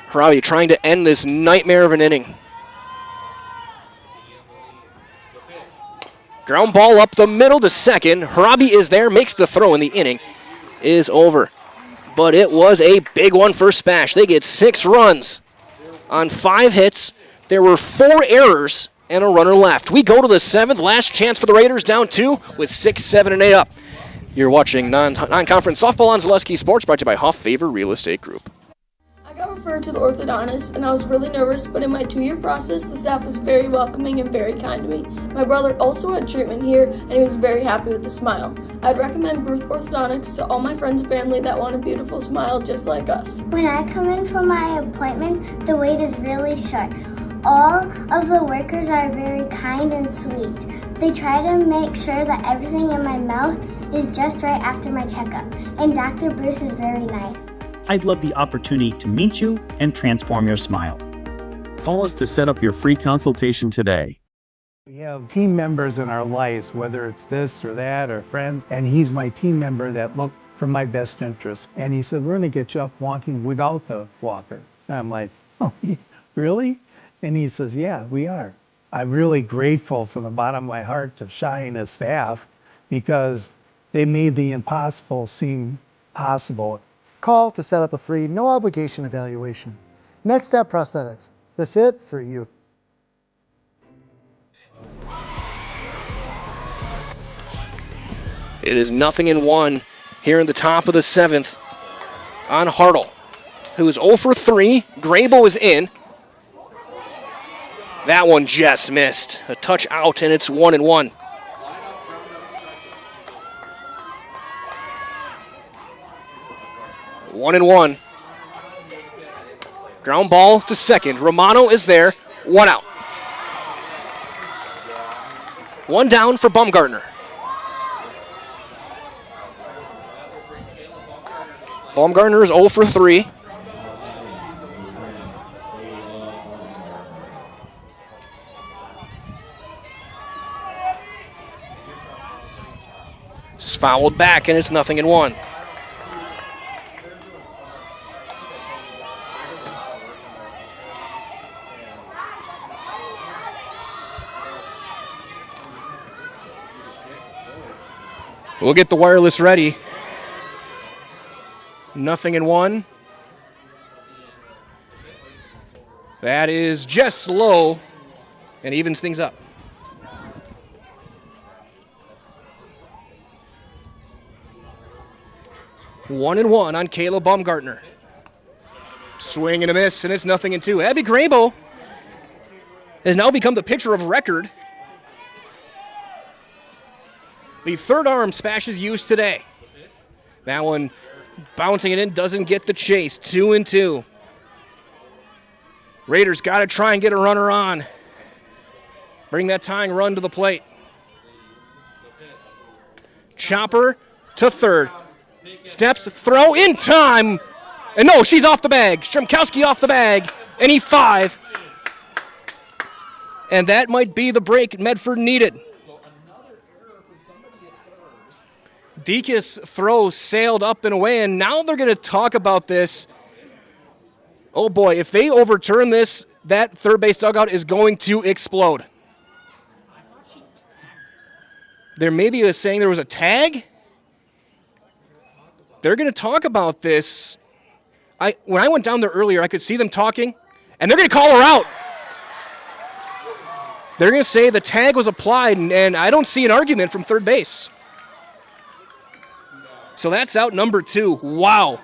Harabi trying to end this nightmare of an inning. Ground ball up the middle to second. Harabi is there, makes the throw, and the inning is over. But it was a big one for SPASH. They get 6 runs on 5 hits. There were 4 errors and a runner left. We go to the 7th. Last chance for the Raiders, down 2 with 6, 7, and 8 up. You're watching non-conference softball on Zaleski Sports, brought to you by Huff Favor Real Estate Group. I got referred to the orthodontist, and I was really nervous, but in my 2-year process, the staff was very welcoming and very kind to me. My brother also had treatment here, and he was very happy with the smile. I'd recommend Bruce Orthodontics to all my friends and family that want a beautiful smile just like us. When I come in for my appointment, the wait is really short. All of the workers are very kind and sweet. They try to make sure that everything in my mouth is just right after my checkup, and Dr. Bruce is very nice. I'd love the opportunity to meet you and transform your smile. Call us to set up your free consultation today. We have team members in our lives, whether it's this or that or friends, and he's my team member that looked for my best interest. And he said, we're going to get you up walking without the walker. And I'm like, oh, really? And he says, yeah, we are. I'm really grateful from the bottom of my heart to Shai and his staff because they made the impossible seem possible. Call to set up a free, no-obligation evaluation. Next Step Prosthetics, the fit for you. It is 0-1 here in the top of the 7th on Hartle, who is 0 for 3. Grable is in. That one just missed. A touch out, and it's 1-1. One and 1. Ground ball to second. Romano is there. 1 out. 1 down for Baumgartner. Baumgartner is 0 for 3. It's fouled back, and it's 0-1. We'll get the wireless ready. 0-1. That is just low and evens things up. One and one on Kayla Baumgartner. Swing and a miss, and it's 0-2. Abby Graybo has now become the pitcher of record. The third arm SPASH is used today. That one bouncing it in, doesn't get the chase. 2-2. Raiders got to try and get a runner on. Bring that tying run to the plate. Chopper to third. Steps, throw in time. And no, she's off the bag. Stremkowski off the bag. And E5. And that might be the break Medford needed. Deacon's throw sailed up and away, and now they're going to talk about this. Oh boy, if they overturn this, that third base dugout is going to explode. There may be saying there was a tag. They're going to talk about this. When I went down there earlier, I could see them talking, and they're going to call her out. They're going to say the tag was applied, and I don't see an argument from third base. So that's out number 2. Wow.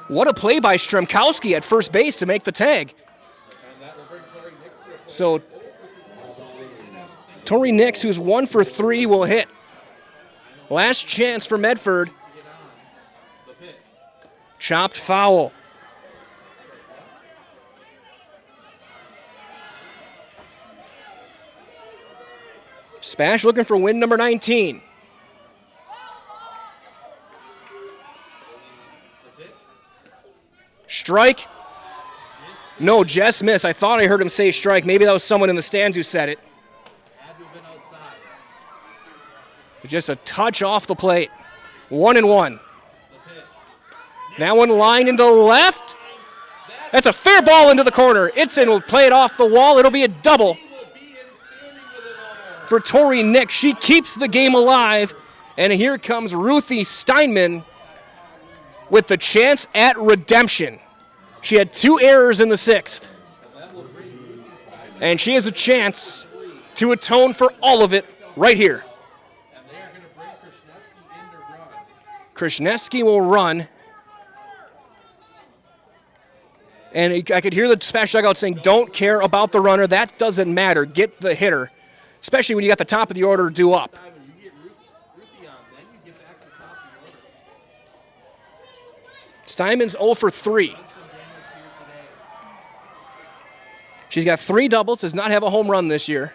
What a play by Stremkowski at first base to make the tag. So Tori Nix, who's 1 for 3, will hit. Last chance for Medford. Chopped foul. SPASH looking for win number 19. Strike. No, just miss. I thought I heard him say strike. Maybe that was someone in the stands who said it. Just a touch off the plate. 1-1. That one lined into left. That's a fair ball into the corner. Itzen will play it off the wall. It'll be a double for Tori Nix. She keeps the game alive. And here comes Ruthie Steinman with the chance at redemption. She had 2 errors in the 6th. And she has a chance to atone for all of it right here. Krishneski will run. And I could hear the SPASH dugout saying, don't care about the runner. That doesn't matter. Get the hitter. Especially when you got the top of the order due up. Steinman's 0 for 3. She's got 3 doubles, does not have a home run this year.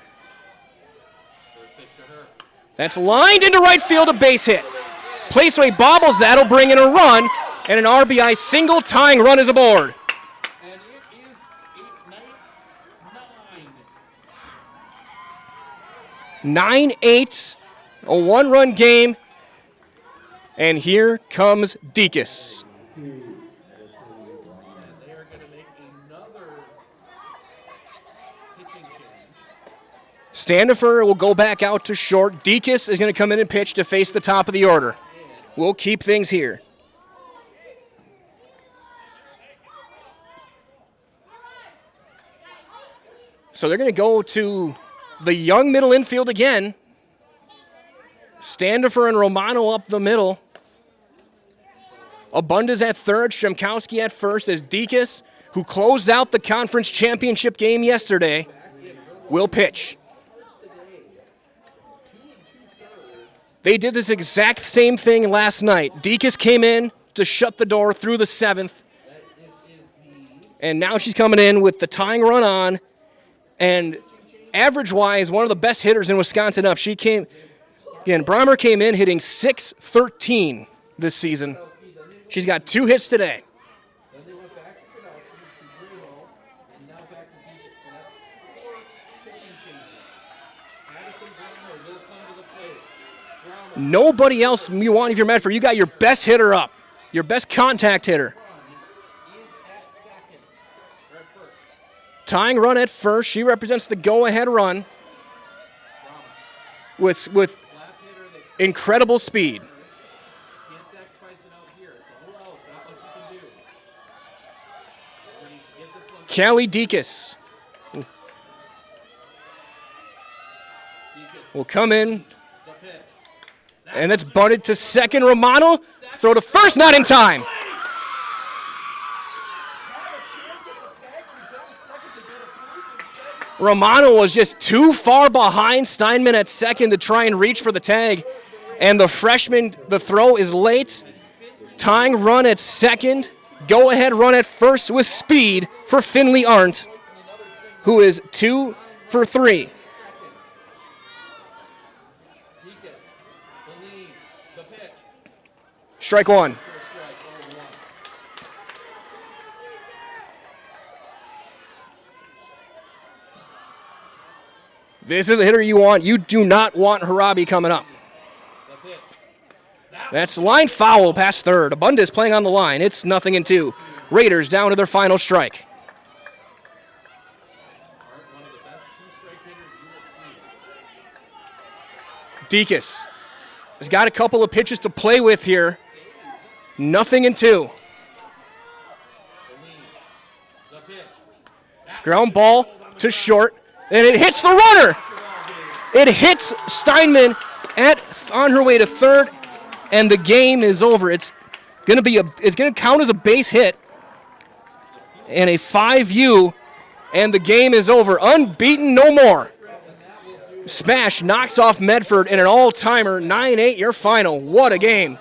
That's lined into right field, a base hit. Placeway bobbles, that'll bring in a run, and an RBI single tying run is aboard. 9-8, a 1-run game, and here comes Deacon's. Standifer will go back out to short. Deacon's is going to come in and pitch to face the top of the order. We'll keep things here. So they're going to go to the young middle infield again. Standifer and Romano up the middle. Abundaz at third, Stremkowski at first as Deacon's, who closed out the conference championship game yesterday, will pitch. They did this exact same thing last night. Deacon's came in to shut the door through the 7th. And now she's coming in with the tying run on. And average-wise, one of the best hitters in Wisconsin up. She came, again, Breimer came in hitting .613 this season. She's got 2 hits today. Nobody else you want if you're Medford. You got your best hitter up, your best contact hitter. Tying run at first. She represents the go-ahead run. with incredible speed. Callie Deakus will come in, and that's bunted to second. Romano, throw to first, not in time. Romano was just too far behind Steinman at second to try and reach for the tag, and the freshman, the throw is late. Tying run at second, go-ahead run at first with speed for Finley Arndt, who is 2 for 3. Strike one. This is the hitter you want. You do not want Harabi coming up. That's line foul past third. Abundis playing on the line. It's 0-2. Raiders down to their final strike. Deakus has got a couple of pitches to play with here. 0-2. Ground ball to short, and it hits the runner. It hits Steinman on her way to third, and the game is over. It's going to count as a base hit and a 5U, and the game is over. Unbeaten no more. SPASH knocks off Medford in an all-timer. 9-8 your final. What a game.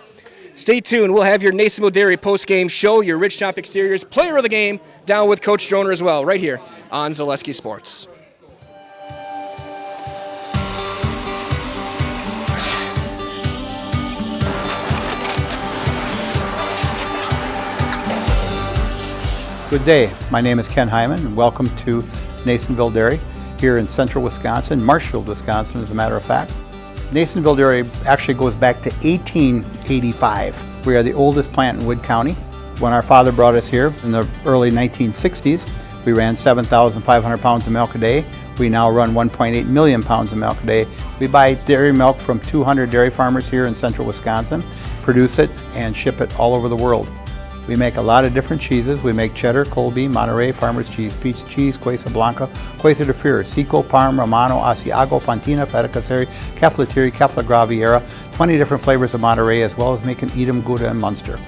Stay tuned. We'll have your Nasonville Dairy post-game show, your Rich Top Exteriors player of the game, down with Coach Droner as well, right here on Zaleski Sports. Good day. My name is Ken Hyman, and welcome to Nasonville Dairy here in central Wisconsin, Marshfield, Wisconsin, as a matter of fact. Nasonville Dairy actually goes back to 1885. We are the oldest plant in Wood County. When our father brought us here in the early 1960s, we ran 7,500 pounds of milk a day. We now run 1.8 million pounds of milk a day. We buy dairy milk from 200 dairy farmers here in central Wisconsin, produce it, and ship it all over the world. We make a lot of different cheeses. We make cheddar, Colby, Monterey, Farmer's Cheese, Peach Cheese, Quesa Blanca, Quesa de Freer, Seco, Parm, Romano, Asiago, Fontina, Feta Caseri, Caflatiri, Cafla Graviera, 20 different flavors of Monterey, as well as making Edam, Gouda, and Munster.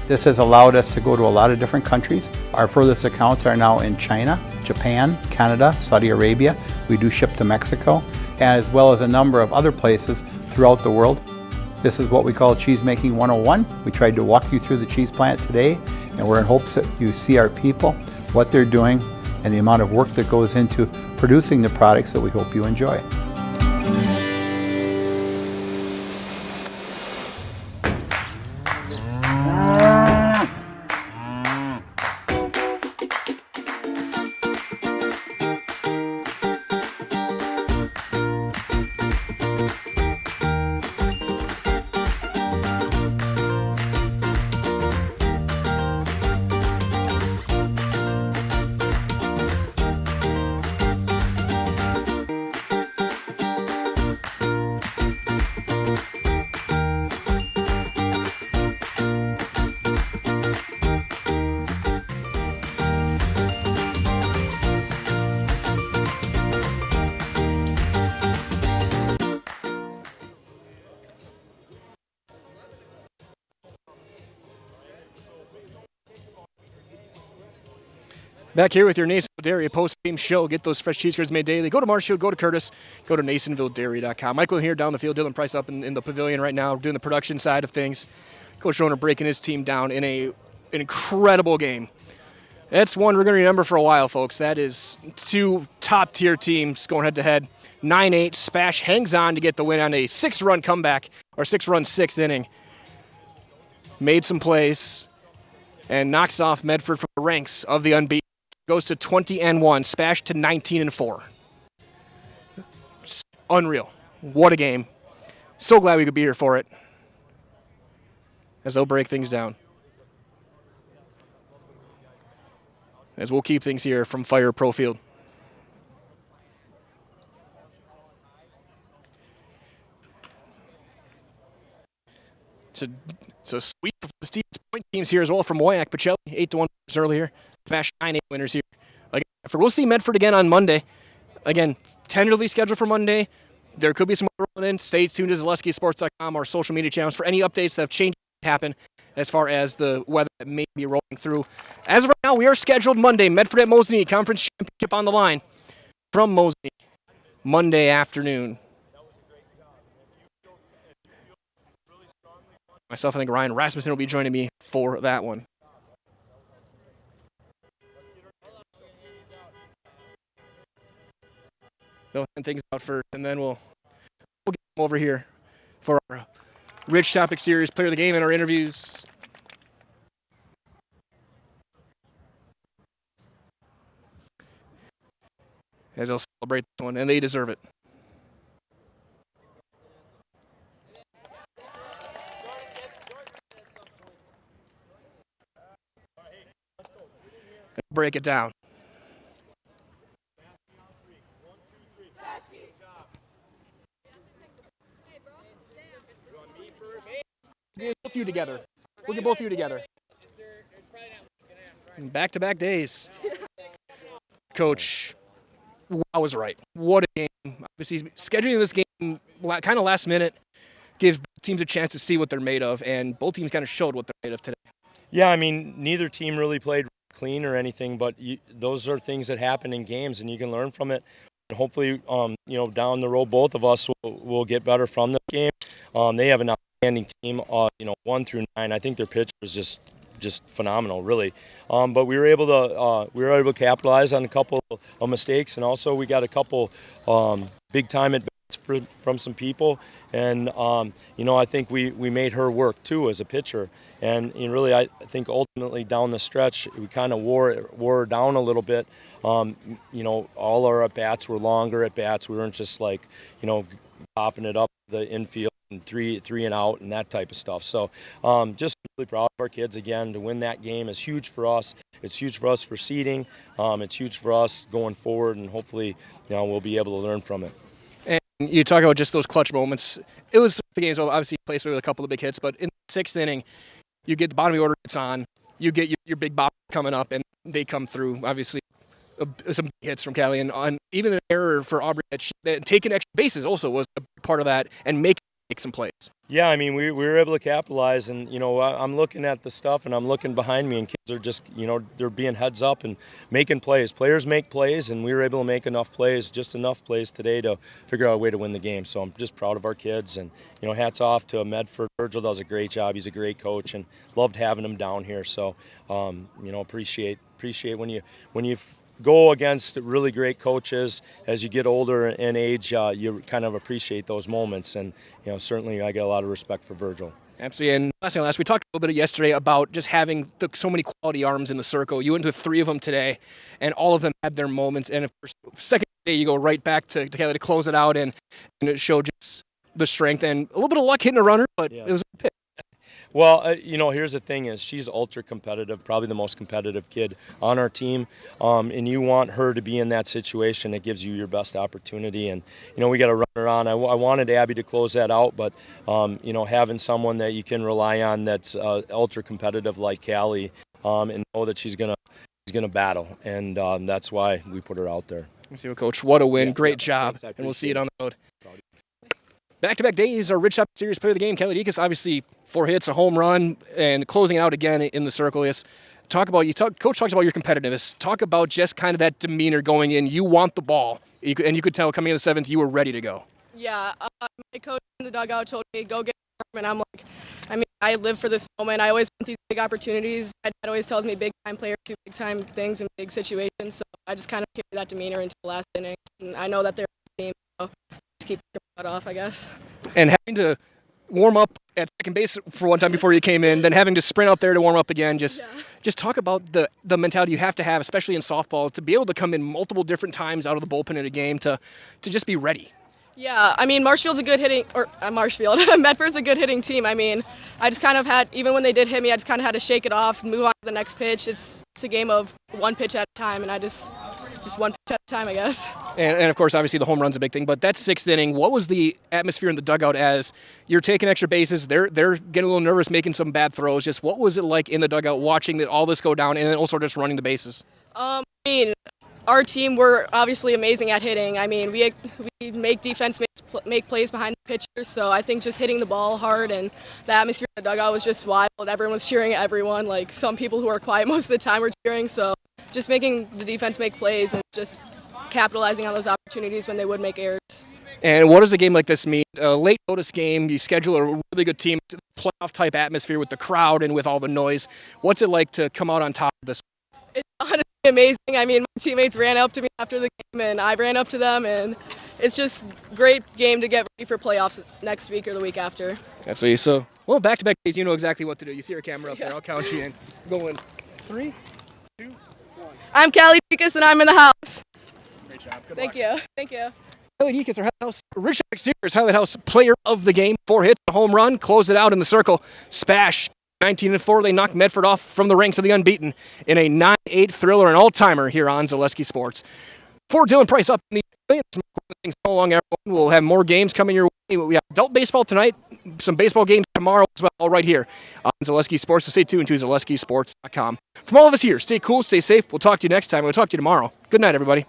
This has allowed us to go to a lot of different countries. Our furthest accounts are now in China, Japan, Canada, Saudi Arabia. We do ship to Mexico, as well as a number of other places throughout the world. This is what we call Cheese Making 101. We tried to walk you through the cheese plant today, and we're in hopes that you see our people, what they're doing, and the amount of work that goes into producing the products that we hope you enjoy. Back here with your Nasonville Dairy post-game show. Get those fresh cheese curds made daily. Go to Marshfield, go to Curtis, go to NasonvilleDairy.com. Michael here down the field, Dylan Price up in the pavilion right now, doing the production side of things. Coach Droner breaking his team down in an incredible game. That's one we're going to remember for a while, folks. That is two top-tier teams going head-to-head. 9-8, SPASH hangs on to get the win on a 6-run comeback, or 6-run 6th inning. Made some plays and knocks off Medford from the ranks of the unbeaten. Goes to 20-1, SPASH to 19-4. Unreal. What a game. So glad we could be here for it, as they'll break things down. As we'll keep things here from Fire Pro Field. It's a sweep for the Stevens Point teams here as well from WIAA. Pacelli, 8-1 earlier. SPASH 9-8 winners here. Again, we'll see Medford again on Monday. Again, tentatively scheduled for Monday. There could be some more rolling in. Stay tuned to ZaleskiSports.com, our social media channels, for any updates that have changed happen as far as the weather that may be rolling through. As of right now, we are scheduled Monday. Medford at Mosinee, conference championship on the line from Mosinee, Monday afternoon. Myself, I think Ryan Rasmussen will be joining me for that one. They'll hand things out first, and then we'll get them over here for our Rich Topic Series Player of the Game and our interviews. As they'll celebrate this one, and they deserve it. Break it down. We'll get both of you together. We'll get both of you together. Back-to-back days. Coach, I was right. What a game. Obviously, scheduling this game kind of last minute gives teams a chance to see what they're made of, and both teams kind of showed what they're made of today. Yeah, I mean, neither team really played clean or anything, but those are things that happen in games, and you can learn from it. Hopefully, down the road, both of us will get better from the game. They have an outstanding team, 1 through 9. I think their pitch was just phenomenal, really. But we were able to capitalize on a couple of mistakes, and also we got a couple big time at bats from some people, and I think we made her work too as a pitcher, and really I think ultimately down the stretch we kind of wore her down a little bit. All our at bats were longer at bats. We weren't just popping it up the infield and three and out and that type of stuff. So just really proud of our kids again. To win that game is huge for us. It's huge for us for seeding. It's huge for us going forward, and hopefully we'll be able to learn from it. And you talk about just those clutch moments. It was the game's obviously placed with a couple of big hits, but in the 6th inning, you get the bottom of the order hits on, you get your big bop coming up, and they come through. Obviously, some hits from Callie, and even an error for Aubrey that taking extra bases also was a part of that, and make some plays. Yeah, I mean, we were able to capitalize, and I'm looking at the stuff, and I'm looking behind me, and kids are just they're being heads up and making plays. Players make plays, and we were able to make enough plays today to figure out a way to win the game. So I'm just proud of our kids, and hats off to Medford. Virgil does a great job. He's a great coach, and loved having him down here. So appreciate when you go against really great coaches as you get older in age. You kind of appreciate those moments, and certainly I get a lot of respect for Virgil. Absolutely. And last we talked a little bit yesterday about just having so many quality arms in the circle. You went to 3 of them today, and all of them had their moments. And of course, second day you go right back to Kelly to close it out, and it showed just the strength and a little bit of luck hitting a runner, but it was a pitch. Well, here's the thing is she's ultra competitive, probably the most competitive kid on our team, and you want her to be in that situation. It gives you your best opportunity, and, we got to run her on. I wanted Abby to close that out, but, having someone that you can rely on that's ultra competitive like Callie, and know that she's gonna battle, and that's why we put her out there. See what, Coach, what a win. Great job, and we'll see it on the road. Back-to-back days, our Rich Top Series Player of the Game. Kelly Dekas, obviously 4 hits, a home run, and closing out again in the circle. Yes, Coach talked about your competitiveness. Talk about just kind of that demeanor going in. You want the ball, and you could tell coming in the 7th you were ready to go. Yeah, my coach in the dugout told me, go get it, and I'm like, I live for this moment. I always want these big opportunities. My dad always tells me big-time players do big-time things in big situations, so I just kind of kept that demeanor until the last inning. And I know that they're a team, so just keep their butt off, I guess. And having to warm up at second base for one time before you came in, then having to sprint out there to warm up again, just talk about the mentality you have to have, especially in softball, to be able to come in multiple different times out of the bullpen in a game to just be ready. Yeah, Marshfield's a good hitting, Medford's a good hitting team. I just kind of had, even when they did hit me, I just kind of had to shake it off and move on to the next pitch. It's a game of one pitch at a time, and I just just one pitch at a time, I guess. And of course, obviously, the home run's a big thing. But that sixth inning, what was the atmosphere in the dugout as you're taking extra bases? They're getting a little nervous, making some bad throws. Just what was it like in the dugout watching all this go down and then also just running the bases? I mean, our team, we're obviously amazing at hitting. I mean, we make defense make plays behind the pitchers, so I think just hitting the ball hard and the atmosphere in the dugout was just wild. Everyone was cheering at everyone. Like, some people who are quiet most of the time were cheering, so just making the defense make plays and just capitalizing on those opportunities when they would make errors. And what does a game like this mean? A late notice game, you schedule a really good team, playoff type atmosphere with the crowd and with all the noise. What's it like to come out on top of this? It's honestly amazing. I mean, my teammates ran up to me after the game and I ran up to them, and it's just a great game to get ready for playoffs next week or the week after. Absolutely. So, well, back-to-back days, you know exactly what to do. You see our camera up there. I'll count you in. Going 3, 2, 1. I'm Callie Deacus, and I'm in the house. Great job. Good Thank luck. you. Thank you. Callie Deacus, our Highlight House, Rich Exteriors Highlight House player of the game. 4 hits, a home run, closed it out in the circle. SPASH, 19-4. They knocked Medford off from the ranks of the unbeaten in a 9-8 thriller, an all-timer here on Zaleski Sports. For Dylan Price up in the things so long, everyone. We'll have more games coming your way. We have adult baseball tonight, some baseball games tomorrow as well, all right here on Zaleski Sports. So stay tuned to ZaleskiSports.com. From all of us here, stay cool, stay safe. We'll talk to you next time. We'll talk to you tomorrow. Good night, everybody.